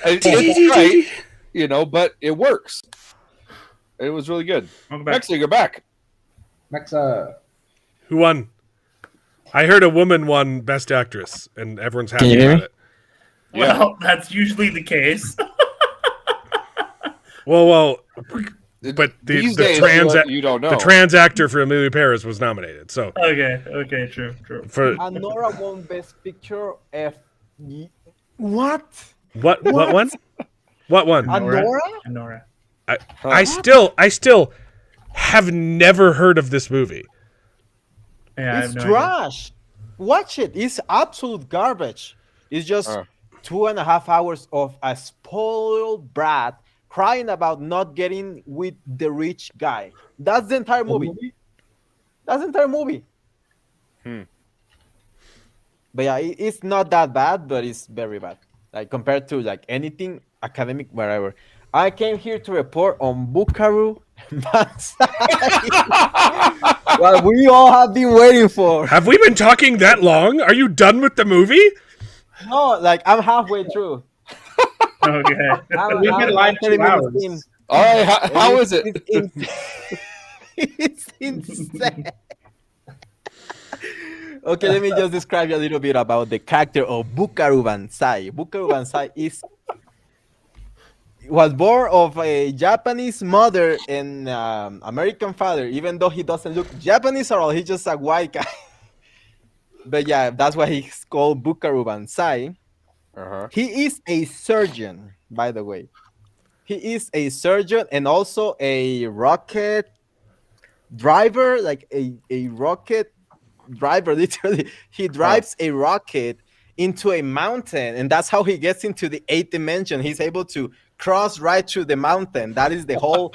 It's right, you know, but it works. It was really good. Actually, you're back.
Maxa.
Who won? I heard a woman won Best Actress, and everyone's happy
you hear
about
me?
it.
Well, that's usually the case.
Well, but
These
the
days,
trans
you don't know.
the trans actor for Amelia Paris was nominated. So
Okay, true.
for
Nora won Best Picture. What?
what one? What one?
Nora?
I still have never heard of this movie.
Yeah,
It's trash. Watch it. It's absolute garbage. It's just 2.5 hours of a spoiled brat crying about not getting with the rich guy. That's the entire movie. That's the entire movie. But yeah, it's not that bad, but it's very bad. Like compared to like anything academic, whatever. I came here to report on Bukaru what we all have been waiting for.
Have we been talking that long? Are you done with the movie?
No, like I'm halfway through.
Okay.
We've been live 2 hours.
All right, how is it?
It's insane. Okay, let me just describe you a little bit about the character of Bukaru Banzai. Bukaru Banzai was born of a Japanese mother and American father, even though he doesn't look Japanese at all. He's just a white guy. But yeah, that's why he's called Bukaru Banzai. He is a surgeon, by the way. He is a surgeon and also a rocket driver, like a rocket driver. Literally, he drives a rocket into a mountain, and that's how he gets into the 8th dimension. He's able to cross right through the mountain. That is the whole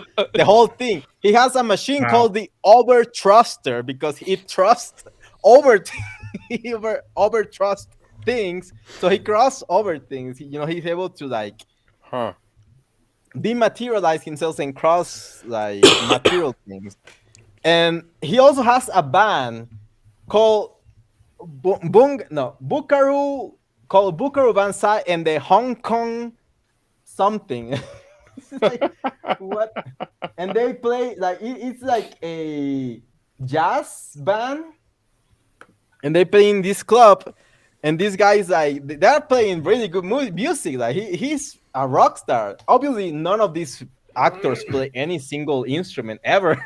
thing. He has a machine called the over thruster because it thrusts over trust things, so he cross over things. You know, he's able to like dematerialize himself and cross like material things. And he also has a band called Bukaru Banzai and the Hong Kong something. Like, what? And they play like it's like a jazz band, and they play in this club. And these guys, like, they're playing really good music. Like he's a rock star. Obviously, none of these actors play any single instrument ever.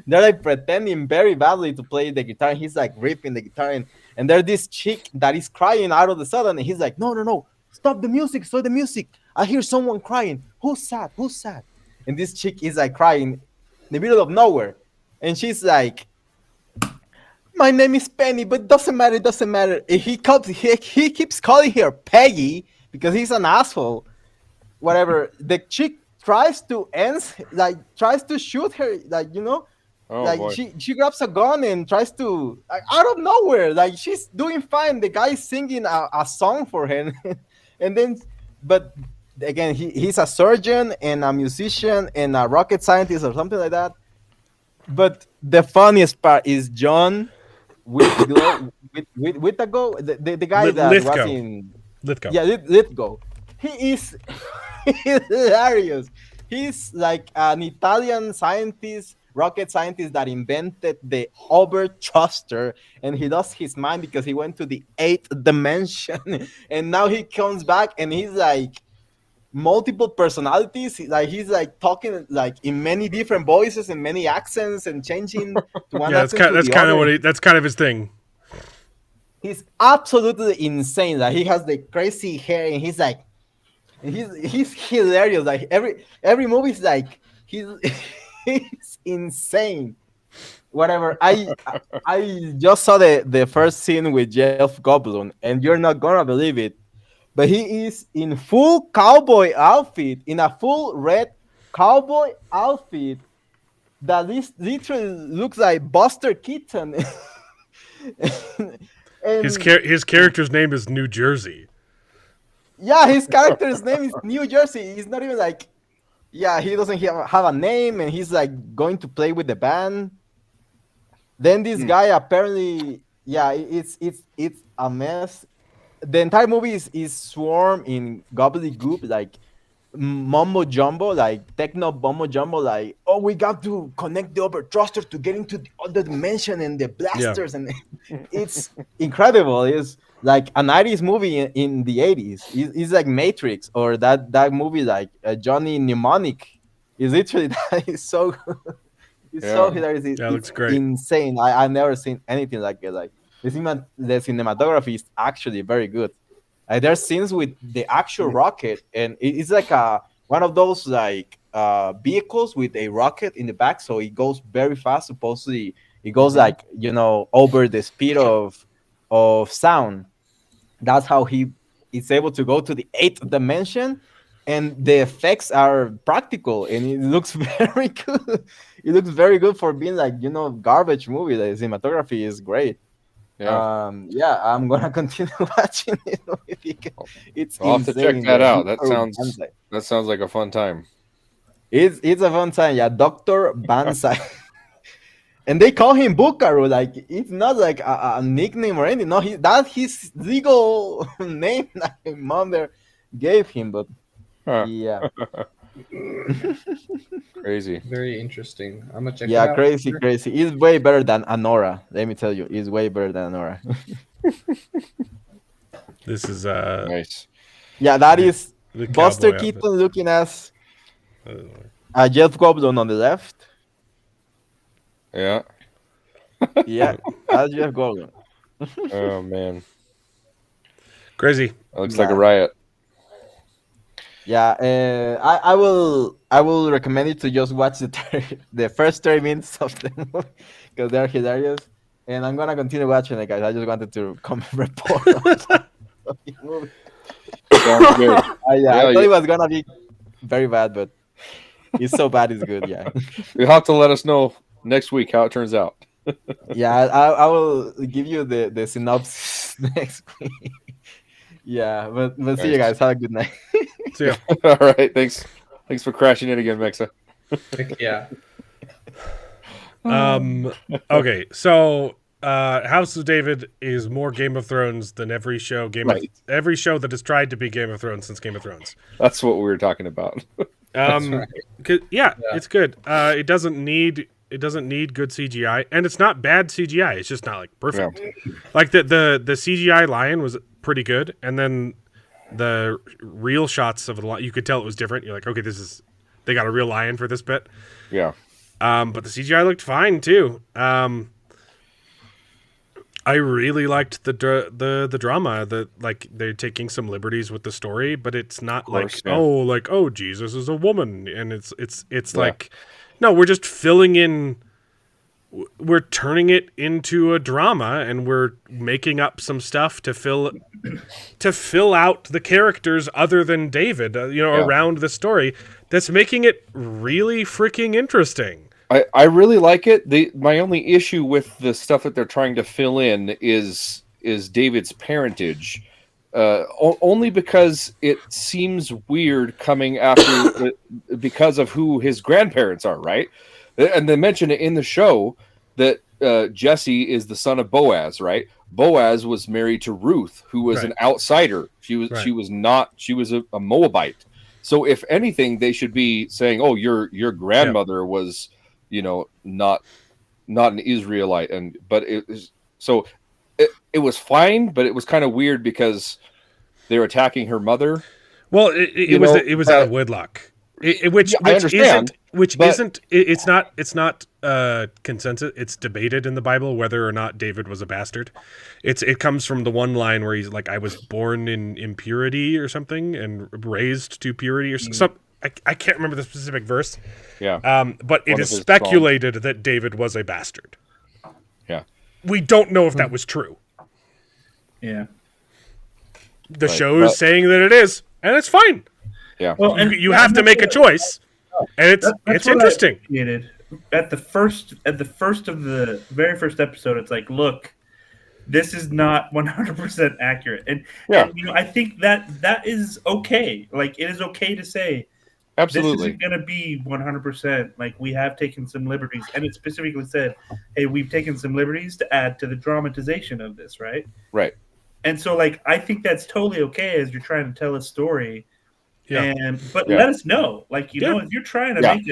They're like pretending very badly to play the guitar. He's like ripping the guitar, and there's this chick that is crying out of the sudden, and he's like, no, stop the music, stop the music. I hear someone crying. Who's sad? And this chick is like crying in the middle of nowhere, and she's like, my name is Penny, but doesn't matter. He keeps calling her Peggy because he's an asshole. Whatever. The chick tries to shoot her, like, you know, she grabs a gun and tries to, like, out of nowhere, like she's doing fine. The guy's singing a song for her, and then, but again, he's a surgeon and a musician and a rocket scientist or something like that. But the funniest part is John with the go the guy that was
Lithgow.
in
Lithgow.
yeah Lithgow. He is hilarious. He's like an Italian scientist, rocket scientist that invented the overthruster, and he lost his mind because he went to the eighth dimension, and now he comes back and he's like multiple personalities. He's like talking like in many different voices and many accents and changing to one
Yeah,
accent to
that's
the
kind of
other.
that's kind of his thing.
He's absolutely insane. Like he has the crazy hair and he's like he's hilarious. Like every movie is like he's he's insane. Whatever. I just saw the first scene with Jeff Goldblum, and you're not gonna believe it, but he is in full cowboy outfit, in a full red cowboy outfit that literally looks like Buster Keaton. and
His character's name is New Jersey.
yeah, his character's name is New Jersey. He's not even like, yeah, he doesn't have a name, and he's like going to play with the band. Then this guy apparently, yeah, it's a mess. The entire movie is swarm in gobbledygook, like mumbo jumbo, like techno mumbo jumbo, like, oh, we got to connect the overthruster to get into the other dimension and the blasters, and it's incredible. It's like a 90s movie in the 80s. It's like Matrix, or that movie like Johnny Mnemonic. Is literally that is so it's so hilarious.
Yeah, it looks great.
Insane. I've never seen anything like it. Like the cinematography is actually very good. There's scenes with the actual rocket, and it's like one of those like vehicles with a rocket in the back, so it goes very fast. Supposedly, it goes like over the speed of sound. That's how he is able to go to the eighth dimension, and the effects are practical, and it looks very good. It looks very good for being like garbage movie. The cinematography is great.
Yeah.
I'm gonna continue watching it. It's
I'll have to
insane.
check that out.
Banzai.
That sounds like a fun time.
It's a fun time. Yeah, Dr. Banzai. And they call him Bukaru. Like it's not like a nickname or anything. No, that's his legal name that his mother gave him. But yeah.
Crazy.
Very interesting. I'm gonna check it out.
Crazy. It's way better than Anora. Let me tell you, it's way better than Anora.
This is
Nice.
Yeah, that is
the
Buster
cowboy
Keaton looking as
outfit.
Jeff Goldblum on the left.
Yeah.
Yeah, that's Jeff Goldblum.
Oh man.
Crazy.
That looks like a riot.
Yeah, I will recommend you to just watch the first 30 minutes of the movie because they're hilarious. And I'm gonna continue watching it, guys. I just wanted to come and report on the movie.
Sounds good.
I thought it was gonna be very bad, but it's so bad it's good. Yeah.
You'll have to let us know next week how it turns out.
Yeah, I will give you the synopsis next week. Yeah, but see you guys. Have a good night.
See ya.
All right. Thanks for crashing in again, Mexa.
Yeah.
Okay, so House of David is more Game of Thrones than every show every show that has tried to be Game of Thrones since Game of Thrones.
That's what we were talking about.
Right.
It's good. It doesn't need good CGI, and it's not bad CGI. It's just not like perfect.
Yeah.
Like the CGI lion was pretty good, and then the real shots of the lion, you could tell it was different. You're like, okay, they got a real lion for this bit.
Yeah.
But the CGI looked fine too. I really liked the drama. Like they're taking some liberties with the story, but it's not oh Jesus is a woman, and it's like, no, we're just filling in. We're turning it into a drama, and we're making up some stuff to fill out the characters other than David, around the story. That's making it really freaking interesting.
I really like it. My only issue with the stuff that they're trying to fill in is David's parentage, only because it seems weird coming after because of who his grandparents are, right? And they mention it in the show that Jesse is the son of Boaz, right? Boaz was married to Ruth, who was an outsider. She was a Moabite. So if anything, they should be saying, "Oh, your grandmother was, not an Israelite." But it was it was fine, but it was kind of weird because they're attacking her mother.
Well, it was out of wedlock, which it's not consensus. It's debated in the Bible whether or not David was a bastard. It comes from the one line where he's like, "I was born in impurity" or something, and raised to purity or something. I can't remember the specific verse.
Yeah.
But it is speculated that David was a bastard.
Yeah.
We don't know if that was true.
Yeah.
The show is saying that it is, and it's fine.
Yeah.
Well, and
you have to make a choice, and it's interesting.
At the very first episode, it's like, look, this is not 100% accurate, and I think that is okay. Like, it is okay to say,
absolutely,
this isn't going to be 100%. Like, we have taken some liberties, and it specifically said, hey, we've taken some liberties to add to the dramatization of this, right?
Right.
And so, like, I think that's totally okay as you're trying to tell a story.
Yeah.
But let us know, like, if you're trying to make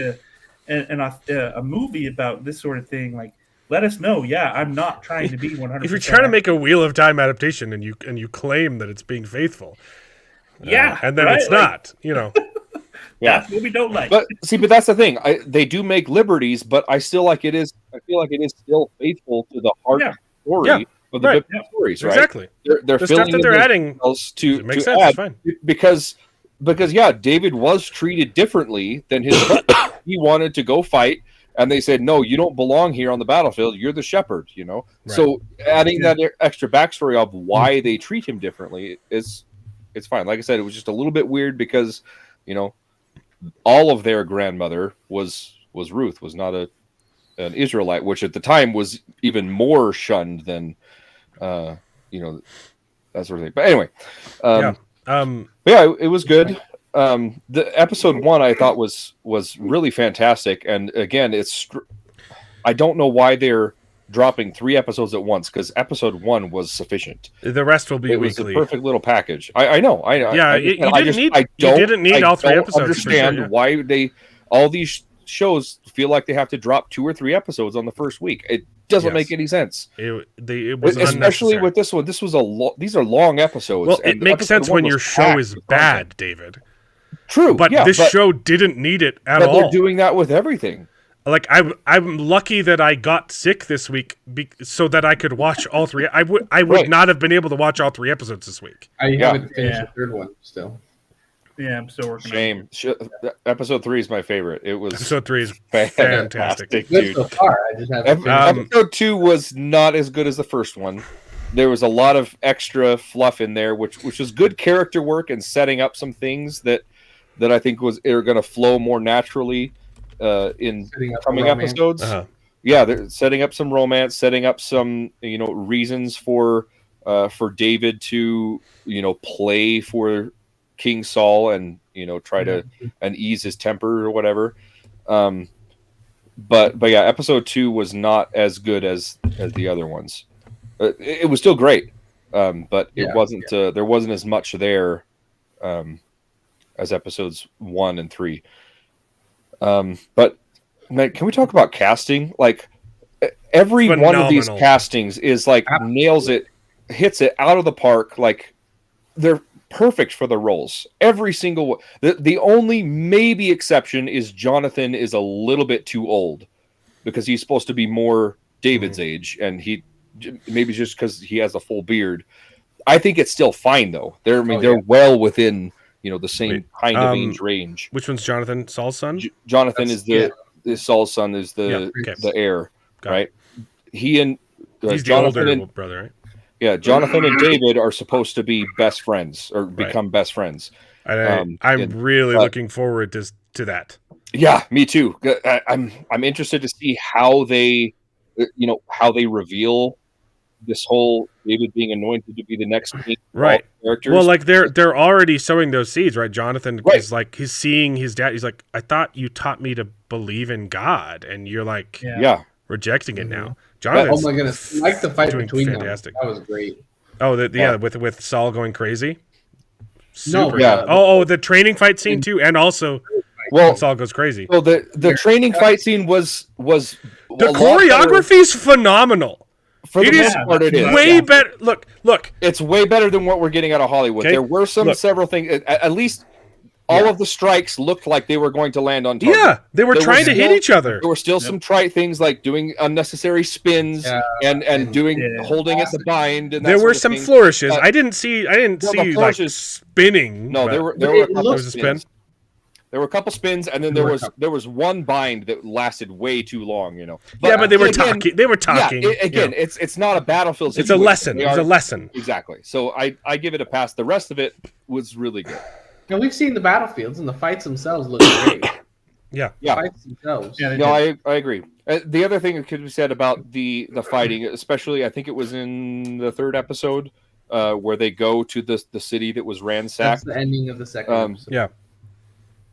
a movie about this sort of thing, like, let us know. Yeah, I'm not trying to be 100%.
If you're trying to make a Wheel of Time adaptation and you claim that it's being faithful, and then it's not,
That's what we don't like.
But that's the thing. They do make liberties, but I feel like it is still faithful to the heart story of the biblical stories, right?
Exactly.
They're
the
filling
stuff that they're adding
to
makes sense.
add
It's fine.
because David was treated differently than his brother. He wanted to go fight, and they said, "No, you don't belong here on the battlefield. You're the shepherd." Right. So adding that extra backstory of why they treat him differently it's fine. Like I said, it was just a little bit weird because all of their grandmother was Ruth, was not an Israelite, which at the time was even more shunned than that sort of thing. But anyway, it was good. The episode 1 I thought was really fantastic, and again, I don't know why they're dropping 3 episodes at once, because episode 1 was sufficient.
The rest will be
it
weekly.
was a perfect little package. I know.
Yeah, you didn't need all 3 episodes.
I understand why all these shows feel like they have to drop 2 or 3 episodes on the first week. It doesn't make any sense.
It was
especially with this one. This was these are long episodes.
Well, it makes sense when your show is bad, David.
True,
but this show didn't need it at all.
They're doing that with everything.
Like, I'm lucky that I got sick this week so that I could watch all 3. I would not have been able to watch all 3 episodes this week.
I haven't finished the third one still.
Yeah, I'm still working.
Shame. Episode 3 is my favorite. It was
episode 3 is fantastic.
Good so far. I just haven't
episode 2 was not as good as the first one. There was a lot of extra fluff in there, which was good character work and setting up some things that I think are going to flow more naturally in coming episodes. Uh-huh. Yeah, they're setting up some romance, setting up some reasons for David to play for King Saul and try to and ease his temper or whatever. But yeah, episode 2 was not as good as the other ones. It was still great, but it wasn't. There wasn't as much there as episodes 1 and 3. But man, can we talk about casting? Like, every one of these castings is like nails it, hits it out of the park. Like, they're perfect for the roles. Every single one. The only maybe exception is Jonathan is a little bit too old because he's supposed to be more David's age, and he maybe just because he has a full beard. I think it's still fine though. They're well within the same kind of age range.
Which one's Jonathan? Saul's son?
Jonathan is Saul's son is the heir, right? He and
he's
Jonathan
the older brother, right?
Yeah, Jonathan and David are supposed to be best friends or become best friends.
I'm really looking forward to that.
Yeah, me too. I'm interested to see how they reveal this whole David being anointed to be the next king.
Right.
Characters.
Well, like they're already sowing those seeds, right? Jonathan is like, he's seeing his dad. He's like, I thought you taught me to believe in God, and you're like
Yeah.
rejecting it now.
Oh
Jonathan's
my goodness! I like the fight
doing
between
fantastic.
them. That was great.
Oh, with Saul going crazy.
No,
Super
yeah.
good. Oh, the training fight scene too, and also
Well,
when Saul goes crazy.
so the training fight scene was
The
a lot better.
choreography's phenomenal.
For the
It is
most part, it is.
way better. Look.
It's way better than what we're getting out of Hollywood.
Okay.
There were several things. At least all of the strikes looked like they were going to land on target.
Yeah, they were trying to hit each other.
There were still some trite things like doing unnecessary spins and doing holding at the bind. And that
There were
sort of
some
thing.
flourishes. I didn't see
the
like
flourishes-
spinning.
No,
but
there were a
It
couple
looks-
of
a
spins.
spin.
There were a couple spins, and then there was one bind that lasted way too long.
But they were
again,
talking. They were talking.
Yeah, it's not a battlefield.
it's a
situation.
lesson.
They
It's a
are-
lesson.
Exactly. So I give it a pass. The rest of it was really good.
And we've seen the battlefields, and the fights themselves look great.
Yeah.
Yeah.
The fights themselves.
Yeah, they
No,
did.
I agree. The other thing that could be said about the fighting, especially I think it was in the third episode, where they go to the city that was
That's
ransacked.
the ending of the second episode.
Yeah.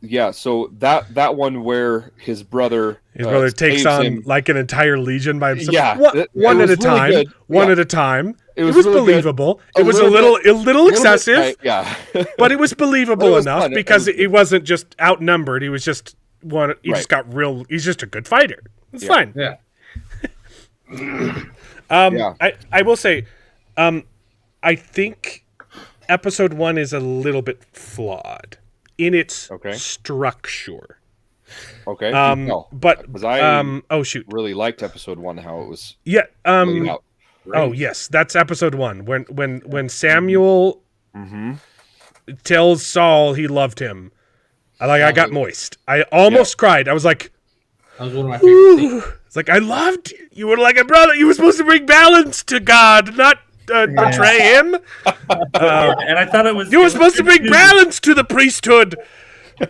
Yeah, so that one where his brother
takes
saves
on
him,
like an entire legion by himself.
Yeah,
one
it
at a
was really
time.
good.
One
Yeah.
at a time. It was
really good.
believable.
A
It was a
little
little excessive,
bit, yeah.
but it was believable
But it was
enough
fun.
because it wasn't just outnumbered. He was just one. He just got real. He's just a good fighter. It's
Yeah.
fine.
Yeah.
Yeah.
I will say, I think episode 1 is a little bit flawed in its structure.
Okay.
But
because I
oh shoot,
really liked episode 1 how it was
yeah.
laid out.
Oh yes, that's episode 1 when Samuel
Mm-hmm.
tells Saul he loved him. I got moist. I almost cried. I was like,
That was one of my favorite scenes.
it's like I loved you. You were like a brother. You were supposed to bring balance to God, not betray him.
And I thought it was.
You were supposed to bring balance to the priesthood.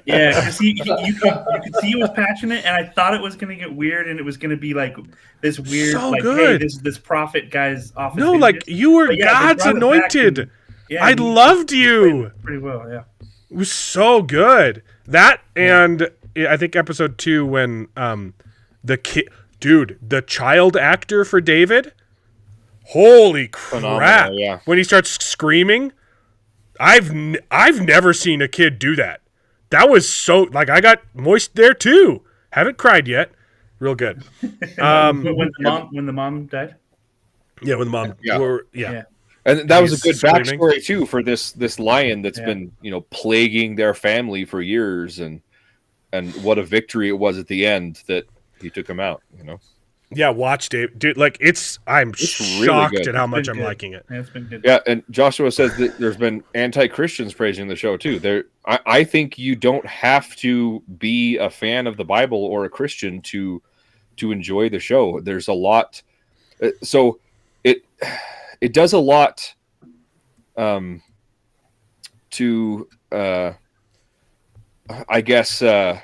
Yeah, because you could see he was passionate, and I thought it was going to get weird, and it was going to be like this weird,
So
like,
good.
hey, this prophet guy's off.
No, like you were
But yeah, they
God's
brought it back
anointed.
and- yeah,
I
he
loved you.
pretty well. Yeah,
It was so good. That and I think episode 2 when the child actor for David. Holy crap!
Phenomenal, yeah.
When he starts screaming, I've never seen a kid do that. That was so like I got moist there too. Haven't cried yet. Real good.
when the mom died.
Yeah, when the mom.
Yeah.
Yeah.
And that was a good
Screaming.
backstory too for this lion that's been plaguing their family for years, and what a victory it was at the end that he took him out.
Yeah, watch Dave. Dude, like I'm
It's really
shocked
good.
at how much
It's
I'm
been good.
liking it.
Yeah, it's been good.
Yeah, and Joshua says that there's been anti-Christians praising the show too. I think you don't have to be a fan of the Bible or a Christian to enjoy the show. There's a lot, so it does a lot to I guess I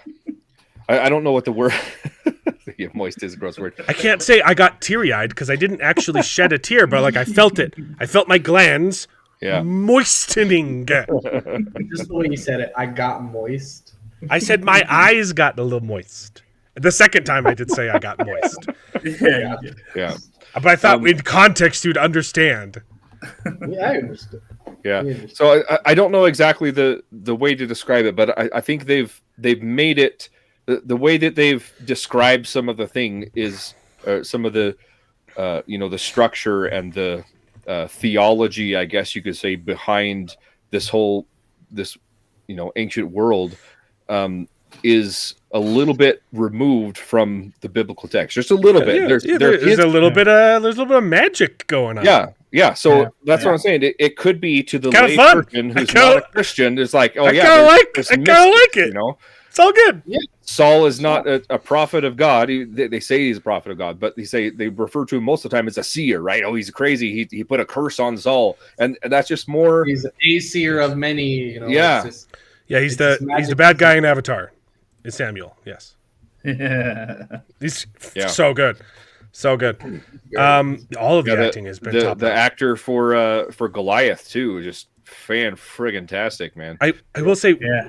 don't know what the word. Yeah, moist is a gross word.
I can't say I got teary-eyed because I didn't actually shed a tear, but like I felt it. I felt my glands moistening.
Just the way you said it, I got moist.
I said my eyes got a little moist. The second time I did say I got moist.
Yeah.
Yeah.
But I thought in context you'd understand.
Yeah, I understood.
Yeah. So I don't know exactly the way to describe it, but I think they've made it the way that they've described some of the thing is some of the the structure and the theology, I guess you could say, behind this ancient world is a little bit removed from the biblical text, just a little bit. There's
a little bit of magic going on.
Yeah. So that's what I'm saying. It could be to the
Kinda
lay
fun.
person who's not a Christian. It's like,
I kind of like it. It's all good.
Yeah.
Saul is not a prophet of God. They say he's a prophet of God, but they refer to him most of the time as a seer, right? Oh, he's crazy. He put a curse on Saul, and that's just more.
He's a seer of many.
Yeah.
It's just,
He's the bad guy in Avatar. It's Samuel. Yes. He's so good. So good. All of the acting has been top.
The actor for Goliath too, just fan-friggin-tastic, man.
I will say
Yeah.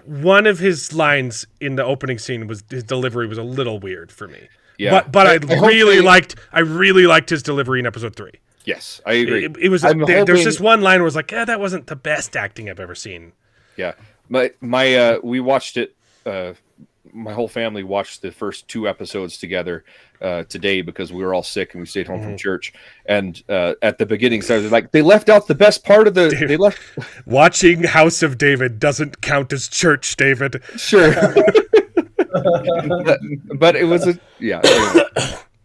one of his lines in the opening scene was his delivery was a little weird for me.
Yeah.
But I
hope
really
they-
liked his delivery in episode 3.
Yes, I agree.
It was
I'm
there's
hoping-
this one line where I was like, that wasn't the best acting I've ever seen.
Yeah, we watched it. My whole family watched the first 2 episodes together today because we were all sick and we stayed home from church. And at the beginning, started like they left out the best part of the.
Dude.
They left.
Watching House of David doesn't count as church, David.
Sure, but it was Anyway.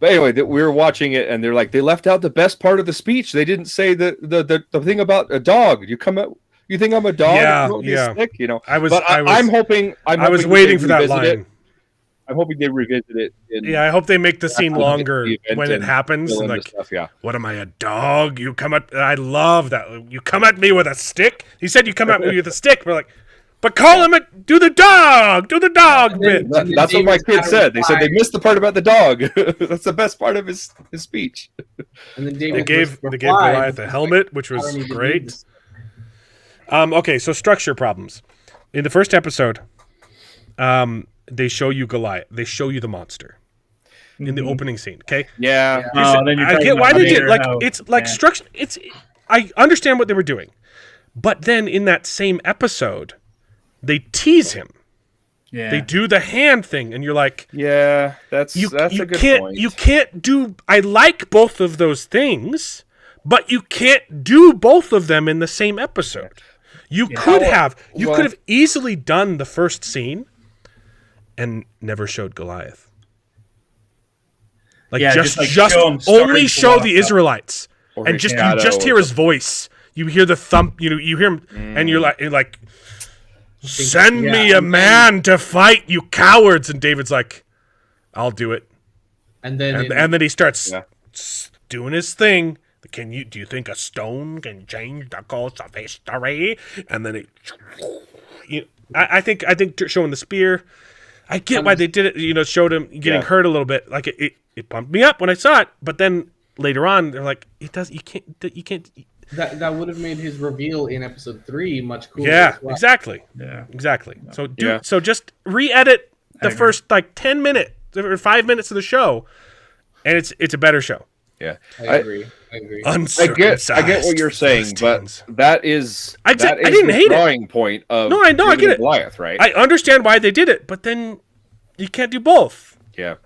But anyway, we were watching it, and they're like, they left out the best part of the speech. They didn't say the thing about a dog. You think I'm a dog?
Yeah,
You want me to
yeah.
stick? You know.
I was
I'm hoping.
I was
hoping
waiting
they
for that
revisit
line.
it. I'm hoping they revisit it.
Yeah, I hope they make the scene
after
longer
the event
when it
and
happens.
fill in the
Like,
stuff, yeah.
what am I, a dog? You come at. I love that. You come at me with a stick. He said you come at me with a stick. We're like, but call him do the dog bit.
That's what my kids said. They said they missed the part about the dog. That's the best part of his speech.
And then
They
David
gave Goliath a helmet, which was great. Okay, so structure problems. In the first episode, they show you Goliath. They show you the monster in the opening scene. Okay.
Yeah.
Then you're
I
talking
get why
about
they did
later
like
how-
it's like
yeah.
structure. I understand what they were doing, but then in that same episode, they tease him.
Yeah.
They do the hand thing, and you're like,
Yeah, that's
you
a good
can't
point.
you can't do. I like both of those things, but you can't do both of them in the same episode. You could have easily done the first scene and never showed Goliath. Like
Yeah,
just
show him
only
starting to
show
walk
the
up.
Israelites
Or
and
his
just you
shadow
just
or
hear his voice. You hear the thump. You hear him, and you're like, send me a man to fight, you cowards. And David's like, I'll do it.
And then
And then he starts
Yeah.
doing his thing. Do you think a stone can change the course of history? And then I think showing the spear, I get why they did it. Showed him getting hurt a little bit. Like it pumped me up when I saw it. But then later on, they're like, you can't.
that would have made his reveal in episode 3 much cooler.
Yeah,
as well.
exactly.
Yeah.
Exactly. So
Yeah.
so just re-edit the
agree.
first 10 minutes or 5 minutes of the show, and it's a better show.
Yeah.
I agree.
I get what you're saying, but that is
I
that is
didn't
the
hate it.
drawing point of
No, I know, I
David
get
and
it.
Goliath, right?
I understand why they did it, but then you can't do both.
Yeah.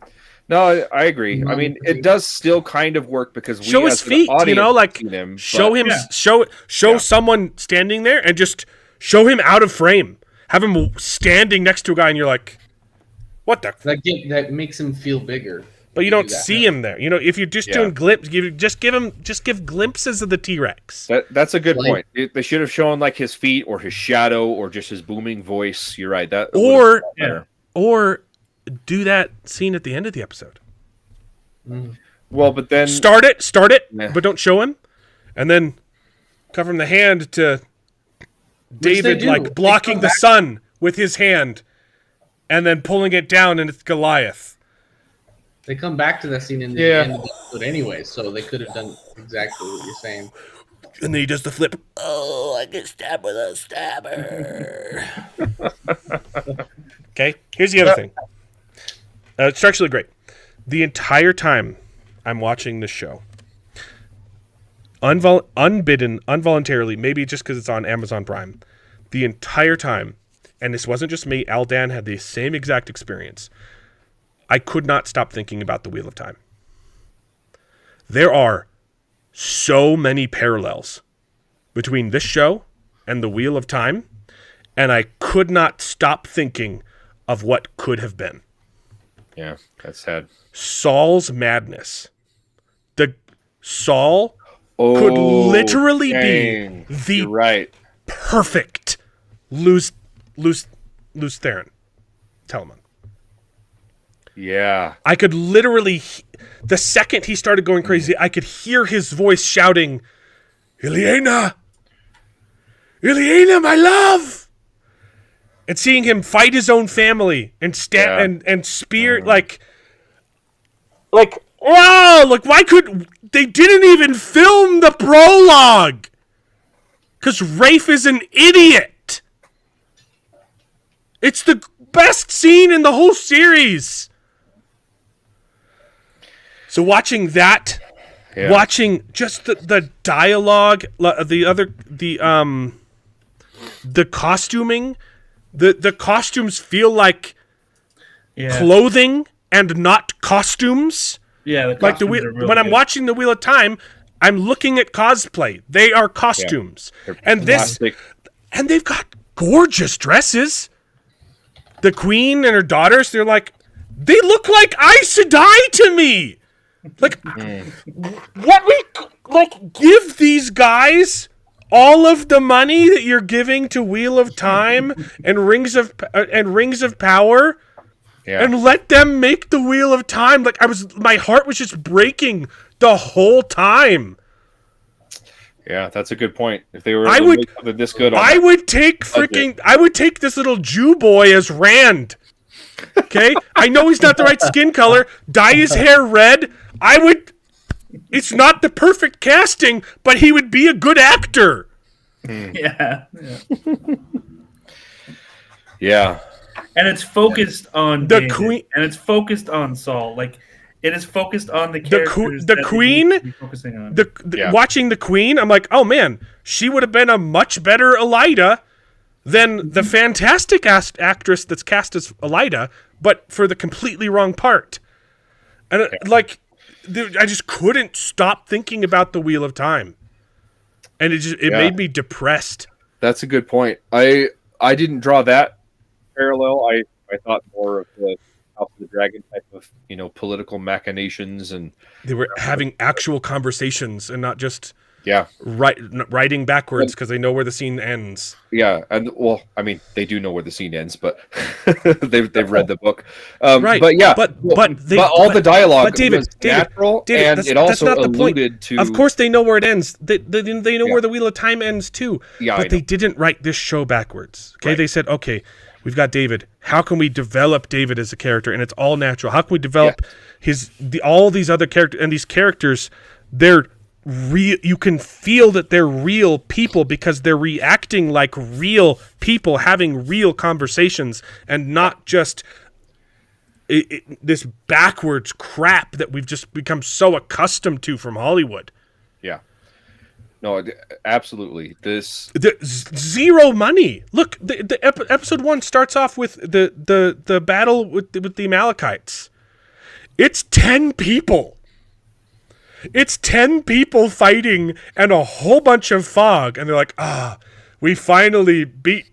No, I agree. I mean, it does still kind of work because we
Show his
as an
feet,
audience
like
see him,
show
but-
him,
Yeah.
show someone standing there, and just show him out of frame. Have him standing next to a guy, and you're like, what the?
That makes him feel bigger.
But you don't
do that.
see him there. If you're just doing give glimpses of the T-Rex.
That's a good
Like-
point. They should have shown like his feet or his shadow or just his booming voice. You're right. That
Or-
would've been better.
Or do that scene at the end of the episode.
Well, but then
Start it,
Yeah.
but don't show him, and then cover him the hand to
they
David,
do.
like
They
blocking
come
the
back-
sun with his hand, and then pulling it down, and it's Goliath.
They come back to that scene in the
Yeah.
end of the episode anyway, so they could have done exactly what you're saying.
And then he does the flip. Oh, I get stabbed with a stabber. Okay, here's the other thing. It's structurally great. The entire time I'm watching this show, involuntarily, maybe just because it's on Amazon Prime, the entire time, and this wasn't just me, Aldan had the same exact experience, I could not stop thinking about the Wheel of Time. There are so many parallels between this show and the Wheel of Time, and I could not stop thinking of what could have been.
yeah, that's sad.
Saul's madness. Saul could literally
dang.
be the
You're right.
perfect Lutheran Telemann.
Yeah.
I could literally, the second he started going crazy, I could hear his voice shouting, Ileana! Ileana, my love! And seeing him fight his own family and and spear, like, wow, like, why they didn't even film the prologue! Because Rafe is an idiot. It's the best scene in the whole series. So watching that, watching just the dialogue, the costuming, the costumes feel like clothing and not costumes.
Yeah,
Like when I'm watching the Wheel of Time, I'm looking at cosplay. They are costumes, and they've got gorgeous dresses. The Queen and her daughters, they look like Aes Sedai to me. Like, what give these guys all of the money that you're giving to Wheel of Time and Rings of Power, and let them make the Wheel of Time. Like, my heart was just breaking the whole time.
Yeah, that's a good point. If they were this good,
I would take this little Jew boy as Rand. Okay, I know he's not the right skin color. Dye his hair red. It's not the perfect casting, but he would be a good actor.
Yeah.
Yeah.
And it's focused on
the
David,
Queen,
and it's focused on Saul. Like, it is focused on the characters.
The Queen.
Focusing on.
Watching the Queen, I'm like, oh man, she would have been a much better Elida than the fantastic actress that's cast as Elida, but for the completely wrong part. And I just couldn't stop thinking about the Wheel of Time, and it made me depressed.
That's a good point. I didn't draw that parallel. I thought more of the House of the Dragon type of political machinations, and
they were having actual conversations and not just writing backwards because they know where the scene ends.
Yeah, and they do know where the scene ends, but they've read the book, right? But all the dialogue, but David, was natural, David, and it also alluded to.
Of course, they know where it ends. They know where the Wheel of Time ends too. Yeah, but they didn't write this show backwards. Okay, they said, okay, we've got David. How can we develop David as a character? And it's all natural. How can we develop all these other characters? And these characters, they're real. You can feel that they're real people because they're reacting like real people having real conversations and not just this backwards crap that we've just become so accustomed to from Hollywood.
Yeah. No, absolutely.
Zero money. Look, the episode 1 starts off with the battle with the Amalekites. It's 10 people. It's 10 people fighting and a whole bunch of fog, and they're like, we finally beat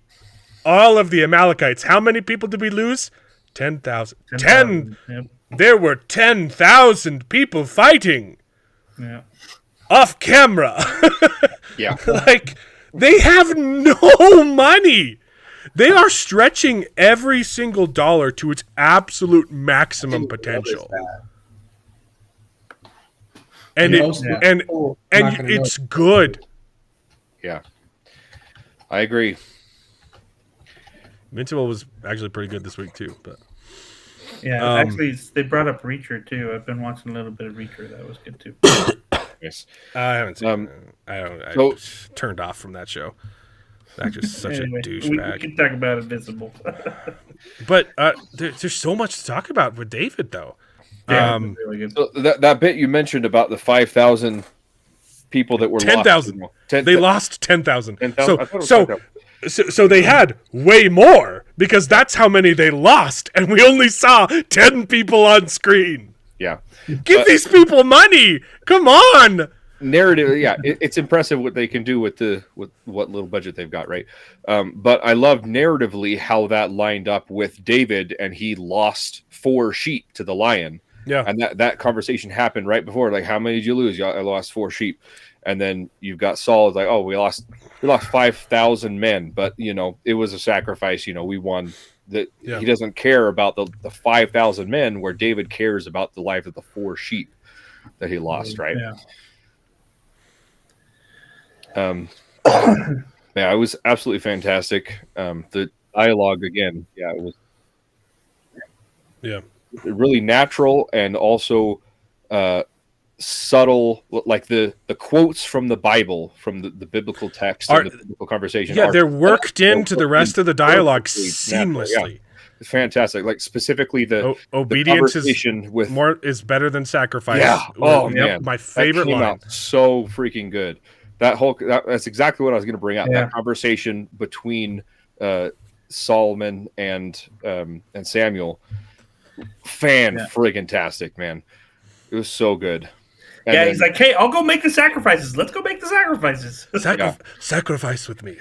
all of the Amalekites. How many people did we lose? 10,000. 10. Yep. There were 10,000 people fighting.
Yeah.
Off camera.
Yeah.
They have no money. They are stretching every single dollar to its absolute maximum potential. And it's good.
Yeah. I agree.
Invincible was actually pretty good this week too, but
actually they brought up Reacher too. I've been watching a little bit of Reacher. That was good too.
Yes. I haven't seen I turned off from that show. That's just such a douchebag.
We can talk about Invincible.
But there's so much to talk about with David, though.
Yeah, really good.
So that bit you mentioned about the 5,000 people that were
10,000. They lost 10,000.
10,000?
So they had way more because that's how many they lost, and we only saw 10 people on screen.
Yeah.
Give these people money. Come on.
Narrative, it's impressive what they can do with what little budget they've got, right? But I love narratively how that lined up with David, and he lost 4 sheep to the lion.
Yeah,
and that conversation happened right before. Like, how many did you lose? I lost 4 sheep. And then you've got Saul. It's like, oh, we lost 5,000 men, but it was a sacrifice. We won. He doesn't care about the 5,000 men, where David cares about the life of the 4 sheep that he lost, right?
Yeah.
It was absolutely fantastic. The dialogue again, it was really natural, and also subtle, like the quotes from the Bible, from the biblical text and the biblical conversation.
Yeah, they're worked into the rest of the dialogue seamlessly.
Yeah. It's fantastic. Like specifically the
obedience
the
is better than sacrifice.
Yeah. Oh man,
my favorite
that came
line.
out so freaking good. That's exactly what I was going to bring up.
Yeah.
That conversation between Solomon and Samuel, friggin' tastic, man. It was so good. And
yeah, he's like, "Hey, I'll go make the sacrifices. Let's go make the sacrifices."
Sacrifice with me.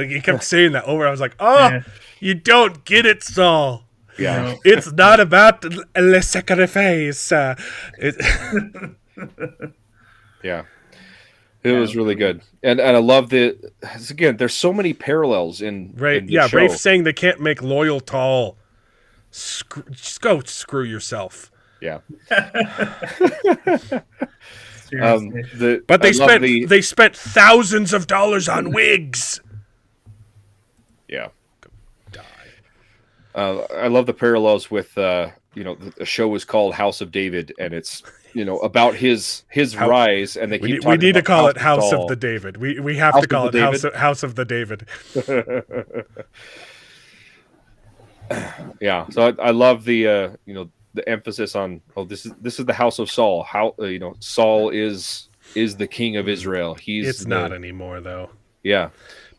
He kept saying that over. I was like, "Oh, you don't get it, Saul.
Yeah,
it's not about le sacrifice."
Yeah. It was really good, and I love again. There's so many parallels in in the show.
Rafe saying they can't make loyal tall. Just go screw yourself.
Yeah.
But they spent thousands of dollars on wigs.
Yeah. I love the parallels with the show is called House of David, and it's about his rise, and we
need to call it House of the David. We have to call it House of the David.
Yeah, so I love the the emphasis on this is the house of Saul. How Saul is the king of Israel. It's
not anymore though.
Yeah,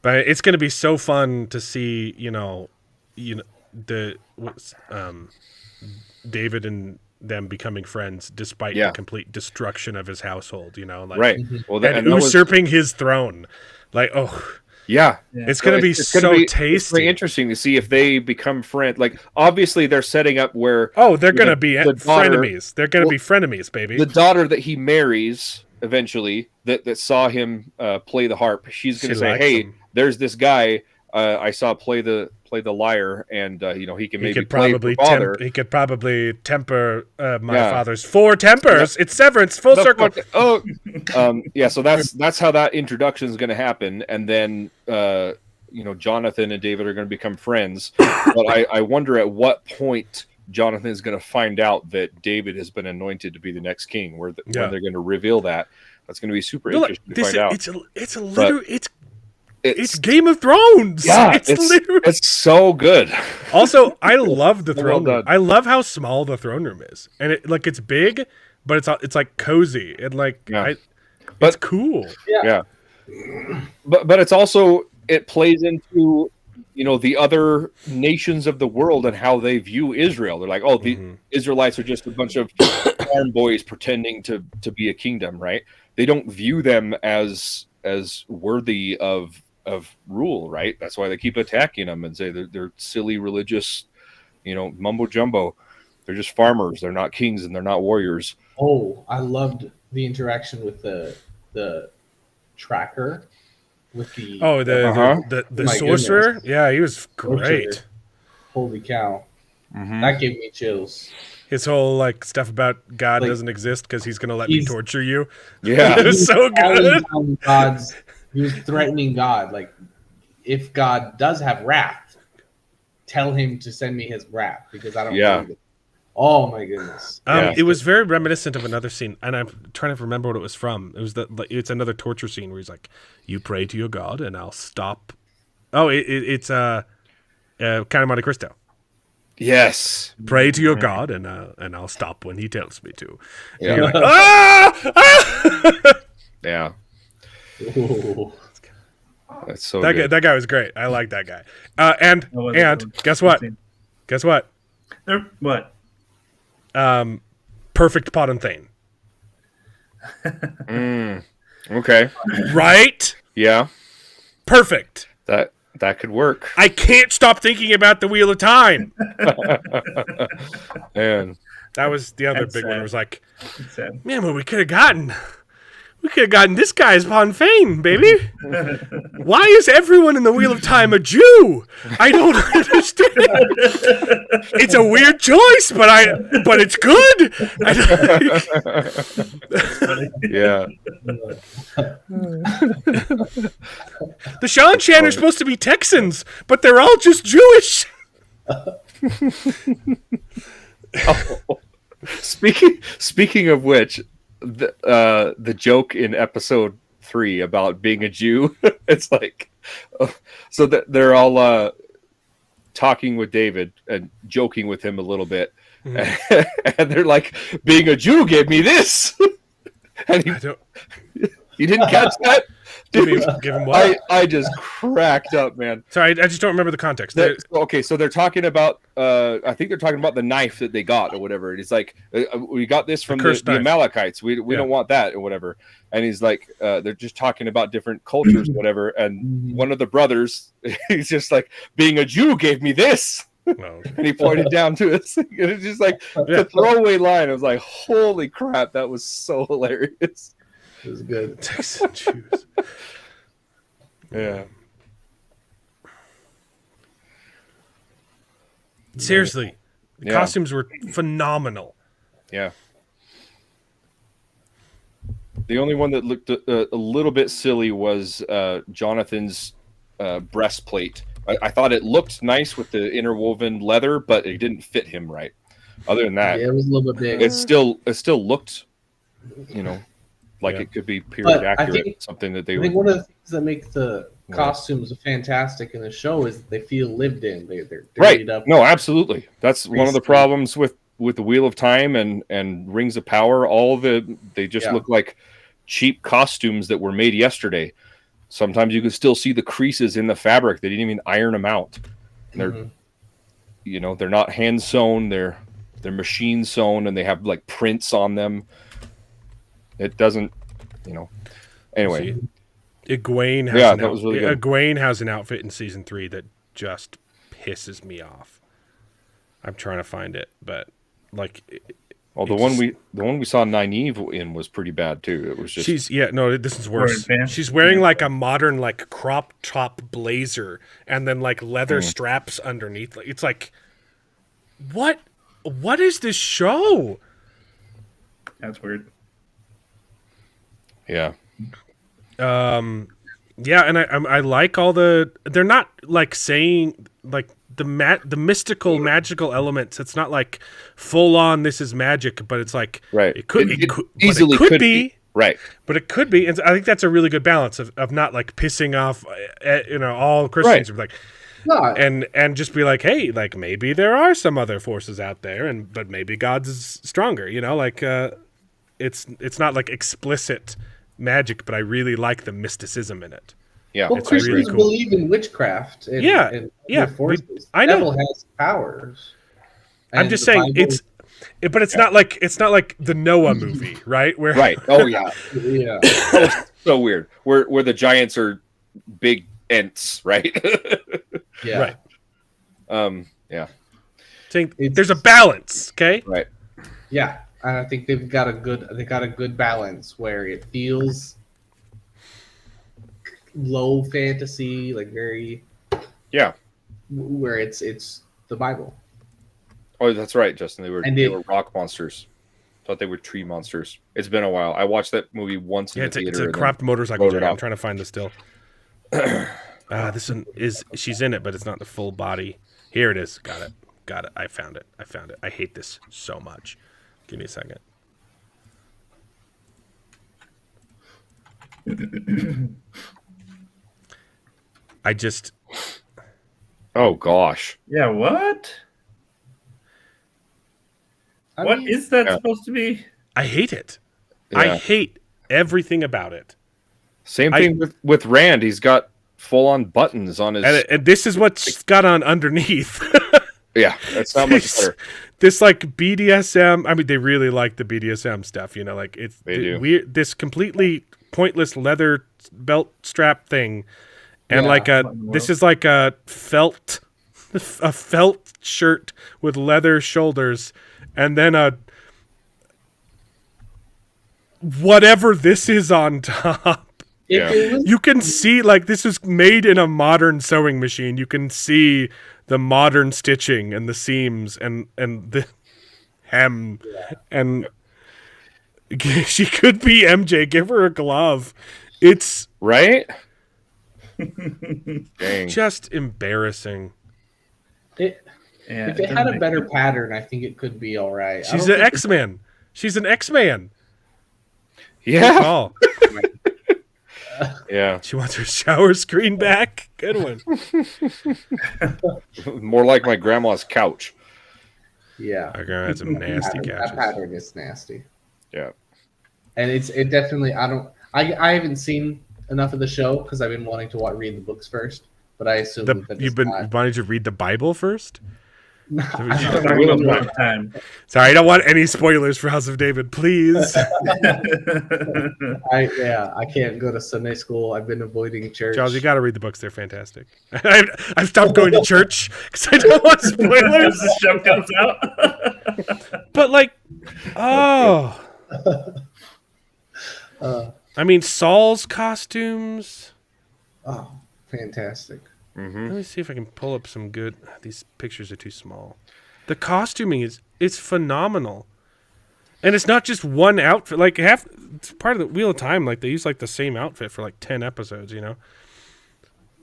but it's going to be so fun to see David and them becoming friends despite the complete destruction of his household.
Right.
Well, and usurping his throne. Like,
yeah.
It's going to be so tasty.
It's very interesting to see if they become friends. Like, obviously, they're setting up where
they're going to be frenemies. They're going to be frenemies, baby.
The daughter that he marries eventually, that saw him play the harp, she's going to say, "Hey, there's this guy I saw play the lyre, and he could probably father.
He could probably temper my father's 4 tempers. It's Severance, full circle."
Yeah. So that's how that introduction is going to happen, and then Jonathan and David are going to become friends. But I wonder at what point Jonathan is going to find out that David has been anointed to be the next king. When they're going to reveal that, that's going to be super interesting to find out.
It's Game of Thrones.
Yeah, it's so good.
Also, I love the throne room. I love how small the throne room is, and it's big, but it's like cozy and it's cool.
Yeah. But it's also it plays into the other nations of the world and how they view Israel. They're like, the Israelites are just a bunch of farm boys pretending to be a kingdom, right? They don't view them as worthy of rule, right? That's why they keep attacking them and say they're silly religious, mumbo jumbo. They're just farmers. They're not kings and they're not warriors.
Oh, I loved the interaction with the tracker, with the
the sorcerer. Goodness. Yeah, he was great.
Sorcerer. Holy cow, that gave me chills.
His whole stuff about God doesn't exist because he's going to let me torture you.
Yeah,
it was so good.
He was threatening God. Like, if God does have wrath, tell him to send me his wrath because I don't believe it. Oh my goodness!
It was very reminiscent of another scene, and I'm trying to remember what it was from. It was it's another torture scene where he's like, "You pray to your God, and I'll stop." Oh, it's Count of Monte Cristo.
Yes.
Pray to your God, and I'll stop when he tells me to.
Yeah.
And you're like, ah!
Yeah.
Ooh.
That's so
that guy was great. I like that guy. And guess what? Guess what?
What?
Perfect pot and thane.
Okay.
Right?
Yeah.
Perfect.
That could work.
I can't stop thinking about the Wheel of Time.
Man.
That was the other big one. It was like, man, what we could have gotten. We could have gotten this guy's Von Fane, baby. Why is everyone in the Wheel of Time a Jew? I don't understand. It's a weird choice, but it's good.
Yeah.
The Shan are supposed to be Texans, but they're all just Jewish.
Speaking of which, the joke in episode 3 about being a Jew. It's like, so that they're all talking with David and joking with him a little bit, and they're like, "Being a Jew gave me this," and you didn't catch that.
Give him what?
I just cracked up, man.
Sorry, I just don't remember the context.
Okay, so they're talking about, I think they're talking about the knife that they got or whatever. And he's like, we got this from the Amalekites. We don't want that or whatever. And he's like, they're just talking about different cultures or whatever. And one of the brothers, he's just like, being a Jew gave me this.
Oh.
And he pointed down to it. And it's just like the throwaway line. I was like, holy crap, that was so hilarious.
It was good.
Texan Jews.
Yeah.
Seriously, the costumes were phenomenal.
Yeah. The only one that looked a little bit silly was Jonathan's breastplate. I thought it looked nice with the interwoven leather, but it didn't fit him right. Other than that,
Yeah, it was a little bit big.
it still looked, like it could be period accurate. Something that they
I think one of the things that make the costumes fantastic in the show is that they feel lived in. They're
right.
up.
No, absolutely. That's one of the problems with the Wheel of Time and Rings of Power. They just look like cheap costumes that were made yesterday. Sometimes you can still see the creases in the fabric. They didn't even iron them out. And they're, they're not hand sewn. They're machine sewn, and they have like prints on them. It doesn't, Anyway,
Egwene has that was really good. Egwene has an outfit in season 3 that just pisses me off. I'm trying to find it, but like.
The one we saw Nynaeve in was pretty bad too. It was just
this is worse. She's wearing like a modern like crop top blazer and then like leather straps underneath. It's like, what is this show?
That's weird.
Yeah.
Yeah, and I like all they're not like saying like the mystical magical elements. It's not like full on this is magic, but it's like it could easily be
right,
but it could be, and I think that's a really good balance of not like pissing off all Christians, like and just be like, hey, like maybe there are some other forces out there, but maybe God's stronger, like it's not like explicit magic, but I really like the mysticism in it.
Yeah,
well, Christians really cool. Believe in witchcraft. And forces.
I know.
The devil has powers.
I'm just saying but it's not like the Noah movie, right? Where
right? Oh yeah, yeah. So weird. Where the giants are big ents, right?
Yeah.
Right.
Yeah.
Saying there's a balance, okay?
Right.
Yeah, and I think they got a good balance where it feels low fantasy, like very where it's the Bible.
Oh, that's right, Justin. They were rock monsters. Thought they were tree monsters. It's been a while. I watched that movie once in the theater.
It's a cropped motorcycle jacket. I'm trying to find the still. This one she's in it, but it's not the full body. Here it is. Got it. I found it. I hate this so much. Give me a second.
Oh gosh.
Yeah, what? What is that supposed to be?
I hate it. Yeah. I hate everything about it.
Same thing with Rand. He's got full-on buttons on his...
And this is what's got on underneath.
Yeah, that's not much better.
This like BDSM... I mean, they really like the BDSM stuff, like it's weird. This completely pointless leather belt strap thing. And this is like a felt shirt with leather shoulders, and then whatever this is on top. You can see like this is made in a modern sewing machine. You can see the modern stitching and the seams and the hem and she could be MJ. Give her a glove. It's
right.
Just embarrassing.
If it had a better pattern, I think it could be all right.
She's an X-Man. She's an X-Man.
Yeah.
call.
Yeah.
She wants her shower screen back. Good one.
More like my grandma's couch.
Yeah.
Our grandma had some nasty
That
couches.
pattern is nasty.
Yeah.
And it definitely I haven't seen enough of the show because I've been wanting to read the books first, but I assume that
You've been wanting to read the Bible first?
I
We're
don't
talking
know.
about book time.
Sorry, I don't want any spoilers for House of David, please.
I can't go to Sunday school. I've been avoiding church.
Charles, you got to read the books. They're fantastic. I've stopped going to church because I don't want
As
spoilers.
the show comes out.
But like, oh, I mean, Saul's costumes.
Oh, fantastic.
Mm-hmm.
Let me see if I can pull up some good. These pictures are too small. The costuming is phenomenal, and it's not just one outfit. Like it's part of the Wheel of Time. Like they use like the same outfit for like 10 episodes, you know.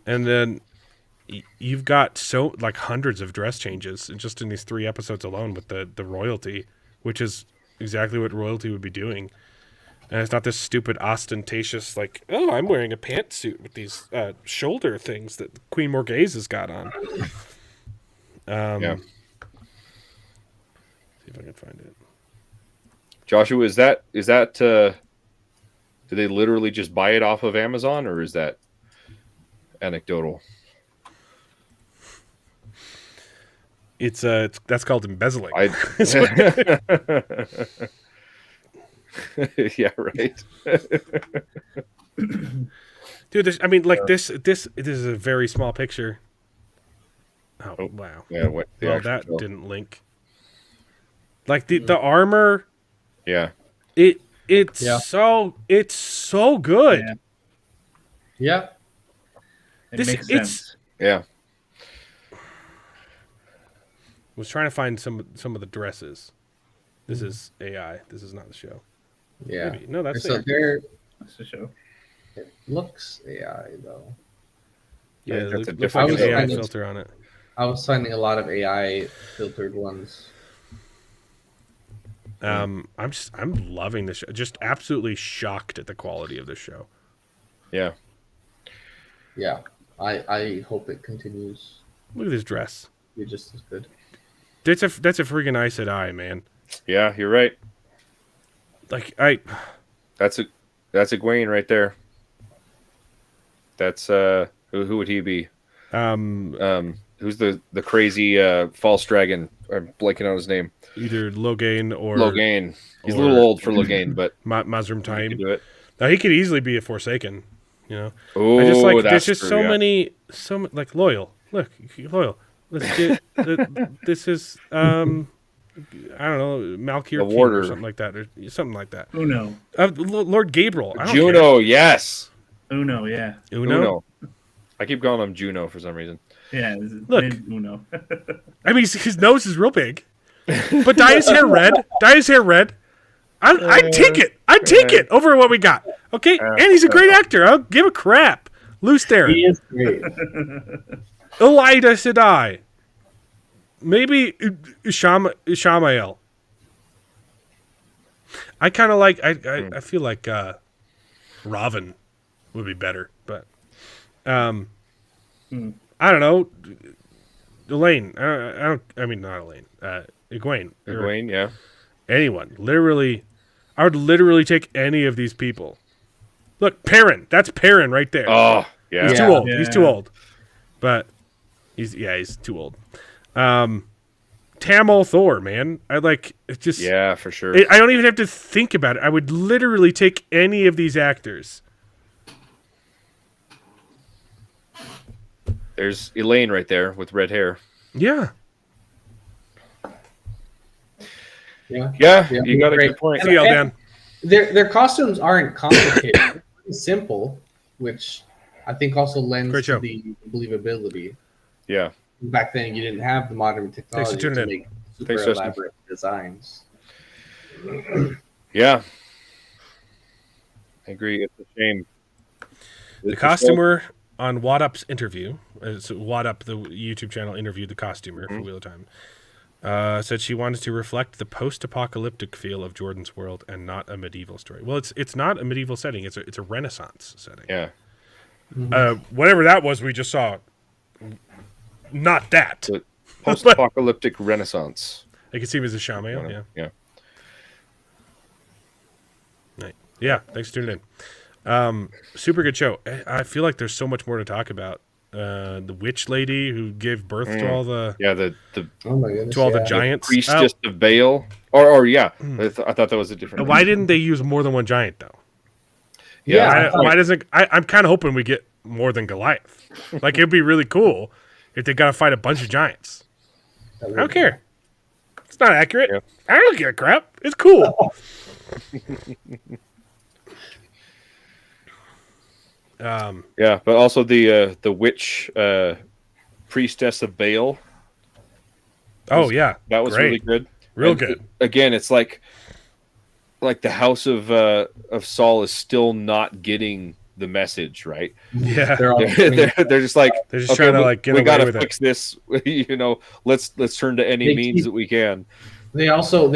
And then you've got like hundreds of dress changes just in these 3 episodes alone with the royalty, which is exactly what royalty would be doing. And it's not this stupid ostentatious, like, oh, I'm wearing a pantsuit with these shoulder things that Queen Morghese has got on.
Yeah.
See if I can find it.
Joshua, is that do they literally just buy it off of Amazon, or is that anecdotal?
It's that's called embezzling.
Yeah, right.
Dude, this is a very small picture. Oh, wow.
Yeah,
Well, that didn't link. Like the armor,
Yeah.
it's
Yeah.
so good.
Yeah.
Yeah.
It makes
It's
sense.
Yeah.
was trying to find some of the dresses. This is AI. This is not the show.
Yeah.
Maybe. No, that's
So
it.
That's the show.
it looks AI though.
Yeah,
That's a
looks
different
like an
show.
AI filter on it.
I was finding a lot of AI filtered ones.
I'm loving this show. Just absolutely shocked at the quality of this show.
Yeah.
Yeah. I hope it continues
Look at this dress.
to be just as good.
That's a freaking Aes Sedai, man.
Yeah, you're right.
Like
That's a Egwene right there. That's who would he be? Who's the crazy false dragon? I'm blanking on his name.
either Logain or
Logain. He's a
or-
little old for Logain, but
Mazrim
he
Time.
can do it.
Now he could easily be a Forsaken. You know,
Oh,
I just like there's
that's
just
true,
so
yeah.
many like loyal. Look, loyal. Let's get this is I don't know Malkir
The
King
warder.
or something like that or something like that.
Uno.
Lord Gabriel. I don't
Juno, yes.
Uno, yeah.
care. Uno.
I keep calling him Juno for some reason.
Yeah.
Look.
Uno.
I mean, his nose is real big, but dye his hair red. Dye his hair red. I'd take it. I'd take it over what we got. Okay, and he's a great actor. I don't give a crap. Loose Theron.
He is great.
Elida Sedai. Maybe Ishamael. I kind of like. I feel like Robin would be better, but I don't know. Elaine. I mean, not Elaine. Egwene. or
Egwene, yeah.
Anyone. Literally, I would literally take any of these people. Look, Perrin. That's Perrin right there.
Oh, yeah.
He's
Yeah.
too old. He's too
Yeah.
old. But he's too old. Tamil Thor, man. I like it just
Yeah, for sure.
I don't even have to think about it. I would literally take any of these actors.
There's Elaine right there with red hair.
Yeah.
Yeah.
Yeah,
Yeah,
you got a
great.
good point.
See y'all, Dan.
Their costumes aren't complicated. They're pretty simple, which I think also lends
Great
to
show.
the believability.
Yeah.
Back then, you didn't have the modern technology
tuning
to
in.
make super
Thanks, Justin.
elaborate designs.
Yeah. I agree. It's a shame.
The costumer on What Up's interview, so What Up, the YouTube channel, interviewed the costumer for Wheel of Time. Said she wanted to reflect the post-apocalyptic feel of Jordan's world and not a medieval story. Well, it's not a medieval setting. It's a Renaissance setting.
Yeah.
Whatever that was, we just saw. Not that.
The post-apocalyptic Renaissance.
I can see him as a Shamael. Yeah.
Yeah.
Right. Yeah. Thanks for tuning in. Super good show. I feel like there's so much more to talk about. The witch lady who gave birth to all the
Oh my goodness.
to all the
yeah.
giants.
priestess of Baal. Or yeah. I thought that was a different.
Why didn't they use more than one giant though?
Yeah.
Why doesn't I'm kind of hoping we get more than Goliath. Like it'd be really cool if they got to fight a bunch of giants. I don't care. It's not accurate.
Yeah.
I don't give a crap. It's cool.
Yeah, but also the witch priestess of Baal.
Oh yeah,
That was
great.
really good.
Real
And
good.
Again, it's like the house of Saul is still not getting the message, right?
Yeah,
They're all
They're just like
they're just trying to like get
we
away
gotta
with
fix
it.
this. Let's turn to any
They
means
keep-
that we can.
They also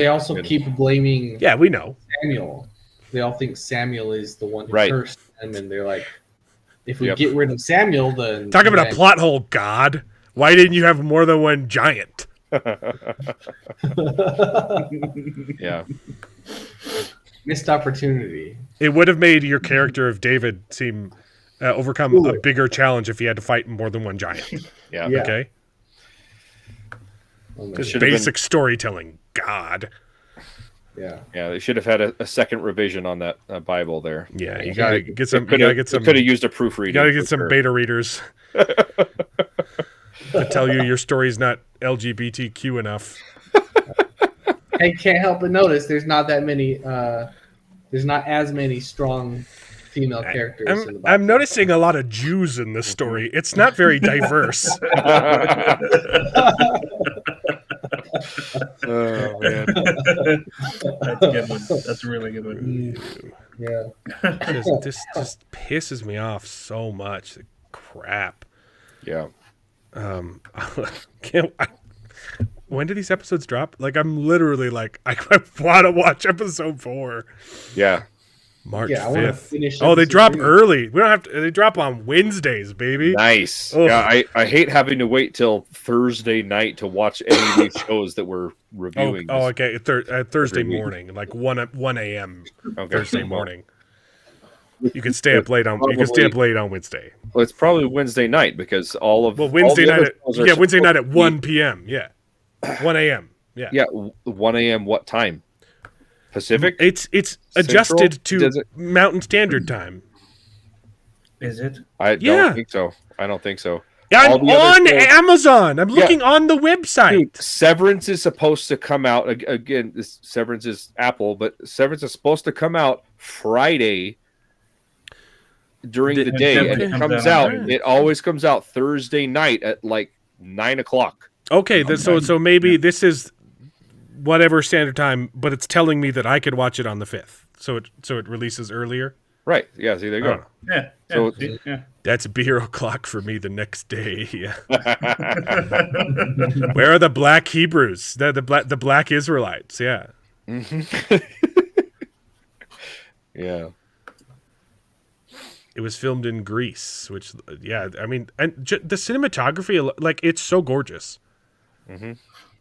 keep blaming
Yeah, we know.
Samuel. They all think Samuel is the one who
Right.
cursed them, and they're like, if we
Yep.
get rid of Samuel, then
Talk about a plot hole, God. Why didn't you have more than one giant?
Yeah,
missed opportunity.
It would have made your character of David seem overcome a
Cooler.
bigger challenge if he had to fight more than one giant.
yeah.
Yeah.
Okay,
Oh my
just
Should have
basic storytelling. God.
yeah.
Yeah, they should have had a second revision on that Bible there.
Yeah, you
Yeah.
gotta get some. You
Could
gotta get some.
have used a proofreading.
You gotta get
for
some
sure.
beta readers to tell you your story's not LGBTQ enough.
I can't help but notice there's not that many. There's not as many strong female characters in the Bible.
I'm noticing a lot of Jews in this story. It's not very diverse.
Oh man.
That's a good one. That's a really good one.
Yeah.
This just pisses me off so much. Crap.
Yeah.
When do these episodes drop? Like, I'm literally like, I want to watch episode 4.
Yeah.
March
Yeah, I want to
5th.
finish.
Oh, they
episode
drop
3.
early. We don't have to. They drop on Wednesdays, baby.
Nice.
Ugh.
Yeah, I hate having to wait till Thursday night to watch any of these shows that we're reviewing.
Oh, okay. Thursday
every week.
morning, like 1 a.m.
Okay.
Thursday morning. You can stay up late on. You can stay up late on Wednesday.
Well, it's probably Wednesday night because all of
Wednesday
all the
night.
other shows are
Wednesday night at
supposed to
1 p.m. Yeah, 1 a.m. Yeah.
Yeah, 1 a.m. What time? Pacific.
It's
Central?
adjusted to
Does it-
Mountain Standard Time.
Is it?
I
Yeah.
don't think so. I don't think so.
I'm
All the other
on
shows-
Amazon. I'm looking on the website.
Dude, Severance is supposed to come out again. This Severance is Apple, but Severance is supposed to come out Friday during the day, and it comes out. It always comes out Thursday night at like 9:00.
Okay, so maybe this is whatever standard time, but it's telling me that I could watch it on the 5th. So it releases earlier.
Right? Yeah. See, there you
Oh.
go.
Yeah.
So-
yeah.
That's beer o'clock for me the next day. Yeah. Where are the black Hebrews? The black Israelites. Yeah.
Yeah.
It was filmed in Greece, which yeah, I mean, and the cinematography, like, it's so gorgeous.
Mm-hmm.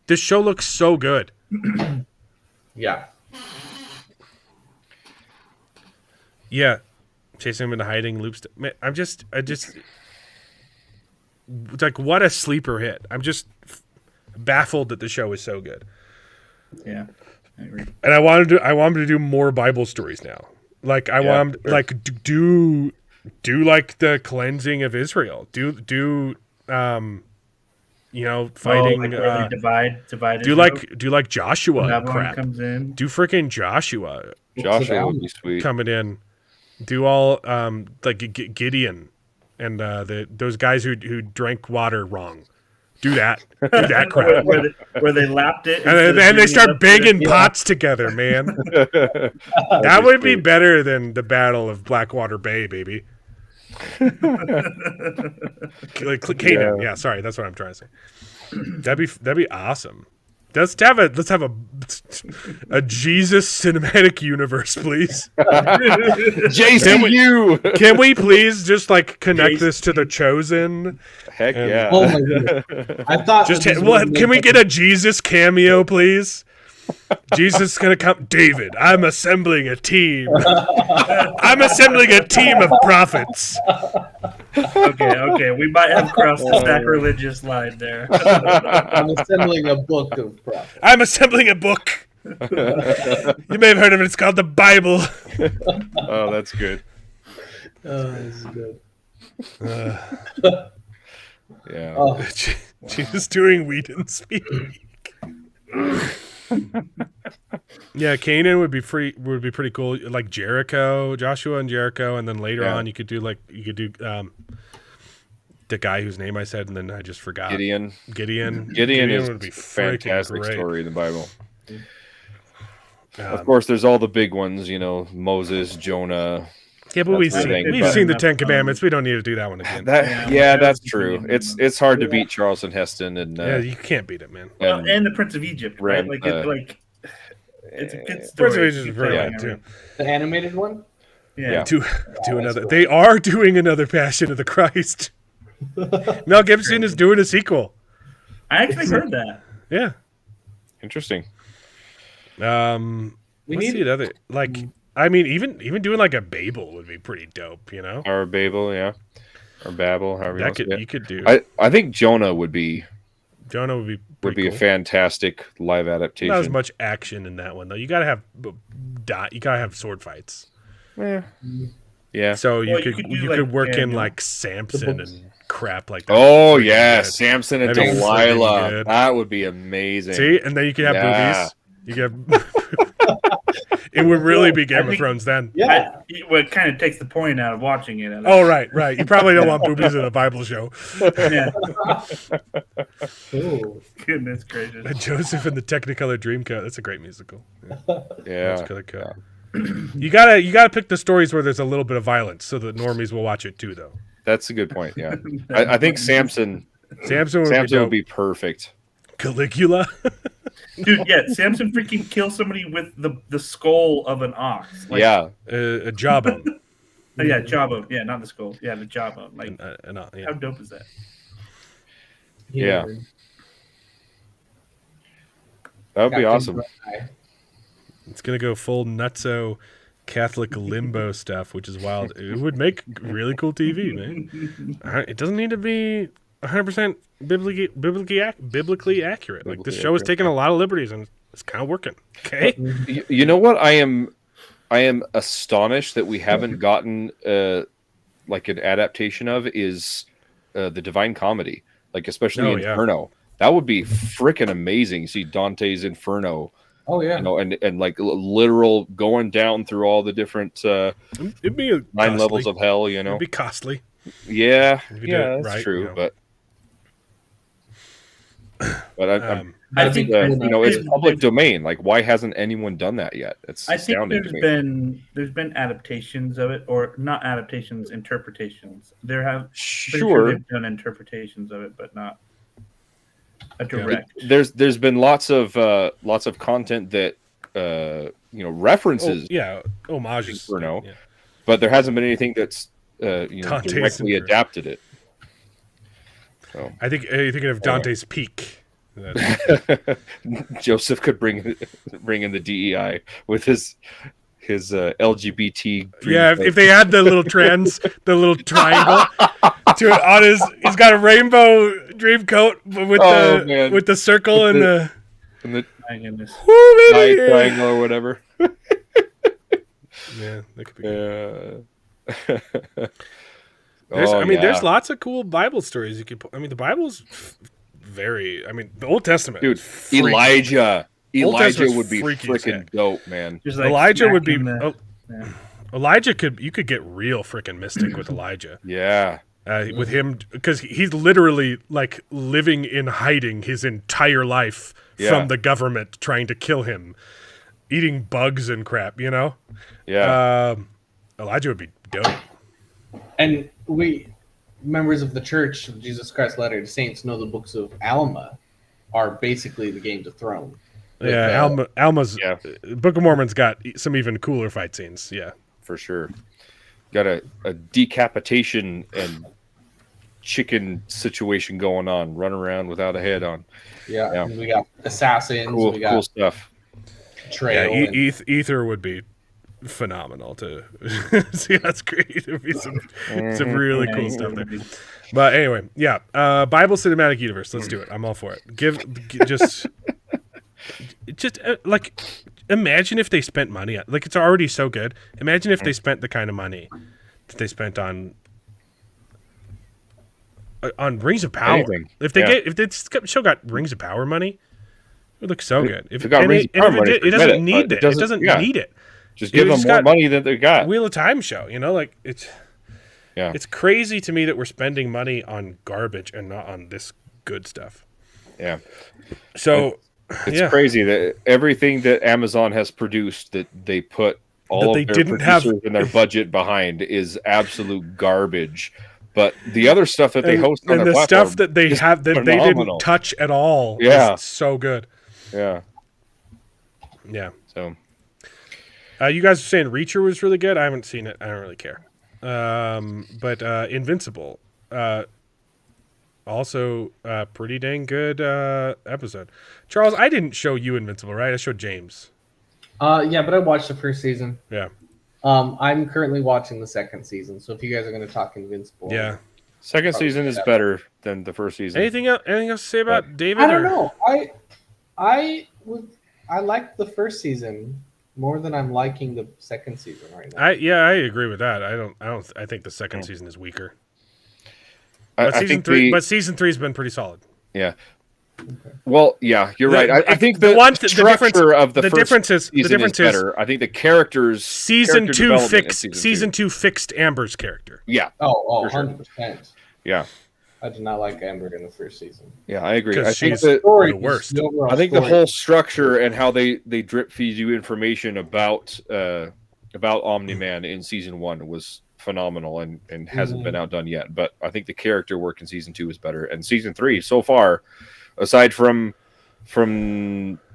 This show looks so good.
Yeah.
Yeah, chasing him into hiding loops. Man, I just, it's like, what a sleeper hit. I'm just baffled that the show is so good.
Yeah. I agree.
And I want him to do more Bible stories now. Like I want him like do like the cleansing of Israel. Do fighting.
Like where they divide.
do like Joshua
Babylon
crap.
comes in.
Do freaking Joshua
Joshua would be sweet.
coming in. Do all like Gideon and those guys who drank water wrong. Do that. Do that crap.
where they lapped it,
And then they start banging pots together, man. That would be better than the Battle of Blackwater Bay, baby. Canaan. Yeah, sorry, that's what I'm trying to say. That'd be awesome. Let's have a Jesus cinematic universe, please.
JCU.
Can we please just like connect this to the Chosen?
Heck
And-
yeah.
Oh my goodness. I thought
Can we get a Jesus cameo, please? Jesus is gonna come. David, I'm assembling a team. I'm assembling a team of prophets.
Okay. We might have crossed the sacrilegious line there.
I'm assembling a book of prophets.
I'm assembling a book. You may have heard of it. It's called the Bible.
Oh, that's good.
Oh, this is good.
Yeah.
Oh,
Jesus doing Whedon speak. Yeah, Canaan would be pretty cool. Like Jericho, Joshua and Jericho, and then later on you could do the guy whose name I said, and then I just forgot.
Gideon is
would be
a fantastic
great.
story in the Bible. Of course, there's all the big ones, Moses, Jonah.
Yeah, but we've
but-
seen the Ten Commandments. We don't need to do that one again.
That's true. It's hard to beat Charleston Heston and
Yeah, you can't beat it, man.
And the Prince of Egypt, right? It's a good story.
Prince of Egypt is pretty good too.
the animated one?
Yeah.
Do another. Cool. They are doing another Passion of the Christ. Mel Gibson is doing a sequel.
I actually heard that.
Yeah.
Interesting.
Let's see another I mean, even doing like a Babel would be pretty dope,
Or Babel, yeah, or Babel, however
you could do.
I think Jonah would be
a
cool. Fantastic live adaptation.
Not as much action in that one though. You gotta have sword fights.
Yeah.
So you
could
could work in like Samson and crap like that.
Oh yeah, Samson and
That'd be
Delilah.
good.
That would be amazing.
See, and then you could have boobies. You could have. It would really be Game of Thrones then.
Yeah.
It kind of takes the point out of watching it.
Oh, right. You probably don't want boobies in a Bible show.
Yeah.
Ooh.
Goodness gracious.
Joseph and the Technicolor Dreamcoat. That's a great musical.
Yeah.
That's really cool. You gotta pick the stories where there's a little bit of violence, so the normies will watch it too, though.
That's a good point. Yeah, I think Samson would be perfect.
Caligula.
Dude, yeah, Samson freaking kills somebody with the skull of an ox.
A jawbone.
Yeah, jawbone. Yeah, not the skull. Yeah, the jawbone. Like,
yeah.
how dope is that?
Yeah. That would be awesome.
It's gonna go full nutso Catholic limbo stuff, which is wild. It would make really cool TV, man. It doesn't need to be 100% biblically accurate. Like this show is taking a lot of liberties and it's kind of working. Okay.
You know what? I am astonished that we haven't gotten like an adaptation of is the Divine Comedy, like especially Inferno. That would be freaking amazing. You see Dante's Inferno.
Oh yeah.
And like literal going down through all the different
it'd be
9 levels of hell.
It'd be costly.
Yeah, that's true. But I think it's public domain. Like, why hasn't anyone done that yet? It's astounding.
I think there's been adaptations of it, or not adaptations, interpretations. They've done interpretations of it, but not a direct.
There's been lots of content that references
homages
Inferno, but there hasn't been anything that's directly adapted it. So
I think you're thinking of Dante's Peak.
Joseph could bring in the DEI with his LGBT.
If they had the little triangle he's got a rainbow dream coat with the circle and the
My goodness.
triangle or whatever.
Yeah, that could be. There's lots of cool Bible stories you could put. I mean, the Bible's the Old Testament.
Dude, Elijah would be freaking dope, man.
Like
Elijah would be. Elijah you could get real freaking mystic with Elijah.
Yeah.
With him, because he's literally like living in hiding his entire life from the government trying to kill him, eating bugs and crap.
Yeah.
Elijah would be dope.
And we, members of the Church of Jesus Christ Latter-day Saints, know the books of Alma are basically the Games of Thrones.
Yeah, Alma's
Yeah.
Book of Mormon's got some even cooler fight scenes. Yeah,
For sure. Got a decapitation and chicken situation going on, run around without a head on.
Yeah,
Yeah.
and we got assassins.
Cool,
we got
cool stuff.
betrayal.
yeah.
and-
Ether would be phenomenal to see. That's great. It'd be some really cool stuff there. But anyway, yeah. Bible Cinematic Universe. Let's do it. I'm all for it. Just like imagine if they spent money on, like, it's already so good. Imagine if they spent the kind of money that they spent on Rings of Power.
Anything.
If they
Yeah.
if this show got Rings of Power money, it would look so good. If
it got Rings of Power money,
it
forget
doesn't
it,
need
but
it. It doesn't
yeah.
need it.
Just give them
just
more
got
money than they got.
Wheel of Time show, like it's crazy to me that we're spending money on garbage and not on this good stuff.
Yeah.
So
It's crazy that everything that Amazon has produced that they put all
That
of
they
their
didn't have-
producers and their budget behind is absolute garbage. But the other stuff that they host on
and
their
the
platform
stuff that they
is
have that they
phenomenal.
didn't touch at all
Yeah.
is so good.
Yeah.
Yeah.
So
You guys are saying Reacher was really good. I haven't seen it. I don't really care. But Invincible, also a pretty dang good episode. Charles, I didn't show you Invincible, right? I showed James.
Yeah, but I watched the first season.
Yeah.
I'm currently watching the second season. So if you guys are going to talk Invincible,
Yeah.
second
Probably
season is
that.
better than the first season.
Anything else to say about David?
I don't
or-
know. I liked the first season more than I'm liking the second season right now.
I agree with that. I think the second season is weaker.
I
But season
think
three,
the-
but season 3's been pretty solid.
Yeah. Well, yeah, you're right. I think
the
the
one- the
structure
difference-
of the first
difference is
season is better. I think the characters
Season
character
2
development in
fixed
season two.
2 fixed Amber's character.
Yeah,
Oh,
For sure.
100%.
yeah,
I did not like Amber in the first season.
yeah. I agree.
'Cause
I think
she's-
that
Story
The
was-
worst.
overall
I think the
story-
whole structure and how they drip feed you information about Omni-Man in season 1 was phenomenal and hasn't been outdone yet. But I think the character work in season 2 is better, and season 3 so far, aside from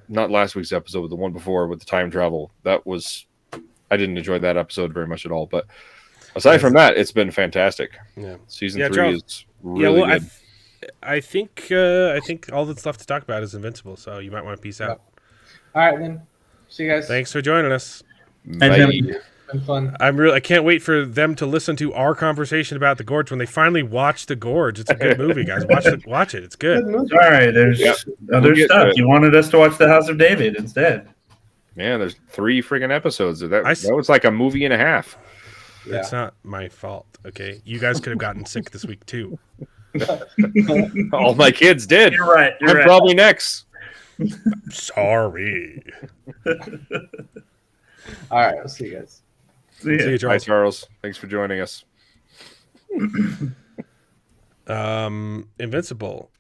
not last week's episode, but the one before with the time travel, I didn't enjoy that episode very much at all. But aside from that, it's been fantastic.
Yeah.
Season
Yeah,
3
Charles.
is really good.
I think all that's left to talk about is Invincible, so you might want to peace out.
All right, then. See you guys.
Thanks for joining us.
And
Bye.
Been fun.
I can't wait for them to listen to our conversation about The Gorge when they finally watch The Gorge. It's a good movie, guys. Watch it. It's good.
All right, there's
Yep.
other
We'll get to
stuff.
it.
You wanted us to watch The House of David instead.
Man, there's 3 friggin' episodes of that.
I-
That was like a movie and a half.
It's not my fault, okay? You guys could have gotten sick this week too.
All my kids did.
You're right. You're
I'm
right.
probably next.
Sorry.
All right, I'll see you guys.
See ya.
See you,
Hi,
Charles.
Charles. Thanks for joining us.
Invincible.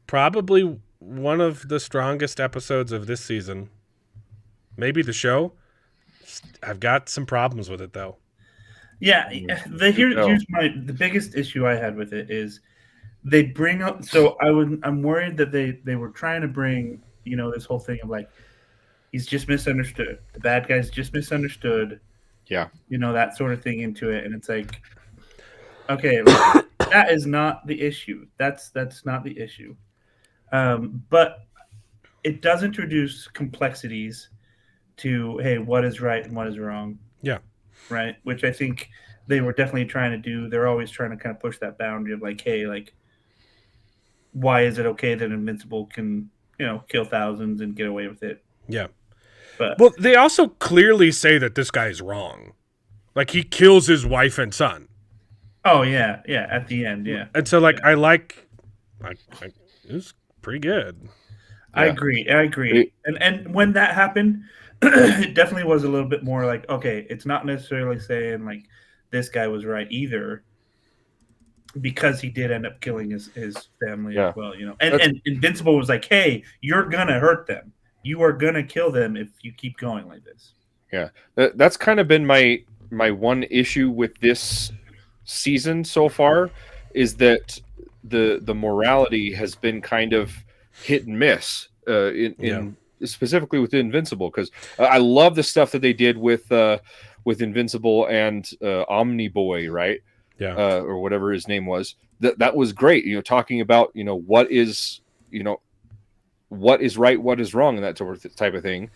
Probably one of the strongest episodes of this season. Maybe the show. I've got some problems with it though.
Yeah, here's the biggest issue I had with it is they bring up. So I'm worried that they were trying to bring this whole thing of like he's just misunderstood. The bad guy's just misunderstood.
Yeah.
That sort of thing into it, and it's like, okay, like, that is not the issue. That's not the issue. But it does introduce complexities to what is right and what is wrong.
Yeah.
Right. Which I think they were definitely trying to do. They're always trying to kind of push that boundary of like, hey, like, why is it okay that Invincible can, kill thousands and get away with it?
Yeah.
But
Well, they also clearly say that this guy is wrong. Like he kills his wife and son.
oh yeah, at the end, yeah.
And so like it was pretty good.
I
Yeah.
agree. And when that happened, it definitely was a little bit more like, okay, it's not necessarily saying like this guy was right either, because he did end up killing his family
Yeah.
as well, And Invincible was like, hey, you're gonna hurt them. You are gonna kill them if you keep going like this.
Yeah. That's kind of been my one issue with this season so far is that the morality has been kind of hit and miss in specifically with Invincible, because I love the stuff that they did with Invincible and Omni Boy, right?
Yeah.
Or whatever his name was. That was great. Talking about what is right, what is wrong, and that sort of type of thing.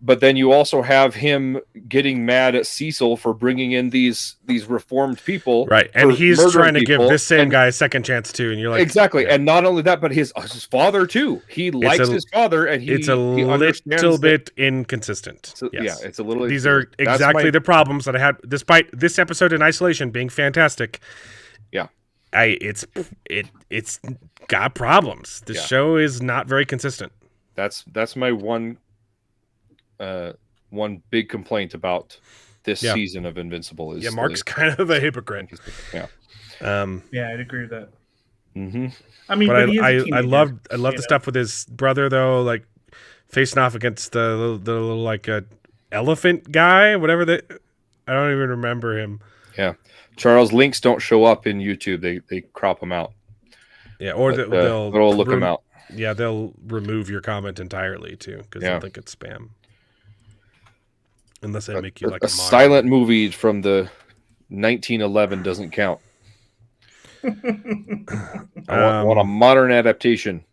But then you also have him getting mad at Cecil for bringing in these reformed people,
right? And he's trying to give this same guy a second chance too. And you're like,
exactly. Yeah. And not only that, but his father too. He likes his father, and
it's a little bit inconsistent.
So, yes. Yeah, it's a little.
These are exactly the problems that I had, despite this episode in isolation being fantastic.
Yeah,
it's got problems. The show is not very consistent.
That's my one big complaint about this season of Invincible is
Mark's kind of a hypocrite.
Yeah.
I'd agree with that.
Mm-hmm.
I mean,
but I love the stuff with his brother though, like facing off against the little like elephant guy, whatever that. I don't even remember him.
Yeah, Charles, links don't show up in YouTube. They crop them out.
Yeah, or they'll
look them out.
Yeah, they'll remove your comment entirely too because they'll think it's spam. Unless they make you like a
silent movie from the 1911 doesn't count. I want a modern adaptation,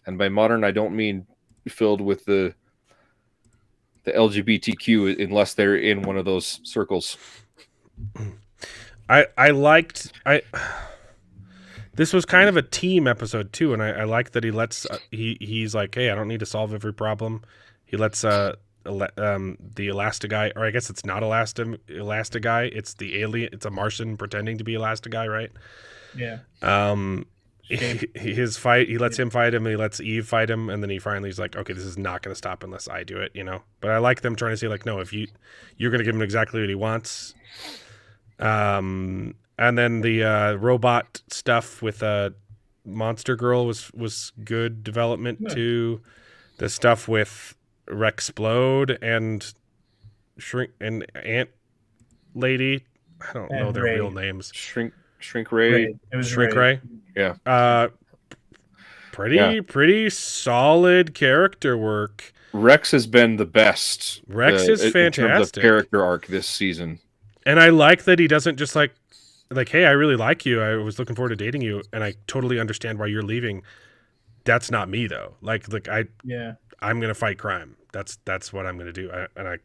and by modern I don't mean filled with the LGBTQ unless they're in one of those circles.
This was kind of a team episode too, and I like that he lets he's like, hey, I don't need to solve every problem. He lets the Elastiguy, or I guess it's not Elastiguy, it's the alien, it's a Martian pretending to be Elastiguy, right?
Yeah.
His fight, he lets him fight him, and he lets Eve fight him, and then he's like, okay, this is not going to stop unless I do it, But I like them trying to say like, no, if you're going to give him exactly what he wants. And then the robot stuff with Monster Girl was good development too. The stuff with Rexplode and Shrink and Ant Lady, I don't know their real names.
Shrink Ray.
It was
Shrink Ray.
Yeah.
Pretty solid character work.
Rex has been the best.
Rex is fantastic.
In terms of character arc this season.
And I like that he doesn't just like, hey, I really like you. I was looking forward to dating you, and I totally understand why you're leaving. That's not me though. I'm gonna fight crime. That's what I'm gonna do. I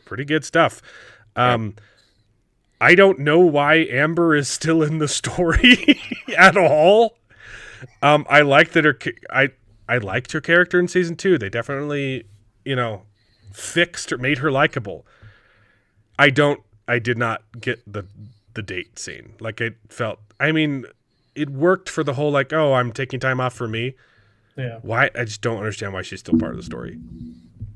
pretty good stuff. I don't know why Amber is still in the story at all. I like that I liked her character in season 2. They definitely, fixed or made her likable. I did not get the date scene. Like it felt, it worked for the whole like, oh, I'm taking time off for me.
Yeah.
Why? I just don't understand why she's still part of the story.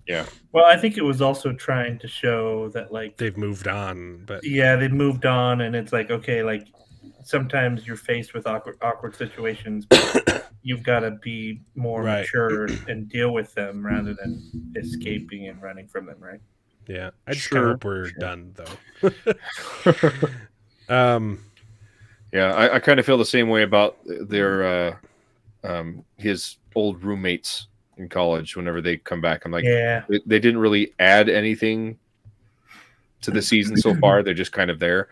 Yeah.
Well, I think it was also trying to show that like
they've moved on, but
they've moved on, and it's like, okay, like sometimes you're faced with awkward situations, but you've got to be more mature and deal with them rather than escaping and running from them, right?
Yeah. I just kind of hope we're done though.
Yeah, I kind of feel the same way about their his old roommates in college. Whenever they come back, I'm like, they didn't really add anything to the season so far. They're just kind of there,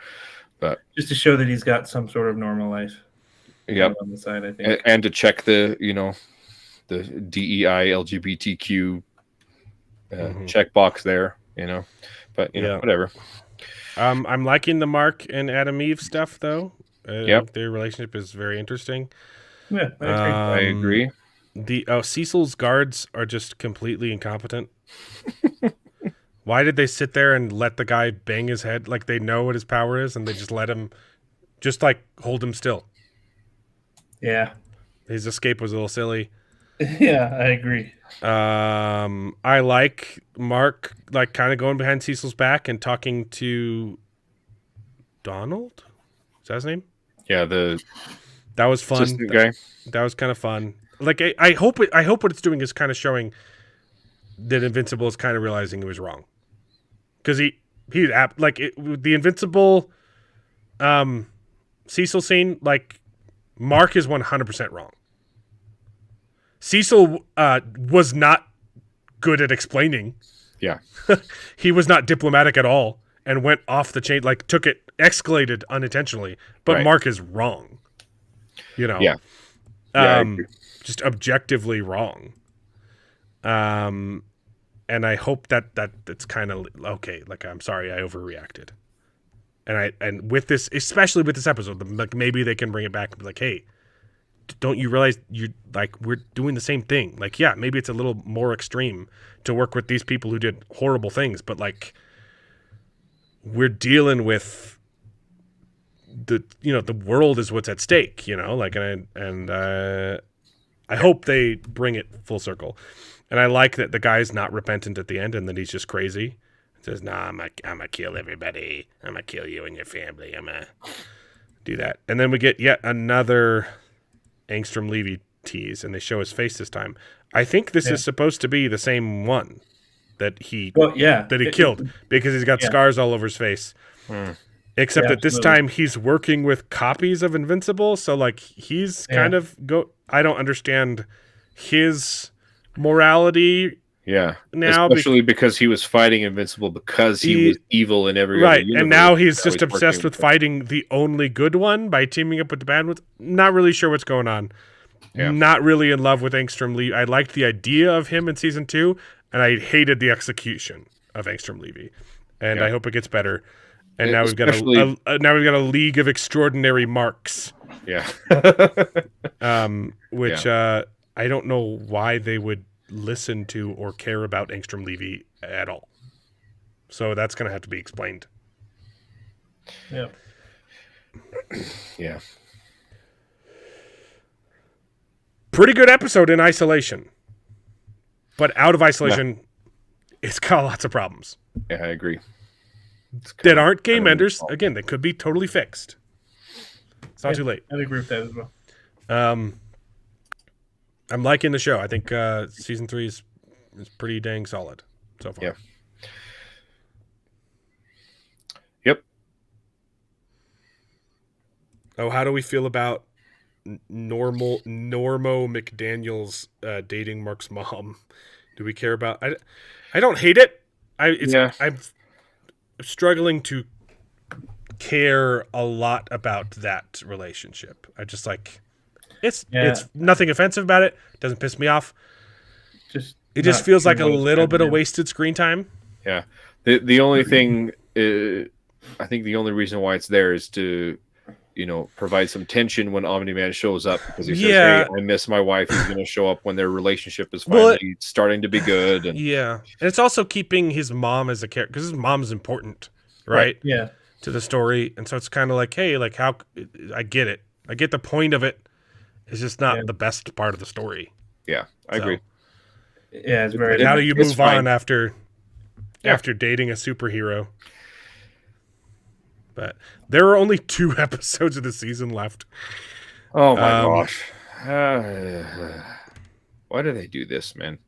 but
just to show that he's got some sort of normal life.
Yeah,
on the side, I think,
and to check the the DEI LGBTQ checkbox there, but whatever.
I'm liking the Mark and Adam Eve stuff though. Their relationship is very interesting.
Yeah,
I agree.
Cecil's guards are just completely incompetent. Why did they sit there and let the guy bang his head? Like they know what his power is, and they just let him, just like hold him still.
Yeah,
his escape was a little silly.
Yeah, I agree.
I like Mark like kind of going behind Cecil's back and talking to Donald. Is that his name?
Yeah,
that was fun.
Guy.
That was kind of fun. Like I hope what it's doing is kind of showing that Invincible is kind of realizing it was wrong, because the Invincible Cecil scene, like Mark is 100% wrong. Cecil was not good at explaining.
Yeah.
He was not diplomatic at all and went off the chain, like escalated unintentionally. But
Right.
Mark is wrong. You know?
Yeah. I
Um,
agree.
just objectively wrong. And I hope that it's kind of okay. Like, I'm sorry, I overreacted. And with this, especially with this episode, like maybe they can bring it back and be like, hey, don't you realize we're doing the same thing? Like, yeah, maybe it's a little more extreme to work with these people who did horrible things, but like we're dealing with the world is what's at stake, like, and I hope they bring it full circle. And I like that the guy's not repentant at the end and that he's just crazy. He says, nah, I'm gonna kill everybody. I'm gonna kill you and your family. I'm gonna do that. And then we get yet another Angstrom Levy tease, and they show his face this time. I think this is supposed to be the same one that he killed, because he's got scars all over his face. Except that this time he's working with copies of Invincible, so like he's kind of I don't understand his morality.
Yeah,
now
especially because he was fighting Invincible because he was evil in every other universe.
And now he's just obsessed with fighting the only good one by teaming up with the bad ones. Not really sure what's going on.
Yeah.
Not really in love with Angstrom Levy. I liked the idea of him in season 2, and I hated the execution of Angstrom Levy. And I hope it gets better. And now we've got a League of Extraordinary Marks.
Yeah.
Which I don't know why they would listen to or care about Angstrom Levy at all. So that's going to have to be explained.
Yeah.
Yeah.
Pretty good episode in isolation. But out of isolation, it's got lots of problems.
Yeah, I agree.
That aren't game enders. Again, they could be totally fixed. It's not too late.
I'd agree with that as well.
I'm liking the show. I think season 3 is pretty dang solid so far.
Yeah. Yep.
Oh, how do we feel about Normo McDaniel's dating Mark's mom? Do we care about? I don't hate it. I'm struggling to care a lot about that relationship. I just like it's nothing offensive about it. Doesn't piss me off. It just feels like a little bit of wasted screen time.
Yeah. The only thing I think the only reason why it's there is to provide some tension when Omni-Man shows up, because he says, hey, I miss my wife. He's going to show up when their relationship is finally starting to be good. And
and it's also keeping his mom as a character, because his mom's important, right?
Yeah.
To the story. And so it's kind of like, hey, like how I get it. I get the point of it. It's just not the best part of the story.
Yeah, I agree.
Yeah, it's very.
How do you move on after dating a superhero? But there are only 2 episodes of the season left.
Oh my gosh! Why do they do this, man?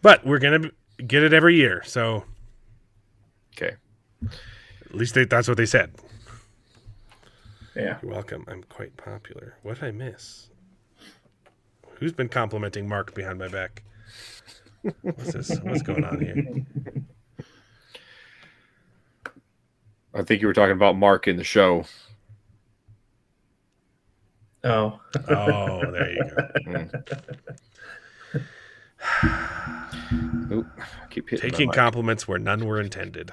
But we're gonna get it every year, so
okay.
At least that's what they said.
Yeah.
You're welcome. I'm quite popular. What did I miss? Who's been complimenting Mark behind my back? What's this? What's going on here?
I think you were talking about Mark in the show.
Oh.
Oh, there you go.
Oop, I keep hitting
Taking compliments where none were intended.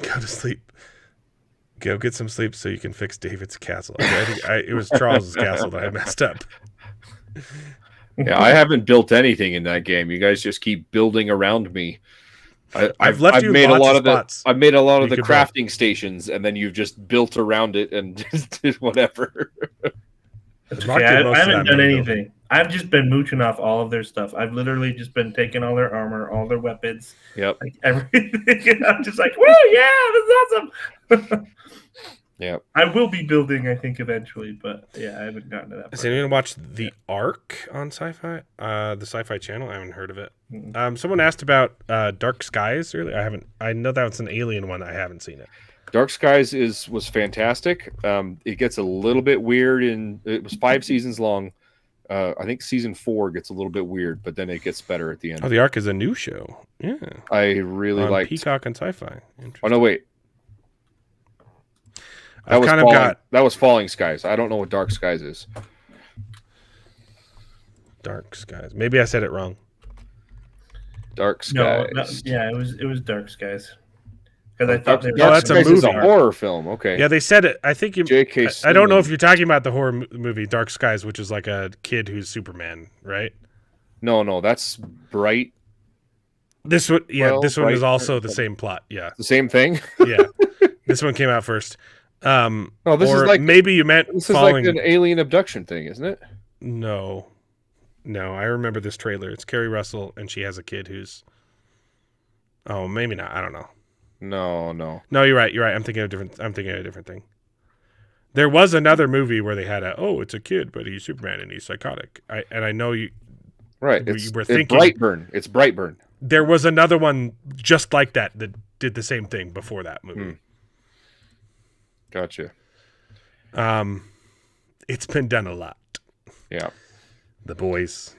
Go to sleep. Go get some sleep so you can fix David's castle. I think it was Charles's castle that I messed up.
Yeah, I haven't built anything in that game. You guys just keep building around me.
I've made
a lot of
spots.
I've made a lot of the crafting stations, and then you've just built around it and just did whatever.
Okay, I haven't done anything. I've just been mooching off all of their stuff. I've literally just been taking all their armor, all their weapons,
like
everything. I'm just like, woo, yeah, that's awesome.
Yeah,
I
will be building, I think, eventually, but yeah, I haven't gotten to that.
Has anyone watched The Ark on Sci-Fi? The Sci-Fi Channel? I haven't heard of it. Someone asked about Dark Skies earlier. I haven't. I know that was an alien one. I haven't seen it.
Dark Skies was fantastic. It gets a little bit weird, it was 5 seasons long. I think season 4 gets a little bit weird, but then it gets better at the end.
Oh, The Ark is a new show. Yeah.
I really
on
liked
Peacock and Sci-Fi.
Oh no, wait.
I've kind of got
that was Falling Skies. I don't know what Dark Skies is.
Dark Skies. Maybe I said it wrong.
Dark Skies.
No, yeah, it was Dark Skies. Because I thought
Dark
that's a
Skies is
movie.
a horror film. Okay.
Yeah, they said it. I think you.
J.K.
I don't know
Simmons.
if you're talking about the horror movie Dark Skies, which is like a kid who's Superman, right?
No, that's Bright.
This one, yeah,
Well,
this one is
right.
also the same plot. Yeah,
The same thing.
yeah. This one came out first.
No, this
or
is like
maybe you meant
this
Falling.
is like an alien abduction thing, isn't it?
No, I remember this trailer. It's Kerry Russell, and she has a kid who's. Oh, maybe not. I don't know.
No.
No, you're right. I'm thinking of a different thing. There was another movie where they had it's a kid, but he's Superman and he's psychotic. I know you.
Right.
You were
It's
thinking
Brightburn. It's Brightburn.
there was another one just like that did the same thing before that movie.
Gotcha.
It's been done a lot.
Yeah.
The Boys,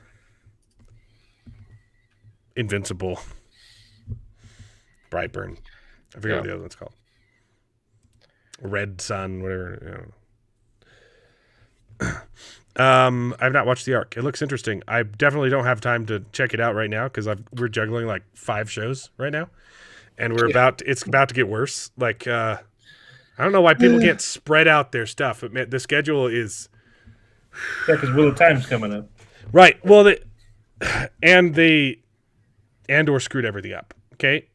Invincible, Brightburn. I forget what the other one's called. Red Sun, whatever. I've not watched The Ark. It looks interesting. I definitely don't have time to check it out right now because we're juggling like 5 shows right now, and it's about to get worse. Like I don't know why people can't spread out their stuff. But the schedule is
because Wheel of Time's coming up.
right. Well, Andor screwed everything up. Okay.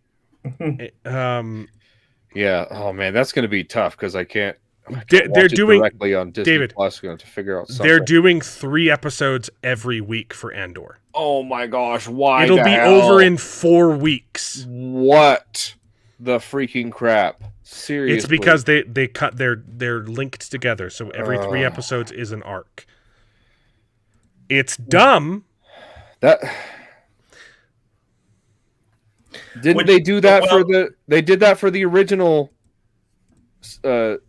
Yeah. Oh man, that's going to be tough because I can't.
They're
watch it
doing
directly on Disney
David,
Plus. Going to figure out something.
They're doing 3 episodes every week for Andor.
Oh my gosh! Why?
It'll
the
be
hell?
over in 4 weeks.
What the freaking crap? Seriously,
It's because they cut they're linked together, so every 3 episodes is an arc. It's dumb.
Didn't they do that for the? They did that for the original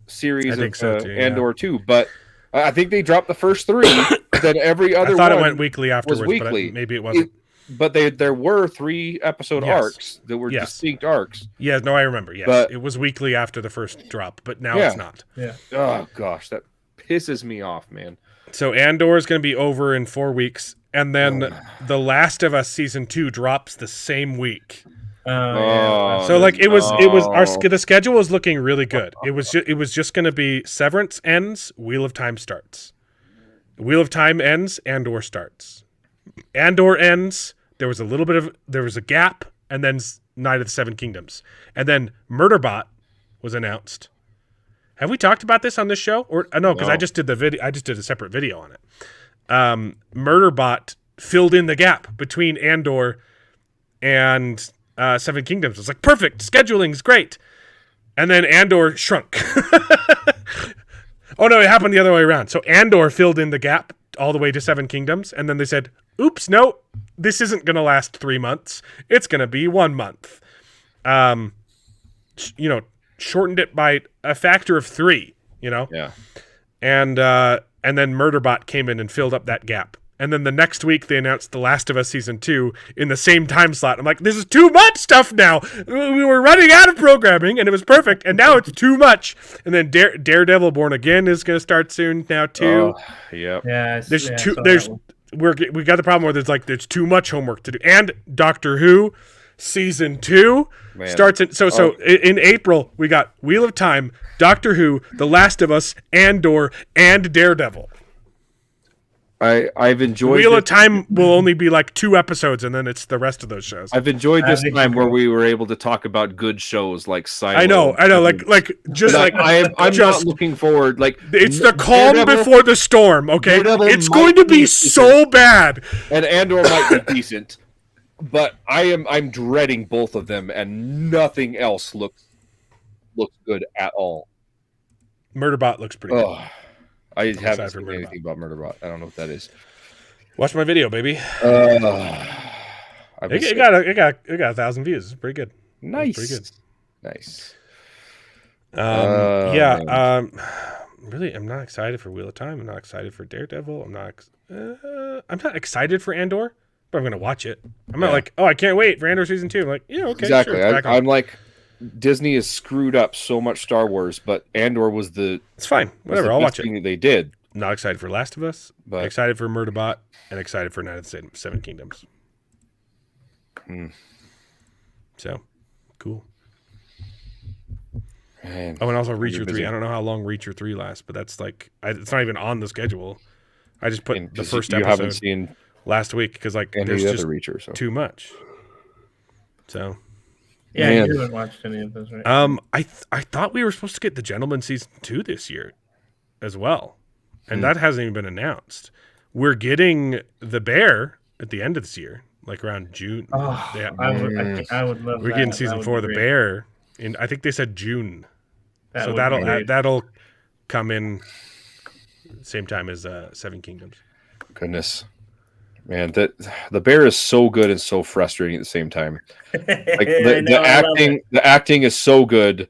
series
I think
of
so too, yeah.
Andor 2, but I think they dropped the first 3. Then every other
I thought
one
it went weekly afterwards,
weekly.
but maybe it wasn't.
But there were 3 episode
Yes.
arcs that were
Yes.
distinct arcs.
Yeah, no, I remember. Yes,
But-
it was weekly after the first drop, but now
Yeah.
it's not.
Yeah.
Oh gosh, that pisses me off, man.
So Andor is going to be over in 4 weeks, and then The Last of Us season 2 drops the same week.
Oh,
So like it was the schedule was looking really good. It was just going to be Severance ends, Wheel of Time starts. Wheel of Time ends, Andor starts. Andor ends, there was a gap, and then Night of the Seven Kingdoms. And then Murderbot was announced. Have we talked about this on this show? Or no, because I just did a separate video on it. Murderbot filled in the gap between Andor and Seven Kingdoms. It's like perfect. Scheduling's great. And then Andor shrunk. Oh no, it happened the other way around. So Andor filled in the gap all the way to Seven Kingdoms, and then they said, "Oops, no, this isn't going to last 3 months. It's going to be 1 month." Shortened it by a factor of 3.
Yeah.
And then Murderbot came in and filled up that gap. And then the next week they announced The Last of Us season 2 in the same time slot. I'm like, this is too much stuff now. We were running out of programming and it was perfect, and now it's too much. And then Daredevil Born Again is going to start soon now too.
Yep.
Yeah.
We got the problem where there's too much homework to do. And Doctor Who season 2
Man.
starts in April. We got Wheel of Time, Doctor Who, The Last of Us, Andor, and Daredevil.
I've enjoyed
Wheel of Time will only be like 2 episodes, and then it's the rest of those shows.
I've enjoyed this
think
time
so.
where we were able to talk about good shows like Silo.
I know.
I'm not looking forward. Like
it's the calm
Daredevil-
before the storm. Okay,
Daredevil
it's
might
going to be
be
so bad.
and Andor might be decent, but I'm dreading both of them, and nothing else looks good at all.
Murderbot looks pretty good.
Oh, I haven't
excited for
seen
Murderbot.
anything about Murderbot. I don't know what that is.
Watch my video, baby.
I've been
It
sick.
got 1,000 views. It's pretty good.
Nice.
Pretty good.
Nice.
Yeah. Really, I'm not excited for Wheel of Time. I'm not excited for Daredevil. I'm not excited for Andor, but I'm gonna watch it. I'm not like, oh, I can't wait for Andor season 2. I'm like, yeah, okay,
exactly.
sure.
I'm like, Disney has screwed up so much Star Wars, but Andor was
it's fine. Whatever, I'll watch it.
Thing they did.
Not excited for Last of Us, but excited for Murderbot, and excited for Night of the Seven Kingdoms. So, cool.
Man,
and also Reacher 3. I don't know how long Reacher 3 lasts, but that's like, it's not even on the schedule. I just put the first episode
haven't seen
last week because like there's just
Reacher, so.
too much. So.
Yeah, you haven't watched any of those, right?
I thought we were supposed to get The Gentleman season 2 this year as well. And that hasn't even been announced. We're getting The Bear at the end of this year, like around June.
Oh, I would love
We're getting season 4 of The Bear in, I think they said June. So that'll come in same time as Seven Kingdoms.
Goodness. Man, The Bear is so good and so frustrating at the same time. Like the acting is so good.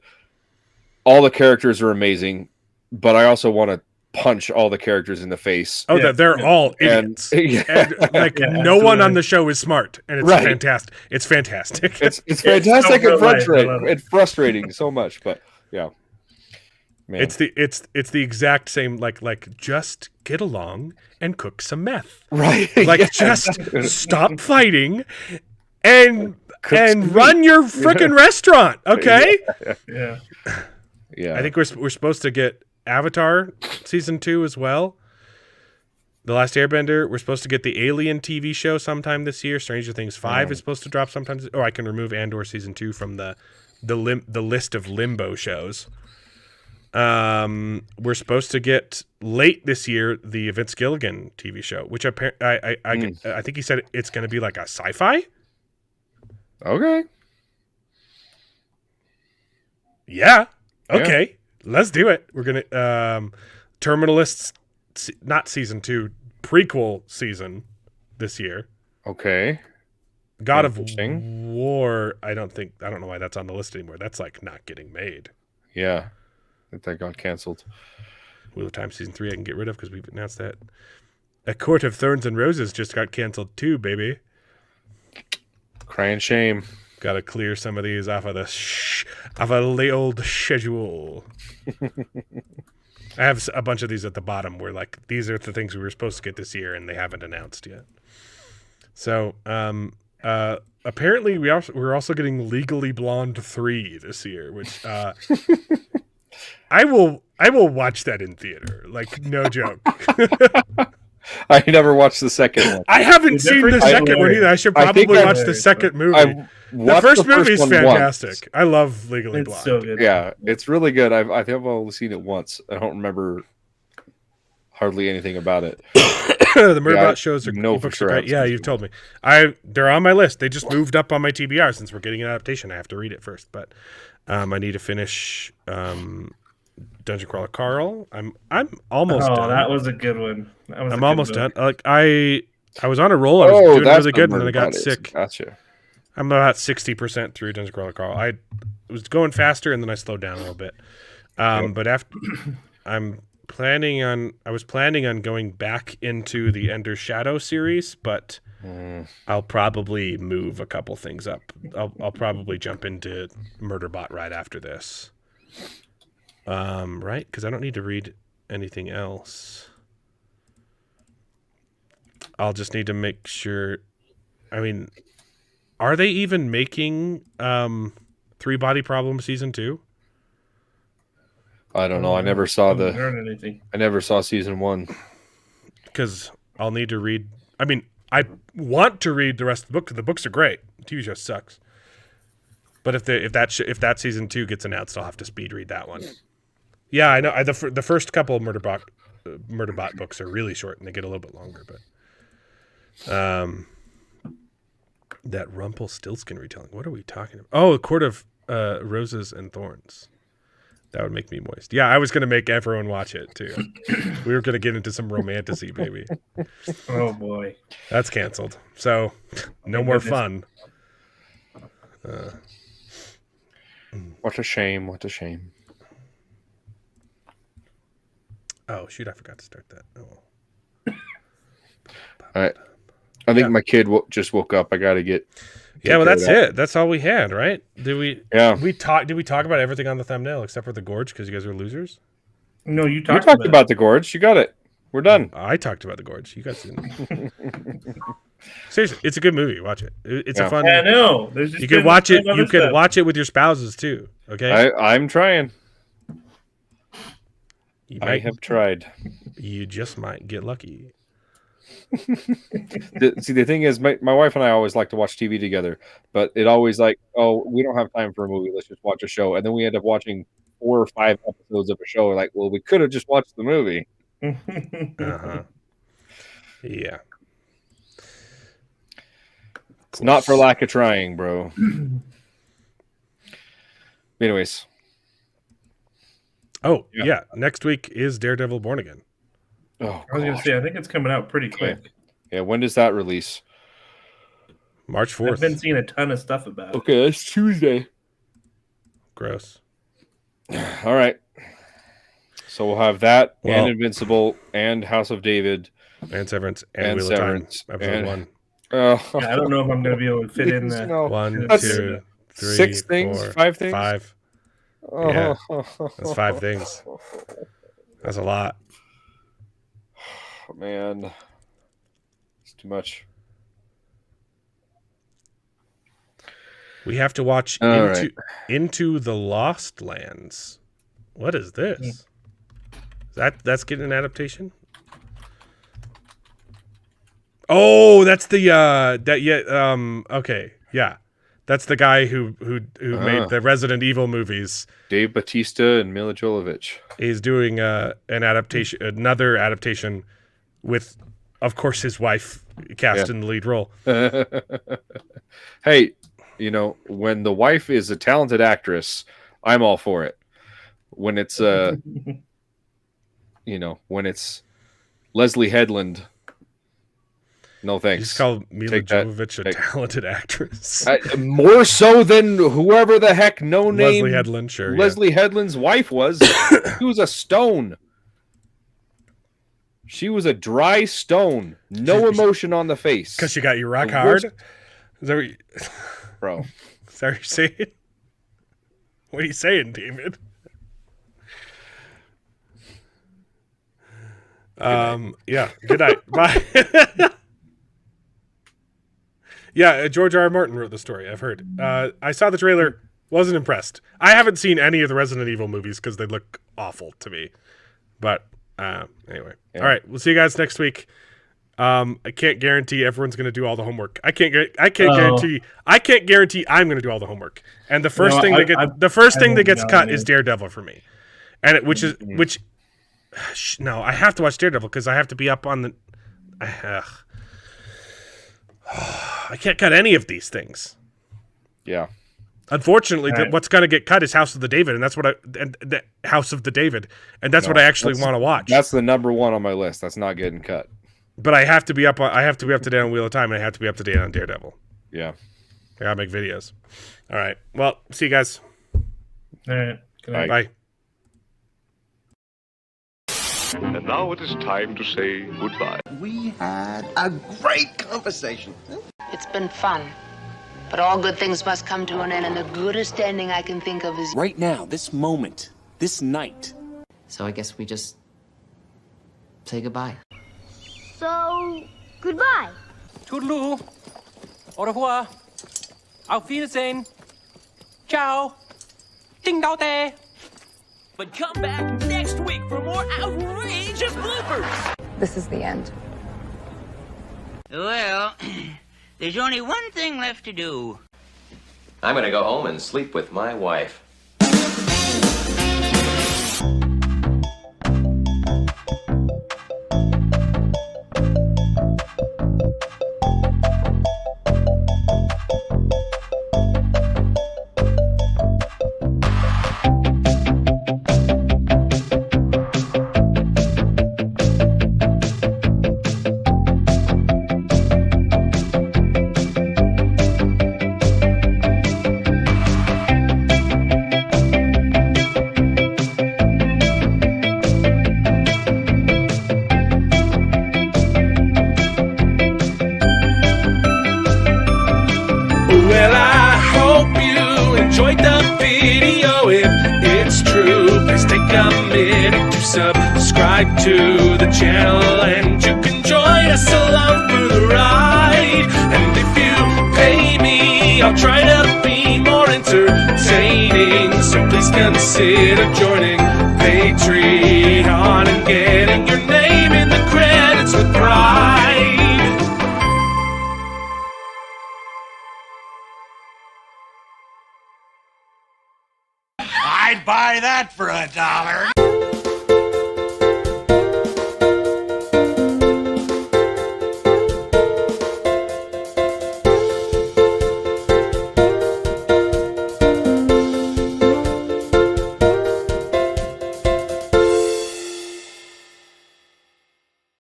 All the characters are amazing, but I also want to punch all the characters in the face.
Oh, they're all idiots. No one on the show is smart, and it's fantastic. It's fantastic.
It's fantastic and frustrating so much, but yeah. Man.
It's the exact same like just get along and cook some meth.
Right.
Like just stop fighting and run your freaking restaurant, okay?
Yeah.
I think we're supposed to get Avatar season 2 as well. The Last Airbender. We're supposed to get the Alien TV show sometime this year. Stranger Things 5 is supposed to drop sometime. Or I can remove Andor season 2 from the list of limbo shows. We're supposed to get late this year the Vince Gilligan TV show, which I think he said it's going to be like a sci-fi.
Okay.
Yeah. Okay. Let's do it. We're gonna Terminalists, not season 2, prequel season this year.
Okay.
God of War. I don't know why that's on the list anymore. That's like not getting made.
Yeah. That got canceled.
Wheel of Time season 3 I can get rid of because we've announced that. A Court of Thorns and Roses just got canceled too, baby.
Crying shame.
Got to clear some of these off of the old schedule. I have a bunch of these at the bottom where like these are the things we were supposed to get this year and they haven't announced yet. So apparently we're also getting Legally Blonde 3 this year, which I will watch that in theater. Like no joke.
I never watched the second one.
I haven't seen the second one either. I should probably watch the second movie. The first movie is fantastic.
Once.
I love Legally Blonde.
So good.
Yeah, it's really good. I think I've only seen it once. I don't remember hardly anything about it.
The Murderbot shows are books are great. Yeah, you've told me. They're on my list. They just moved up on my TBR since we're getting an adaptation. I have to read it first, but I need to finish Dungeon Crawler Carl. I'm almost done.
Oh, that was a good one.
I'm almost done. Like I was on a roll. I was doing really good, and then I got sick.
Gotcha.
I'm about 60% through Dungeon Crawler Carl. I was going faster, and then I slowed down a little bit. But after I was planning on going back into the Ender Shadow series, but I'll probably move a couple things up. I'll probably jump into Murderbot right after this. Right? Because I don't need to read anything else. I'll just need to make sure. I mean, are they even making 3 Body Problem season 2?
I don't know. I never saw
anything.
I never saw season 1.
Because I'll need to read. I mean, I want to read the rest of the book because the books are great. The TV show sucks. But if that season 2 gets announced, I'll have to speed read that one. Yeah, I know. The first couple of Murderbot books are really short and they get a little bit longer. But that Rumpelstiltskin retelling. What are we talking about? Oh, A Court of Roses and Thorns. That would make me moist. Yeah, I was going to make everyone watch it, too. We were going to get into some romantasy, baby.
Oh, boy.
That's canceled. So, no more fun.
What a shame. What a shame.
Oh shoot! I forgot to start that. Oh.
All right. I think my kid just woke up. I got to get.
Yeah, well, that's it. That's all we had, right? Did we?
Yeah.
Did we talk about everything on the thumbnail except for the gorge because you guys are losers?
No, you
You
talked
talked about the gorge. You got it. We're done.
I talked about the gorge. You guys didn't. Seriously, it's a good movie. Watch it. It's a fun.
I know. There's just
You can watch it. You can watch it with your spouses too. Okay.
I'm trying.
I
have tried.
You just might get lucky.
See, the thing is, my wife and I always like to watch TV together, but it always like, oh, we don't have time for a movie. Let's just watch a show, and then we end up watching 4 or 5 episodes of a show. Like, well, we could have just watched the movie.
Yeah.
It's not for lack of trying, bro. Anyways.
Oh, yeah. Next week is Daredevil Born Again.
Oh,
I was going to say, I think it's coming out pretty quick.
Yeah, when does that release?
March 4th.
I've been seeing a ton of stuff about it.
Okay, that's Tuesday.
Gross.
All right. So we'll have that and Invincible and House of David.
And Severance and Wheel of Time. Episode 1.
Yeah, I don't know if I'm going to be able to fit in that.
1, 2, 3,
6 things,
4,
5 things?
5. Yeah. That's 5 things. That's a lot.
Oh, man. It's too much.
We have to watch Into the Lost Lands. What is this? That's getting an adaptation? Oh, that's the okay. Yeah. That's the guy who made the Resident Evil movies.
Dave Bautista and Mila Jovovich.
He's doing another adaptation with, of course, his wife cast in the lead role.
Hey, when the wife is a talented actress, I'm all for it. When it's when it's Leslie Headland, no thanks.
You just call Mila Jovovich a talented actress.
More so than whoever the heck
Leslie Headland, sure.
Leslie Headland's wife was. She was a stone. She was a dry stone. No emotion on the face.
Because she got you rock hard? Is that what
Bro.
Is that what you're saying? What are you saying, David? Yeah. Good night. Bye. Yeah, George R. R. Martin wrote the story. I've heard. I saw the trailer. Wasn't impressed. I haven't seen any of the Resident Evil movies because they look awful to me. But anyway. Yeah. All right. We'll see you guys next week. I can't guarantee everyone's going to do all the homework. I can't guarantee I'm going to do all the homework. And the first thing that gets cut is Daredevil for me. And no, I have to watch Daredevil because I have to be up on the. I can't cut any of these things.
Yeah.
Unfortunately, what's going to get cut is House of the David, and that's what the House of the David, and that's what I actually want to watch.
That's the number 1 on my list. That's not getting cut.
But I have to be up to date on Wheel of Time, and I have to be up to date on Daredevil.
Yeah.
I gotta make videos. All right. Well, see you guys.
All right. Good night.
Bye.
And now it is time to say goodbye.
We had a great conversation.
It's been fun. But all good things must come to an end, and the goodest ending I can think of is...
Right now, this moment, this night.
So I guess we just say goodbye.
So, goodbye.
Toodaloo. Au revoir. Auf Wiedersehen. Ciao. Ding dao day. But come back next week for more outrageous bloopers.
This is the end.
Well, there's only one thing left to do.
I'm gonna go home and sleep with my wife.
enjoyed the video, if it's true, please take a minute to subscribe to the channel, and you can join us along for the ride. And if you pay me, I'll try to be more entertaining, so please consider joining Patreon and getting your name in the credits with pride.
I'd buy that for $1.